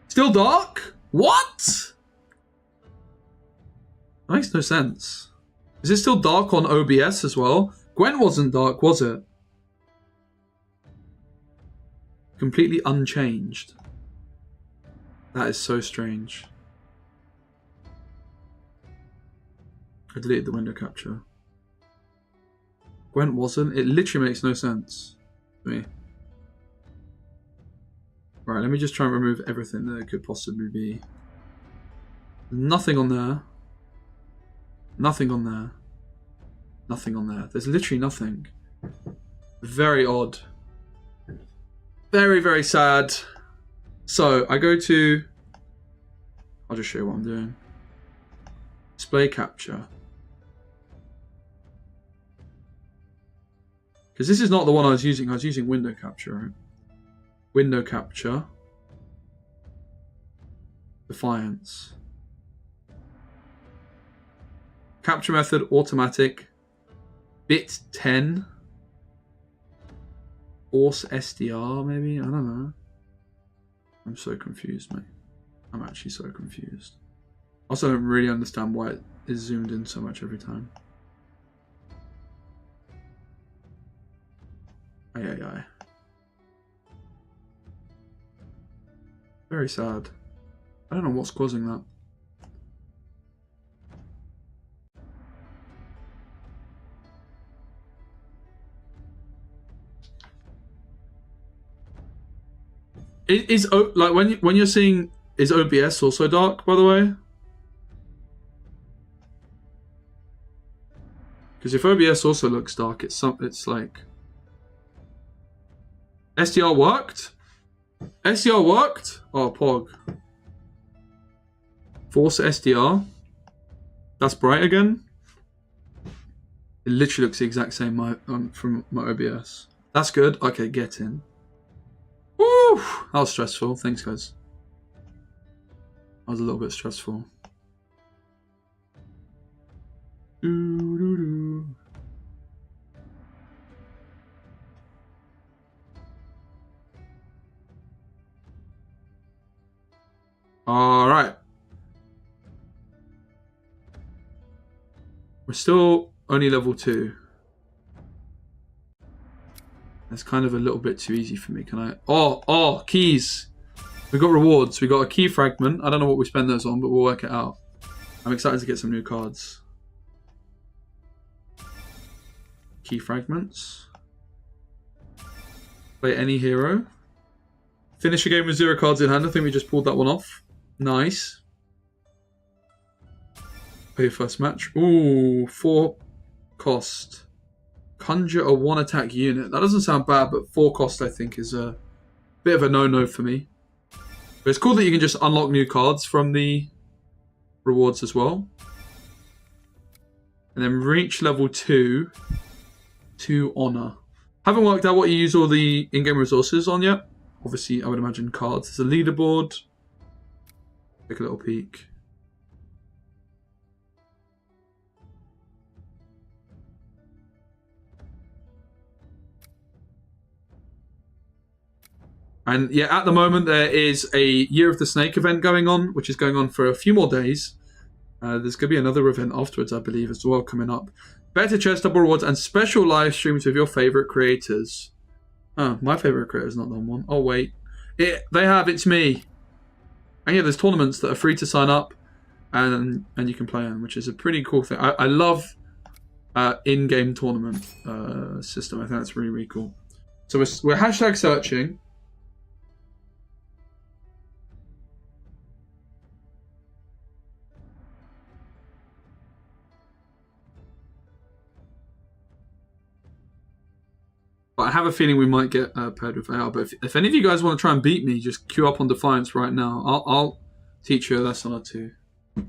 Still dark? What? That makes no sense. Is it still dark on OBS as well? Gwent wasn't dark, was it? Completely unchanged. That is so strange. I deleted the window capture. Gwent wasn't. It literally makes no sense to me. Right, let me just try and remove everything that could possibly be. Nothing on there. Nothing on there. Nothing on there. There's literally nothing. Very odd. Very, very sad. So I go to... I'll just show you what I'm doing. Display capture. Because this is not the one I was using. I was using window capture, right? Window capture. Defiance. Capture method, automatic. Bit 10. Force SDR, maybe? I don't know. I'm so confused, mate. I'm actually so confused. Also, I don't really understand why it is zoomed in so much every time. Aye. Very sad. I don't know what's causing that. Is like when you're seeing, is OBS also dark, by the way? Because if OBS also looks dark, it's like SDR worked. SDR worked. Oh, Pog. Force SDR. That's bright again. It literally looks the exact same from my OBS. That's good. Okay, get in. Woo! That was stressful. Thanks, guys. That was a little bit stressful. All right. We're still only level 2. That's kind of a little bit too easy for me. Can I? Oh, keys. We got rewards. We got a key fragment. I don't know what we spend those on, but we'll work it out. I'm excited to get some new cards. Key fragments. Play any hero. Finish a game with 0 cards in hand. I think we just pulled that one off. Nice. Play first match. Ooh, 4 cost. Conjure a 1 attack unit. That doesn't sound bad, but 4 cost I think is a bit of a no-no for me. But it's cool that you can just unlock new cards from the rewards as well. And then reach level 2 to honor. Haven't worked out what you use all the in-game resources on yet. Obviously, I would imagine cards. There's a leaderboard. Take a little peek. And yeah, at the moment there is a Year of the Snake event going on, which is going on for a few more days. There's going to be another event afterwards, I believe, as well coming up. Better chest, double rewards, and special live streams with your favourite creators. Oh, my favourite creator is not on one. Oh, wait. It's me. And yeah, there's tournaments that are free to sign up and you can play in, which is a pretty cool thing. I love in-game tournament system. I think that's really, really cool. So we're hashtag searching. But I have a feeling we might get paired with AR. But if any of you guys want to try and beat me, just queue up on Defiance right now. I'll teach you a lesson or two. I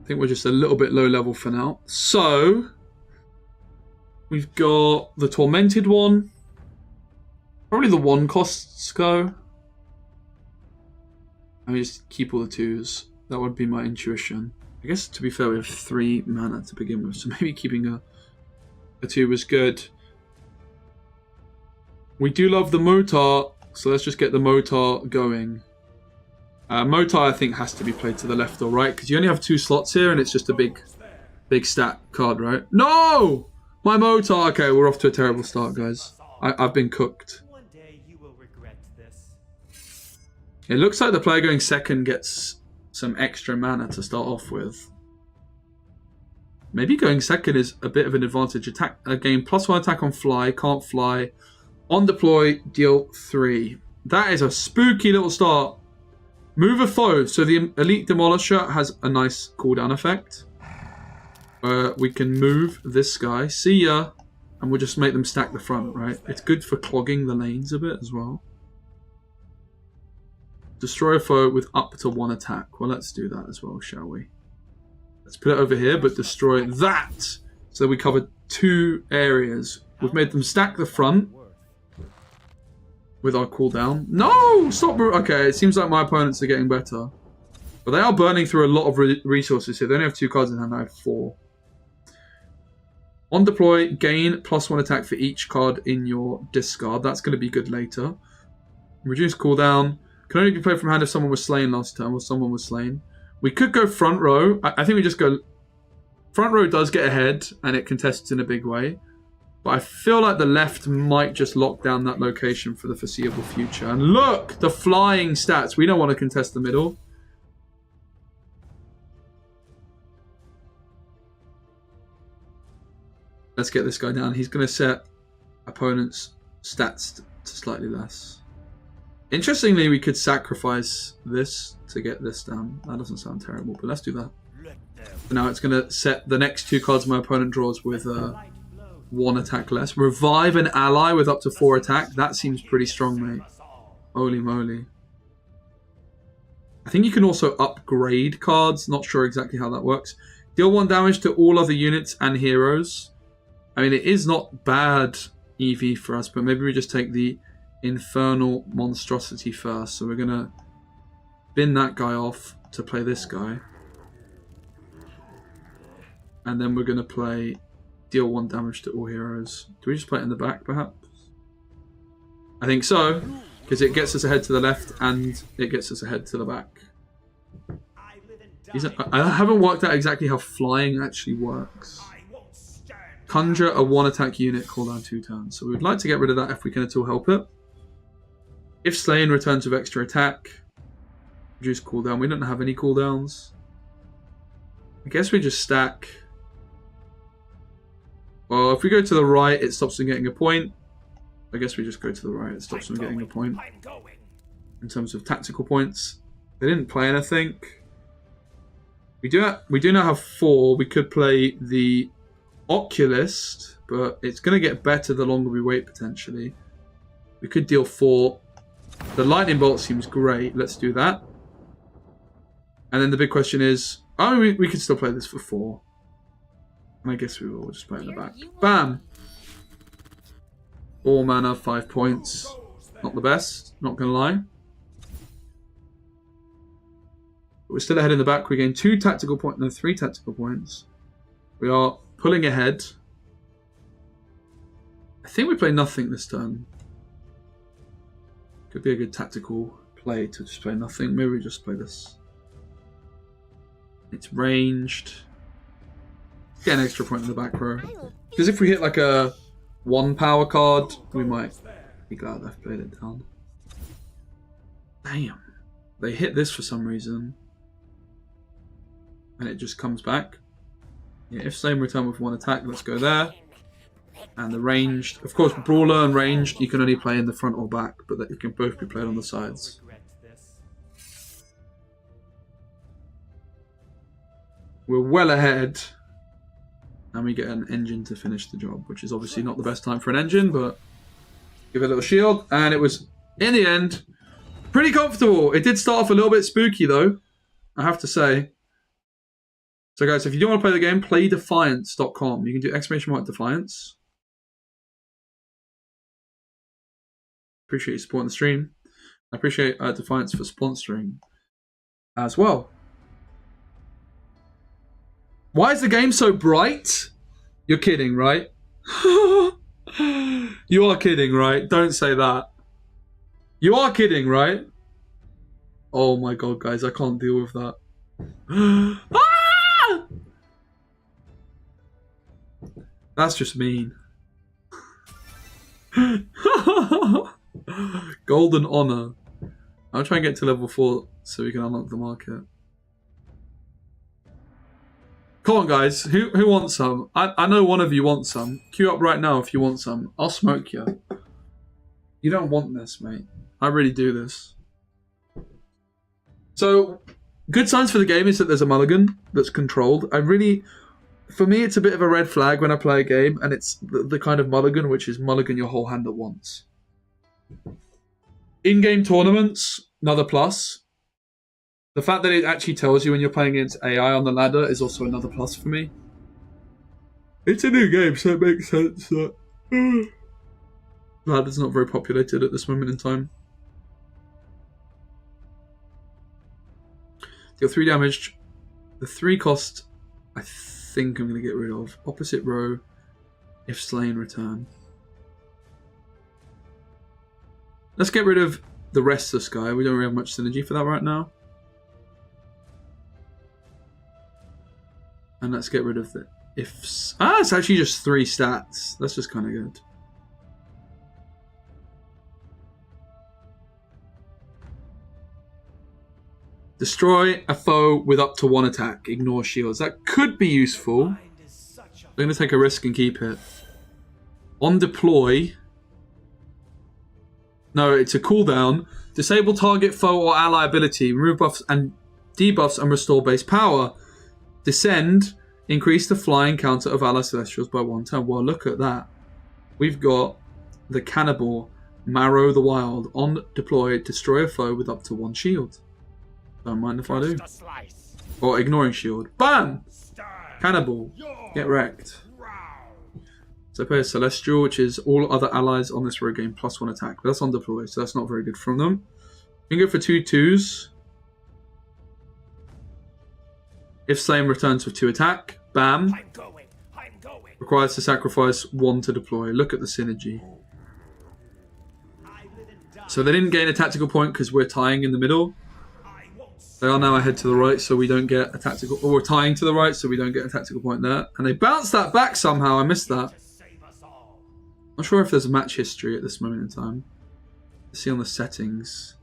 think we're just a little bit low level for now. So, we've got the Tormented one. Probably the 1 costs go. I mean, just keep all the 2s. That would be my intuition. I guess, to be fair, we have 3 mana to begin with. So maybe keeping a 2 was good. We do love the Motar, so let's just get the Motar going. Motar, I think, has to be played to the left or right, because you only have 2 slots here, and it's just a big stat card, right? No! My Motar! Okay, we're off to a terrible start, guys. I've been cooked. One day you will regret this. It looks like the player going second gets some extra mana to start off with. Maybe going second is a bit of an advantage. Attack again, +1 attack on fly, can't fly. On deploy, deal 3. That is a spooky little start. Move a foe. So the Elite Demolisher has a nice cooldown effect. We can move this guy. See ya. And we'll just make them stack the front, right? It's good for clogging the lanes a bit as well. Destroy a foe with up to 1 attack. Well, let's do that as well, shall we? Let's put it over here, but destroy that. So we covered 2 areas. We've made them stack the front with our cooldown. No! Stop! Okay, it seems like my opponents are getting better. But they are burning through a lot of resources here. They only have 2 cards in hand. I have 4. On deploy, gain +1 attack for each card in your discard. That's going to be good later. Reduce cooldown. Can only be played from hand if someone was slain last turn or someone was slain. We could go front row. I think we just go... Front row does get ahead and it contests in a big way. But I feel like the left might just lock down that location for the foreseeable future. And look! The flying stats. We don't want to contest the middle. Let's get this guy down. He's going to set opponent's stats to slightly less. Interestingly, we could sacrifice this to get this down. That doesn't sound terrible, but let's do that. So now it's going to set the next 2 cards my opponent draws with 1 attack less. Revive an ally with up to 4 attack. That seems pretty strong, mate. Holy moly. I think you can also upgrade cards. Not sure exactly how that works. Deal 1 damage to all other units and heroes. I mean, it is not bad EV for us, but maybe we just take the Infernal Monstrosity first. So we're going to bin that guy off to play this guy. And then we're going to play deal 1 damage to all heroes. Do we just play it in the back, perhaps? I think so, because it gets us ahead to the left and it gets us ahead to the back. I haven't worked out exactly how flying actually works. Conjure a 1 attack unit, cooldown 2 turns. So we'd like to get rid of that if we can at all help it. If slain, returns with extra attack. Reduce cooldown. We don't have any cooldowns. I guess we just stack. Well, if we go to the right, it stops them getting a point. I guess we just go to the right. It stops them getting a point. In terms of tactical points. They didn't play anything. We do now have 4. We could play the Oculist, but it's going to get better the longer we wait, potentially. We could deal 4. The Lightning Bolt seems great. Let's do that. And then the big question is... Oh, we could still play this for 4. And I guess we will. We'll just play in the back. Bam! 4 mana, 5 points. Not the best, not going to lie. But we're still ahead in the back. We gain 2 tactical points, no, 3 tactical points. We are pulling ahead. I think we play nothing this turn. Could be a good tactical play to just play nothing. Maybe we just play this. It's ranged. Get an extra point in the back row. Because if we hit like a 1 power card, we might be glad I've played it down. Damn. They hit this for some reason. And it just comes back. Yeah, if same return with 1 attack, let's go there. And the ranged, of course, brawler and ranged, you can only play in the front or back, but that you can both be played on the sides. We're well ahead, and we get an engine to finish the job, which is obviously not the best time for an engine, but give it a little shield, and it was, in the end, pretty comfortable. It did start off a little bit spooky, though, I have to say. So guys, if you do want to play the game, play Defiance.com. You can do !Defiance. Appreciate you supporting the stream. I appreciate Defiance for sponsoring as well. Why is the game so bright? You're kidding, right? You are kidding, right? Don't say that. You are kidding, right? Oh my god, guys, I can't deal with that. That's just mean. Golden honor. I'll try and get to level 4 so we can unlock the market. Come on, guys. Who wants some? I know one of you wants some. Queue up right now if you want some. I'll smoke you. You don't want this, mate. I really do this. So, good signs for the game is that there's a mulligan that's controlled. For me, it's a bit of a red flag when I play a game, and it's the kind of mulligan which is mulligan your whole hand at once. In-game tournaments, another plus. The fact that it actually tells you when you're playing against AI on the ladder is also another plus for me. It's a new game, so it makes sense that ladder's not very populated at this moment in time. Deal 3 damage. The 3 cost, I think I'm going to get rid of. Opposite row, if slain, return. Let's get rid of the Restless Sky. We don't really have much synergy for that right now. And let's get rid of the ifs. It's actually just 3 stats. That's just kind of good. Destroy a foe with up to 1 attack. Ignore shields. That could be useful. I'm going to take a risk and keep it. On deploy. No, it's a cooldown. Disable target foe or ally ability. Remove buffs and debuffs and restore base power. Descend. Increase the flying counter of ally celestials by 1 turn. Well, look at that. We've got the cannibal. Marrow the Wild. On deploy. Destroy a foe with up to 1 shield. Don't mind if I do. Or ignoring shield. Bam! Cannibal. Get wrecked. So play a Celestial, which is all other allies on this row gain plus 1 attack. But that's on deploy, so that's not very good from them. You can go for 2 2s. If slain, returns with 2 attack. Bam. I'm going. Requires to sacrifice 1 to deploy. Look at the synergy. So they didn't gain a tactical point because we're tying in the middle. They are now ahead to the right, so we don't get a tactical... Or we're tying to the right, so we don't get a tactical point there. And they bounced that back somehow. I missed that. Not sure if there's a match history at this moment in time. Let's see on the settings.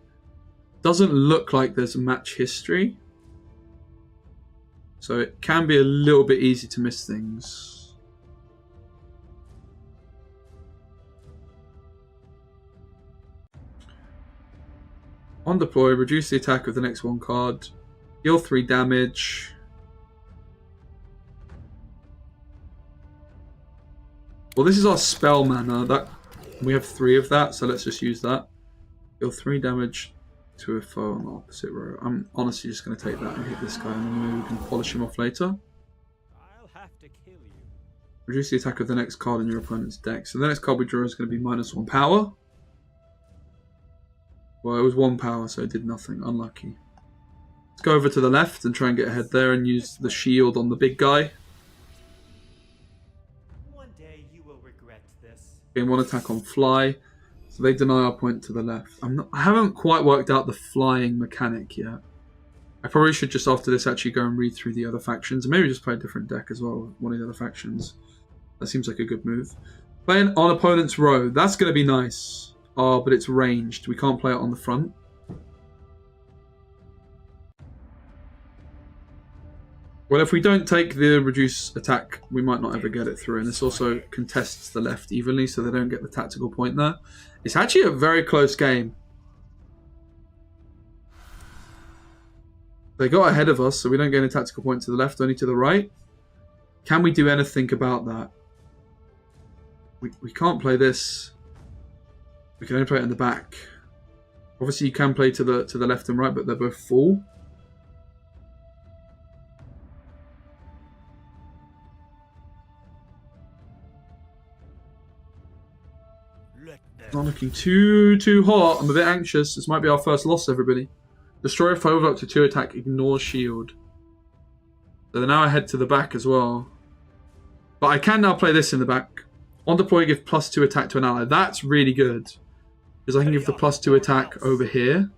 Doesn't look like there's a match history. So it can be a little bit easy to miss things. On deploy, reduce the attack of the next 1 card. Deal 3 damage. Well, this is our spell mana. We have 3 of that, so let's just use that. Deal 3 damage to a foe on the opposite row. I'm honestly just going to take that and hit this guy, and then we can polish him off later. I'll have to kill you. Reduce the attack of the next card in your opponent's deck. So the next card we draw is going to be -1 power. Well, it was 1 power, so it did nothing. Unlucky. Let's go over to the left and try and get ahead there and use the shield on the big guy. One day you will regret this. Gain 1 attack on fly. So they deny our point to the left. I haven't quite worked out the flying mechanic yet. I probably should just after this actually go and read through the other factions. And maybe just play a different deck as well. One of the other factions. That seems like a good move. Playing on opponent's row. That's going to be nice. Oh, but it's ranged. We can't play it on the front. Well, if we don't take the reduce attack, we might not ever get it through. And this also contests the left evenly, so they don't get the tactical point there. It's actually a very close game. They got ahead of us, so we don't gain a tactical point to the left, only to the right. Can we do anything about that? We can't play this. We can only play it in the back. Obviously, you can play to the left and right, but they're both full. Not looking too hot. I'm a bit anxious. This might be our first loss, everybody. Destroy a foe with up to 2 attack. Ignore shield. So they're now ahead to the back as well. But I can now play this in the back. On deploy, give +2 attack to an ally. That's really good. Because I can give the +2 attack over here.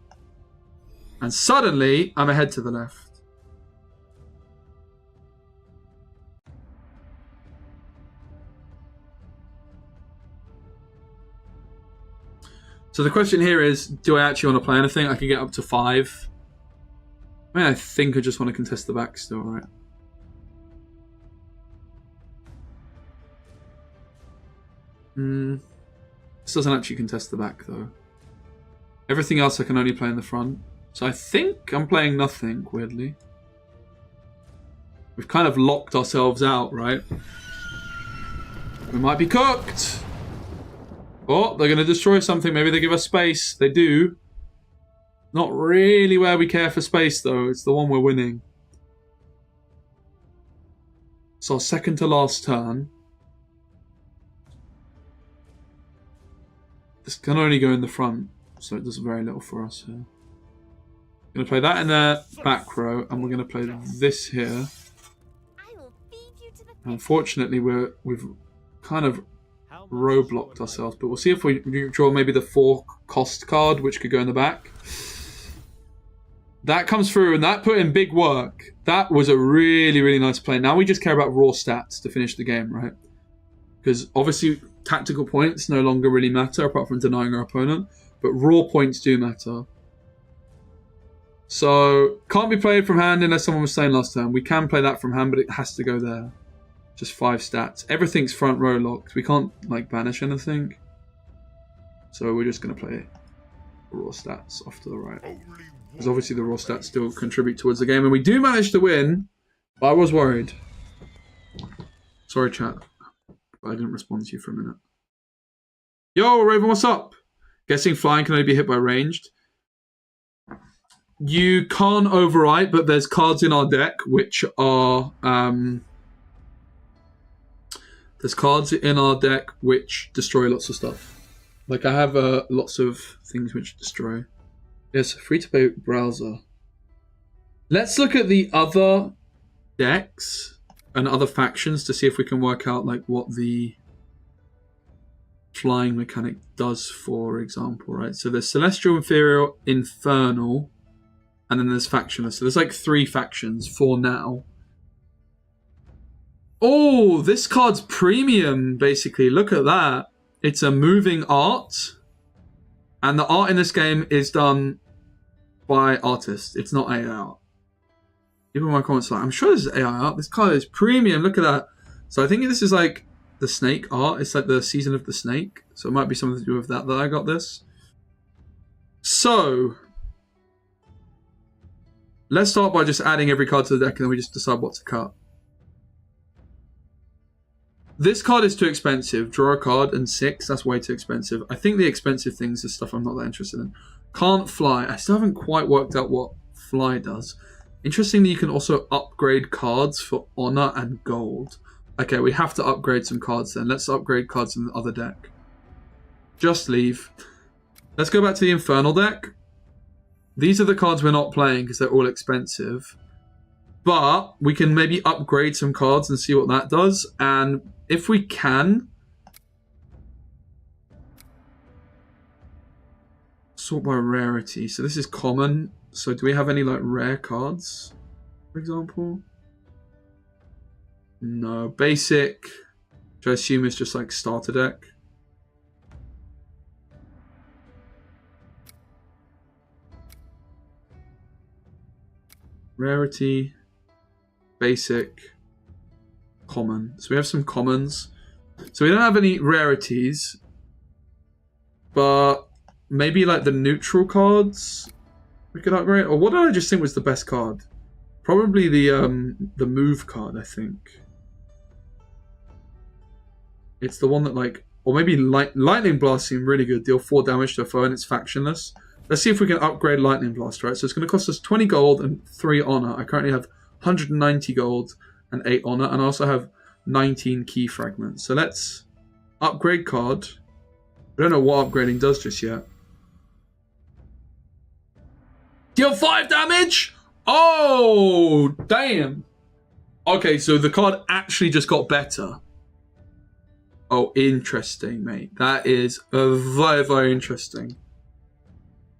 And suddenly, I'm ahead to the left. So the question here is, do I actually want to play anything? I can get up to 5. I mean, I think I just want to contest the back still, right? This doesn't actually contest the back, though. Everything else I can only play in the front. So I think I'm playing nothing, weirdly. We've kind of locked ourselves out, right? We might be cooked. Oh, they're going to destroy something. Maybe they give us space. They do. Not really where we care for space, though. It's the one we're winning. It's our second to last turn. This can only go in the front, so it does very little for us here. We're going to play that in the back row, and we're going to play this here. Unfortunately, we've kind of row blocked ourselves, but we'll see if we draw maybe the 4 cost card, which could go in the back. That comes through, and that put in big work. That was a really, really nice play. Now we just care about raw stats to finish the game, right? Because obviously tactical points no longer really matter, apart from denying our opponent, but raw points do matter. So, can't be played from hand unless someone was saying last time. We can play that from hand, but it has to go there. Just 5 stats. Everything's front row locked. We can't, like, banish anything. So we're just going to play raw stats off to the right. Because obviously the raw stats still contribute towards the game. And we do manage to win, but I was worried. Sorry, chat. But I didn't respond to you for a minute. Yo, Raven, what's up? Guessing flying can only be hit by ranged. You can't overwrite, but there's cards in our deck which are... there's cards in our deck which destroy lots of stuff. Like I have lots of things which destroy. Yes, free-to-play browser. Let's look at the other decks and other factions to see if we can work out like what the flying mechanic does, for example, right? So there's Celestial, Inferior, Infernal, and then there's Factionless. So there's like 3 factions for now. Oh, this card's premium, basically. Look at that. It's a moving art. And the art in this game is done by artists. It's not AI art. Even my comments like, I'm sure this is AI art. This card is premium. Look at that. So I think this is like the snake art. It's like the season of the snake. So it might be something to do with that I got this. So let's start by just adding every card to the deck and then we just decide what to cut. This card is too expensive. Draw a card and 6. That's way too expensive. I think the expensive things is stuff I'm not that interested in. Can't fly. I still haven't quite worked out what fly does. Interestingly, you can also upgrade cards for honor and gold. Okay, we have to upgrade some cards then. Let's upgrade cards in the other deck. Just leave. Let's go back to the Infernal deck. These are the cards we're not playing because they're all expensive. But we can maybe upgrade some cards and see what that does. And if we can, sort by rarity. So this is common. So do we have any like rare cards, for example? No. Basic, which I assume is just like starter deck. Rarity, basic, common. So we have some commons. So we don't have any rarities, but maybe like the neutral cards we could upgrade. Or what did I just think was the best card? Probably the move card, I think. It's the one that like, or maybe Lightning Blast seemed really good. Deal 4 damage to a foe and it's factionless. Let's see if we can upgrade Lightning Blast, right? So it's going to cost us 20 gold and 3 honor. I currently have 190 gold and 8 honor, and I also have 19 key fragments. So let's upgrade card. I don't know what upgrading does just yet. Deal 5 damage? Oh, damn. Okay, so the card actually just got better. Oh, interesting, mate. That is very, very interesting.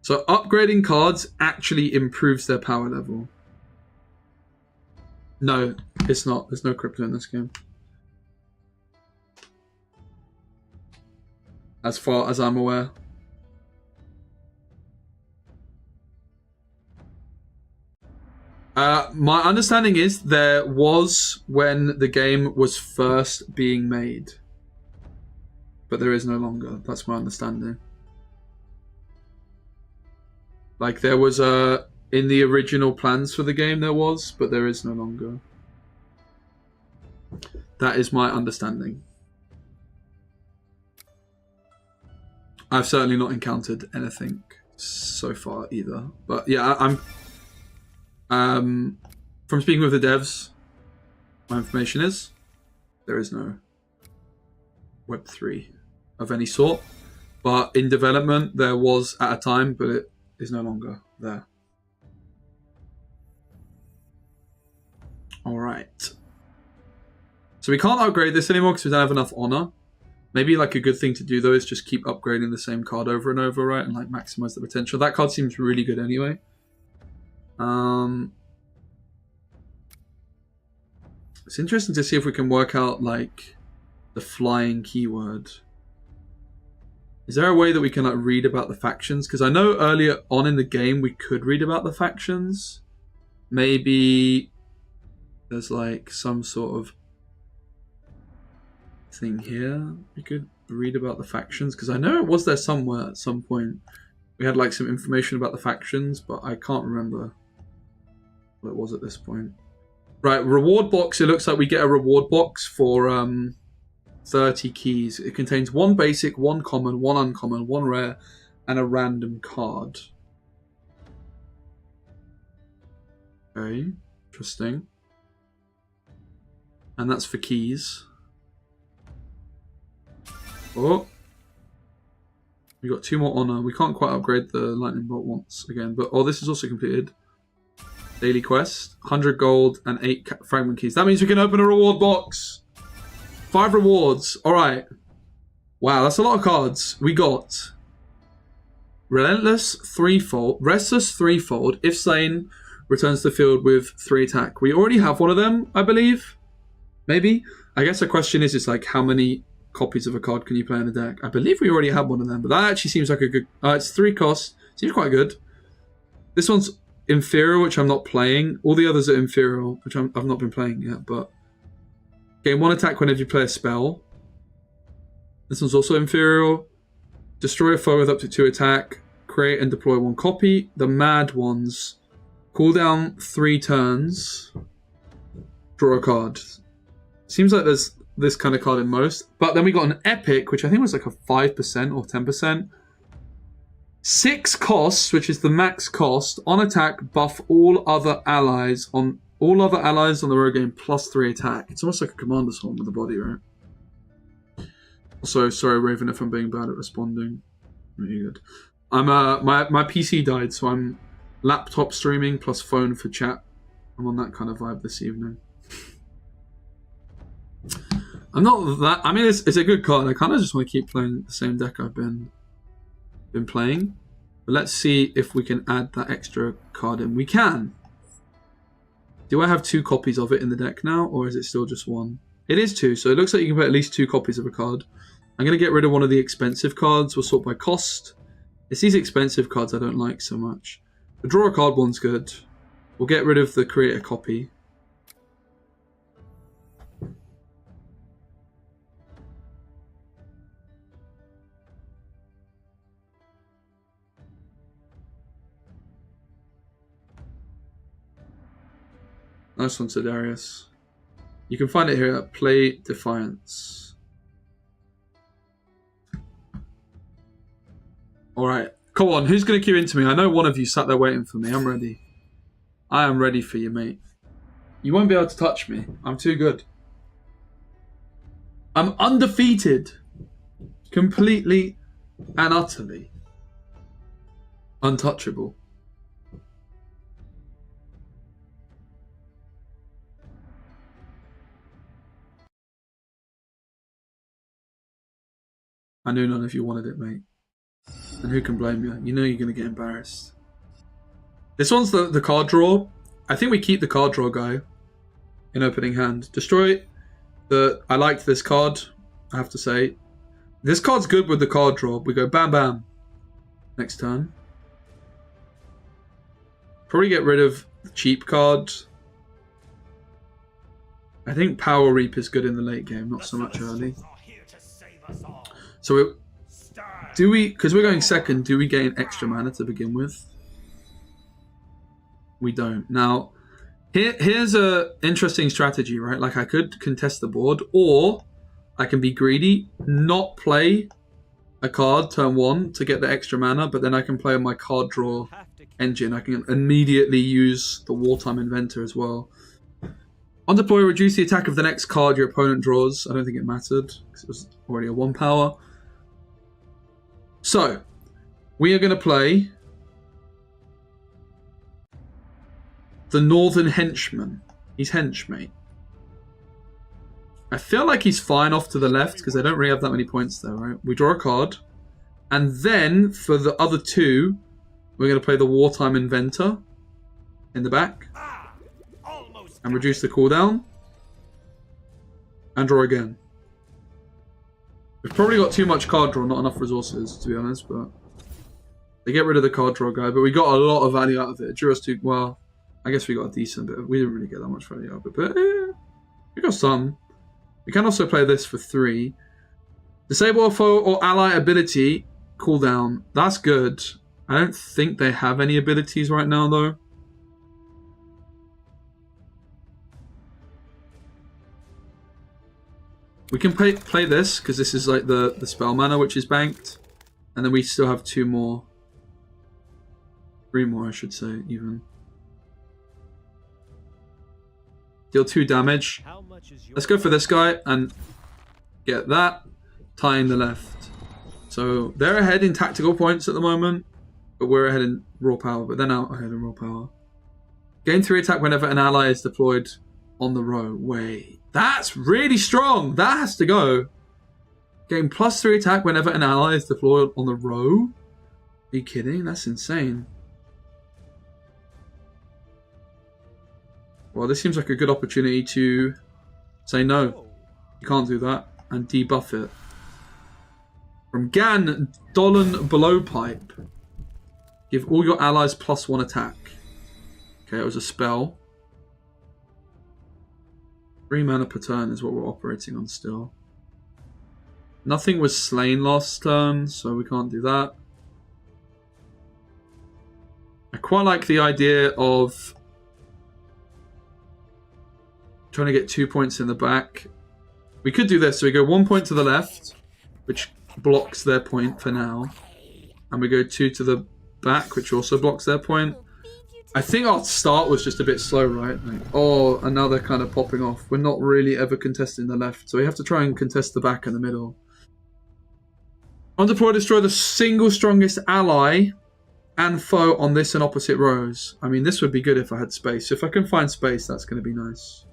So upgrading cards actually improves their power level. No, it's not. There's no crypto in this game. As far as I'm aware. My understanding is there was when the game was first being made. But there is no longer. That's my understanding. Like there was in the original plans for the game there was, but there is no longer. That is my understanding. I've certainly not encountered anything so far either. But yeah, I'm from speaking with the devs, my information is there is no Web3 of any sort. But in development there was at a time, but it is no longer there. Alright. So we can't upgrade this anymore because we don't have enough honor. Maybe like a good thing to do though is just keep upgrading the same card over and over, right? And like maximize the potential. That card seems really good anyway. It's interesting to see if we can work out like the flying keyword. Is there a way that we can like read about the factions? Because I know earlier on in the game we could read about the factions. Maybe there's like some sort of thing here we could read about the factions, because I know it was there somewhere at some point. We had like some information about the factions, but I can't remember what it was at this point. Right, reward box. It looks like we get a reward box for 30 keys. It contains 1 basic, 1 common, 1 uncommon, 1 rare, and a random card. Okay, interesting. And that's for keys. Oh, we got 2 more honor. We can't quite upgrade the lightning bolt once again, but oh, this is also completed. Daily quest, 100 gold and 8 fragment keys. That means we can open a reward box. 5 rewards. All right. Wow, that's a lot of cards. We got Relentless Threefold, Restless Threefold. If slain, returns to the field with 3 attack. We already have one of them, I believe. Maybe. I guess the question is like how many copies of a card can you play in the deck? I believe we already have one of them, but that actually seems like a good... it's 3 costs. Seems quite good. This one's inferior, which I'm not playing. All the others are inferior, which I've not been playing yet, but... Gain 1 attack whenever you play a spell. This one's also inferior. Destroy a foe with up to 2 attack. Create and deploy 1 copy. The mad ones. Cool down 3 turns. Draw a card. Seems like there's this kind of card in most. But then we got an epic, which I think was like a 5% or 10%. 6 costs, which is the max cost. On attack, buff all other allies on the road game plus 3 attack. It's almost like a commander's horn with a body, right? Also, sorry Raven if I'm being bad at responding. Really good. I'm my PC died, so I'm laptop streaming plus phone for chat. I'm on that kind of vibe this evening. I'm not that... I mean, it's a good card. I kind of just want to keep playing the same deck I've been playing. But let's see if we can add that extra card in. We can. Do I have 2 copies of it in the deck now, or is it still just 1? It is 2, so it looks like you can put at least 2 copies of a card. I'm going to get rid of one of the expensive cards. We'll sort by cost. It's these expensive cards I don't like so much. The draw a card one's good. We'll get rid of the create a copy. Nice one, Sidarius. You can find it here at Play Defiance. Alright. Come on, who's going to queue into me? I know one of you sat there waiting for me. I'm ready. I am ready for you, mate. You won't be able to touch me. I'm too good. I'm undefeated. Completely and utterly untouchable. I knew none of you wanted it, mate. And who can blame you? You know you're going to get embarrassed. This one's the card draw. I think we keep the card draw guy in opening hand. Destroy the... I liked this card, I have to say. This card's good with the card draw. We go bam bam next turn. Probably get rid of the cheap card. I think Power Reap is good in the late game, not so much early. So do we, because we're going second, do we gain extra mana to begin with? we don't. Now, here's a interesting strategy, right? Like, I could contest the board, or I can be greedy, not play a card turn 1 to get the extra mana, but then I can play on my card draw engine. I can immediately use the Wartime Inventor as well. On deploy, reduce the attack of the next card your opponent draws. I don't think it mattered, because it was already a 1 power. So, we are going to play the Northern Henchman. He's henchmate. I feel like he's fine off to the left because they don't really have that many points there, right? We draw a card. And then for the other 2, we're going to play the Wartime Inventor in the back. And reduce the cooldown. And draw again. We've probably got too much card draw, not enough resources, to be honest, but they get rid of the card draw guy, but we got a lot of value out of it. It drew us to, well, I guess we got a decent bit. We didn't really get that much value out of it, but we got some. We can also play this for 3. Disable a foe or ally ability cooldown. That's good. I don't think they have any abilities right now, though. We can play this, because this is like the spell mana, which is banked. And then we still have 2 more. 3 more, I should say, even. Deal 2 damage. Let's go for this guy and get that. Tying the left. So they're ahead in tactical points at the moment, but we're ahead in raw power. But they're now ahead in raw power. Gain 3 attack whenever an ally is deployed on the row. Wait, that's really strong. That has to go. Gain +3 attack whenever an ally is deployed on the row. Are you kidding? That's insane. Well, this seems like a good opportunity to say no. You can't do that. And debuff it. From Gan, Dolan Blowpipe. Give all your allies +1 attack. Okay, it was a spell. 3 mana per turn is what we're operating on still. Nothing was slain last turn, so we can't do that. I quite like the idea of trying to get 2 points in the back. We could do this. So we go 1 point to the left, which blocks their point for now. And we go 2 to the back, which also blocks their point. I think our start was just a bit slow, right? Like, oh, and now they're kind of popping off. We're not really ever contesting the left, so we have to try and contest the back and the middle. On deploy, destroy the single strongest ally and foe on this and opposite rows. I mean, this would be good if I had space. If I can find space, that's going to be nice.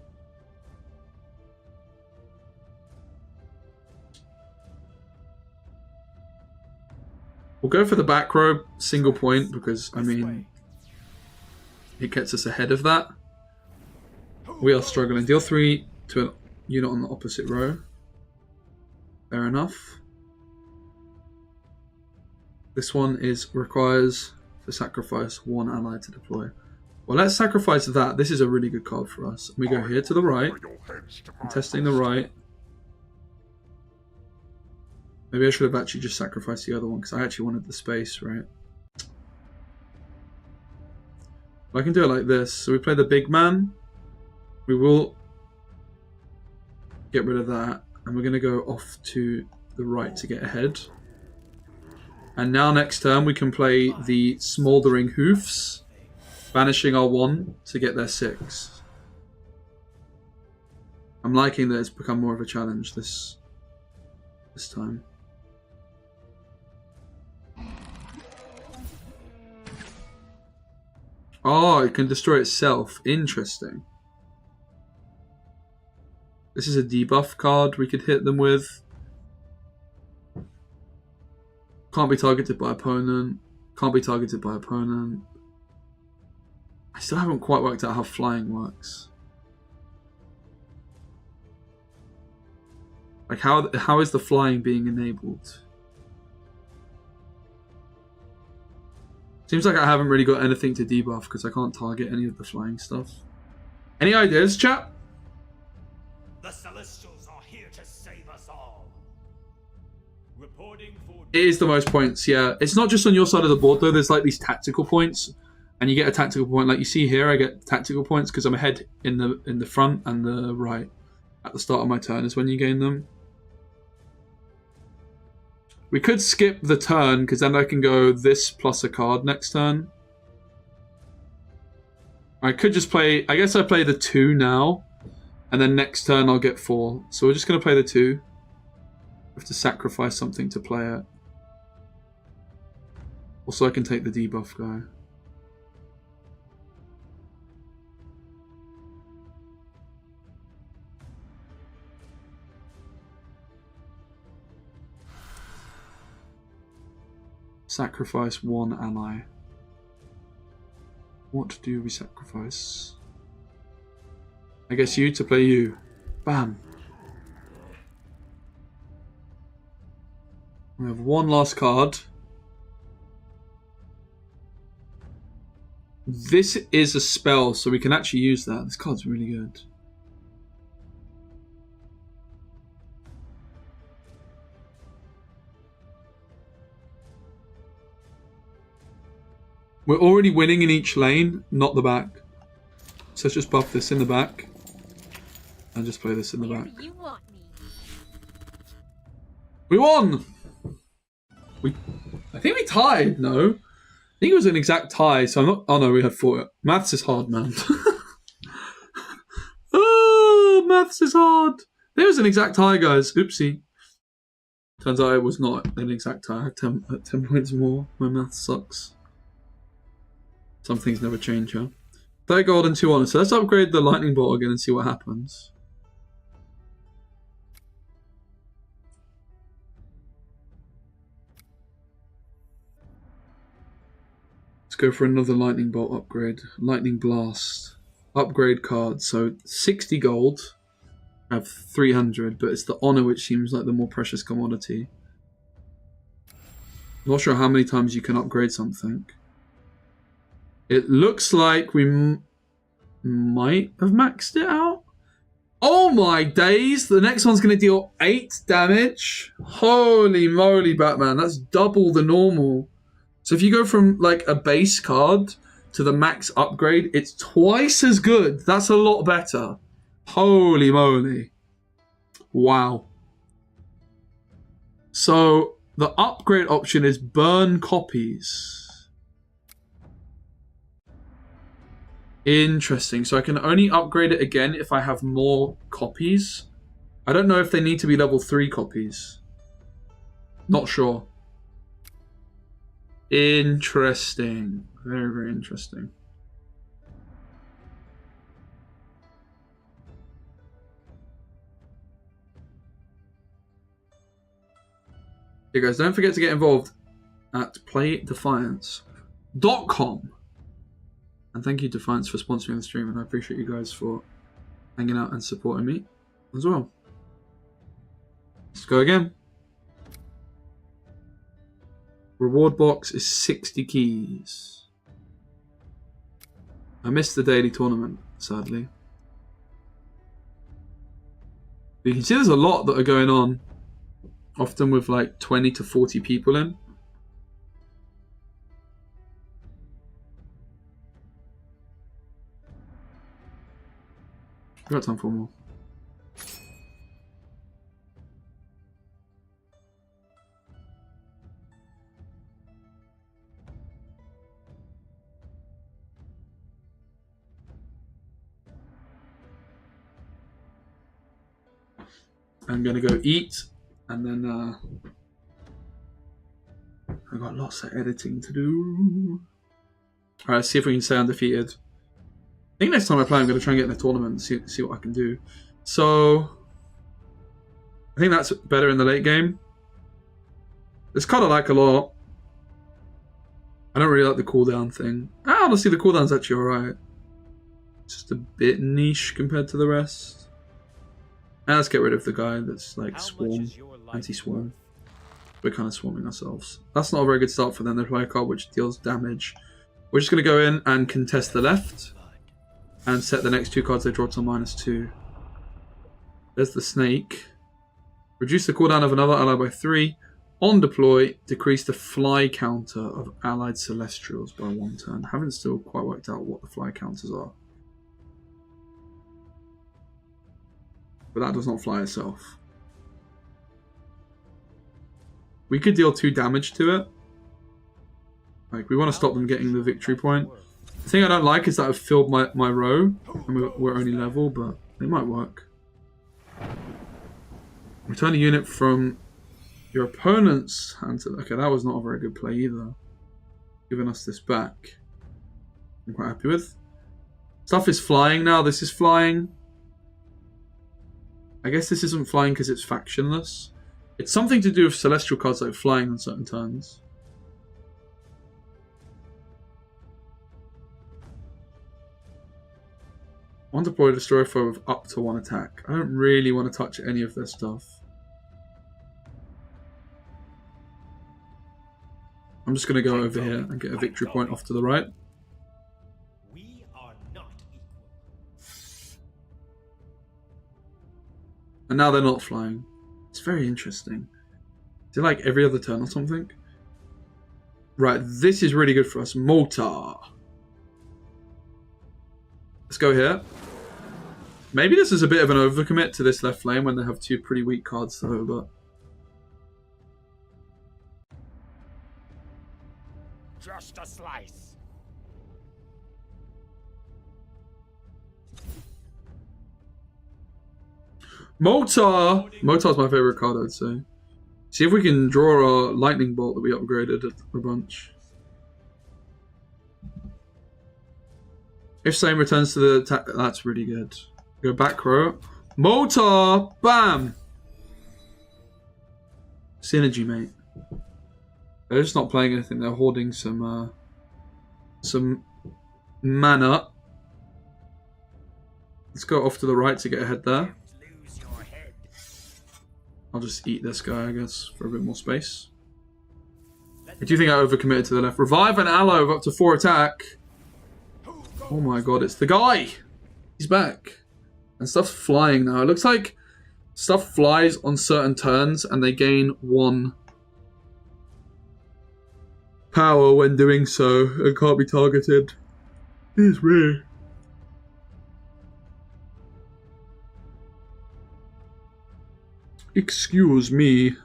We'll go for the back row single point because, I mean, it gets us ahead of that. We are struggling. Deal 3 to a unit on the opposite row. Fair enough. This one requires to sacrifice 1 ally to deploy. Well, let's sacrifice that. This is a really good card for us. We go here to the right. Contesting the right. Maybe I should have actually just sacrificed the other one because I actually wanted the space, right? I can do it like this. So we play the big man. We will get rid of that. And we're going to go off to the right to get ahead. And now next turn we can play the Smouldering Hoofs. Banishing our 1 to get their 6. I'm liking that it's become more of a challenge this time. Oh, it can destroy itself. Interesting. This is a debuff card we could hit them with. Can't be targeted by opponent. Can't be targeted by opponent. I still haven't quite worked out how flying works. Like, how is the flying being enabled? Seems like I haven't really got anything to debuff because I can't target any of the flying stuff. Any ideas, chat? The Celestials are here to save us all. Reporting for... It is the most points, yeah. It's not just on your side of the board, though. There's like these tactical points. And you get a tactical point. Like you see here, I get tactical points because I'm ahead in the front and the right. At the start of my turn is when you gain them. We could skip the turn because then I can go this plus a card next turn. I could just play... I guess I play the 2 now. And then next turn I'll get 4. So we're just going to play the 2. I have to sacrifice something to play it. Also I can take the debuff guy. Sacrifice 1 ally. What do we sacrifice? I guess you to play you. Bam. We have one last card. This is a spell, so we can actually use that. This card's really good. We're already winning in each lane, not the back. So let's just buff this in the back. And just play this in the back. We won! I think we tied, no? I think it was an exact tie, so I'm not... Oh no, we had 4. Maths is hard, man. Oh, maths is hard. There was an exact tie, guys. Oopsie. Turns out it was not an exact tie. I had 10 points more. My maths sucks. Some things never change, huh? 30 gold and 2 honor. So let's upgrade the lightning bolt again and see what happens. Let's go for another lightning bolt upgrade. Lightning blast. Upgrade card. So 60 gold. I have 300, but it's the honor which seems like the more precious commodity. I'm not sure how many times you can upgrade something. It looks like we might have maxed it out. Oh my days! The next one's going to deal 8 damage. Holy moly, Batman. That's double the normal. So if you go from like a base card to the max upgrade, it's twice as good. That's a lot better. Holy moly. Wow. So the upgrade option is burn copies. Interesting. So I can only upgrade it again if I have more copies. I don't know if they need to be level 3 copies. Not sure. Interesting. Very, very interesting. Hey guys, don't forget to get involved at playdefiance.com. And thank you, Defiance, for sponsoring the stream, and I appreciate you guys for hanging out and supporting me as well. Let's go again. Reward box is 60 keys. I missed the daily tournament, sadly. But you can see there's a lot that are going on, often with like 20 to 40 people in. We've got time for more. I'm gonna go eat, and then I've got lots of editing to do. Alright, let's see if we can stay undefeated. I think next time I play, I'm going to try and get in a tournament and see what I can do. So, I think that's better in the late game. This card I like a lot. I don't really like the cooldown thing. Honestly, the cooldown's actually alright. It's just a bit niche compared to the rest. And let's get rid of the guy that's like swarm, anti-swarm. We're kind of swarming ourselves. That's not a very good start for them. They play a card which deals damage. We're just going to go in and contest the left. And set the next 2 cards they draw to -2. There's the snake. Reduce the cooldown of another ally by 3. On deploy, decrease the fly counter of allied celestials by 1 turn. Haven't still quite worked out what the fly counters are. But that does not fly itself. We could deal 2 damage to it. Like, we want to stop them getting the victory point. The thing I don't like is that I've filled my row, and we're only level, but it might work. Return a unit from your opponent's hand to... Okay, that was not a very good play either. Giving us this back. I'm quite happy with. Stuff is flying now. This is flying. I guess this isn't flying because it's factionless. It's something to do with celestial cards like flying on certain turns. One deploy destroy foe with up to 1 attack. I don't really want to touch any of their stuff. I'm just going to go over here and get a victory point off to the right. We are not equal. And now they're not flying. It's very interesting. Is it like every other turn or something? Right, this is really good for us. Mortar. Let's go here. Maybe this is a bit of an overcommit to this left flame when they have 2 pretty weak cards though, but... Just a slice. Mortar! Mortar's my favourite card, I'd say. See if we can draw our lightning bolt that we upgraded a bunch. If same returns to the attack, that's really good. Go back row. Mortar! Bam! Synergy, mate. They're just not playing anything. They're hoarding some mana. Let's go off to the right to get ahead there. I'll just eat this guy, I guess, for a bit more space. I do think I overcommitted to the left. Revive an ally with up to 4 attack. Oh my god, it's the guy! He's back. And stuff's flying now. It looks like stuff flies on certain turns and they gain 1 power when doing so. It can't be targeted. It's weird. Excuse me.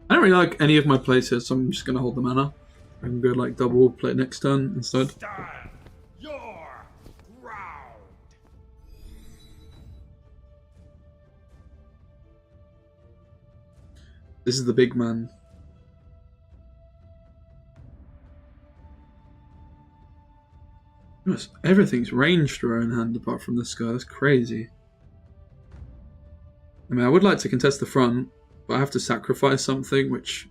I don't really like any of my plays here, so I'm just going to hold the mana. I can go like double play it next turn instead. Stand your ground. This is the big man. Yes, everything's ranged to our own hand apart from this guy. That's crazy. I mean, I would like to contest the front, but I have to sacrifice something, which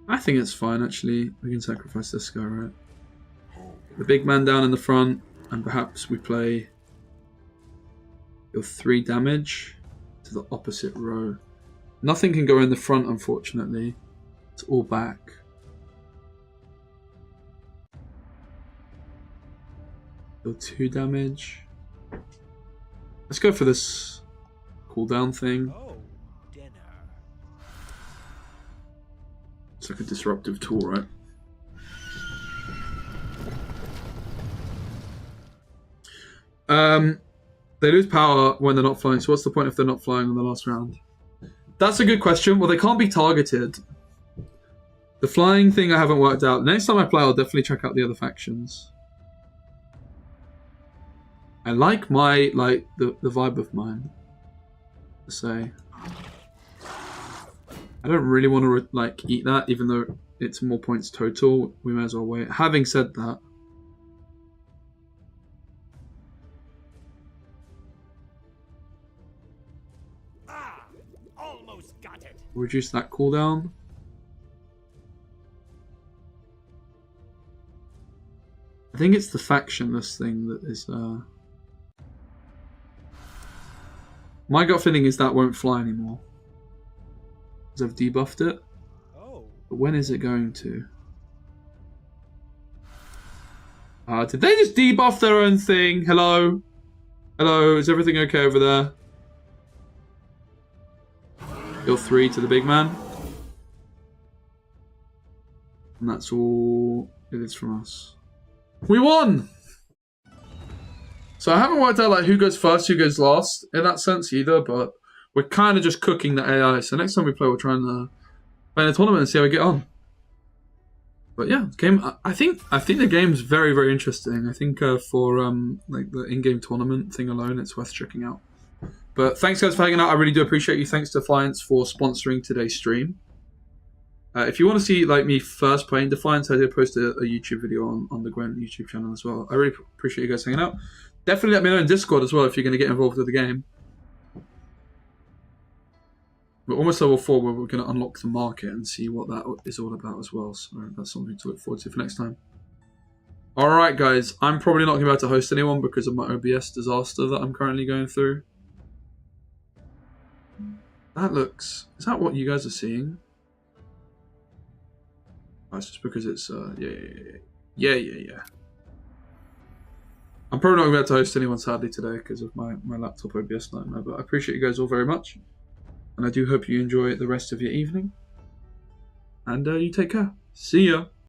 I think it's fine, actually. We can sacrifice this guy, right? The big man down in the front, and perhaps we play your 3 damage to the opposite row. Nothing can go in the front, unfortunately. It's all back. Deal 2 damage. Let's go for this cooldown thing. Oh, dinner. It's like a disruptive tool, right? They lose power when they're not flying, so what's the point if they're not flying on the last round? That's a good question. Well, they can't be targeted. The flying thing I haven't worked out. Next time I play, I'll definitely check out the other factions. I like my, the vibe of mine, to say. I don't really want to, eat that, even though it's more points total. We may as well wait. Having said that, Almost got it. reduce that cooldown. I think it's the factionless thing that is, my gut feeling is that won't fly anymore. Because I've debuffed it. Oh. But when is it going to? Did they just debuff their own thing? Hello? Hello, is everything okay over there? Deal 3 to the big man. And that's all it is from us. We won! So I haven't worked out like who goes first, who goes last in that sense either, but we're kind of just cooking the AI. So next time we play, we'll try and play in a tournament and see how we get on. But yeah, game. I think the game's very, very interesting. I think for like the in-game tournament thing alone, it's worth checking out. But thanks guys for hanging out. I really do appreciate you. Thanks to Defiance for sponsoring today's stream. If you want to see like me first playing Defiance, I did post a YouTube video on the Gwent YouTube channel as well. I really appreciate you guys hanging out. Definitely let me know in Discord as well if you're going to get involved with the game. We're almost level 4 where we're going to unlock the market and see what that is all about as well. So that's something to look forward to for next time. Alright guys, I'm probably not going to be able to host anyone because of my OBS disaster that I'm currently going through. That looks... Is that what you guys are seeing? Oh, it's just because it's... Yeah. I'm probably not going to be able to host anyone sadly today because of my laptop OBS nightmare, but I appreciate you guys all very much. And I do hope you enjoy the rest of your evening. And you take care. See ya.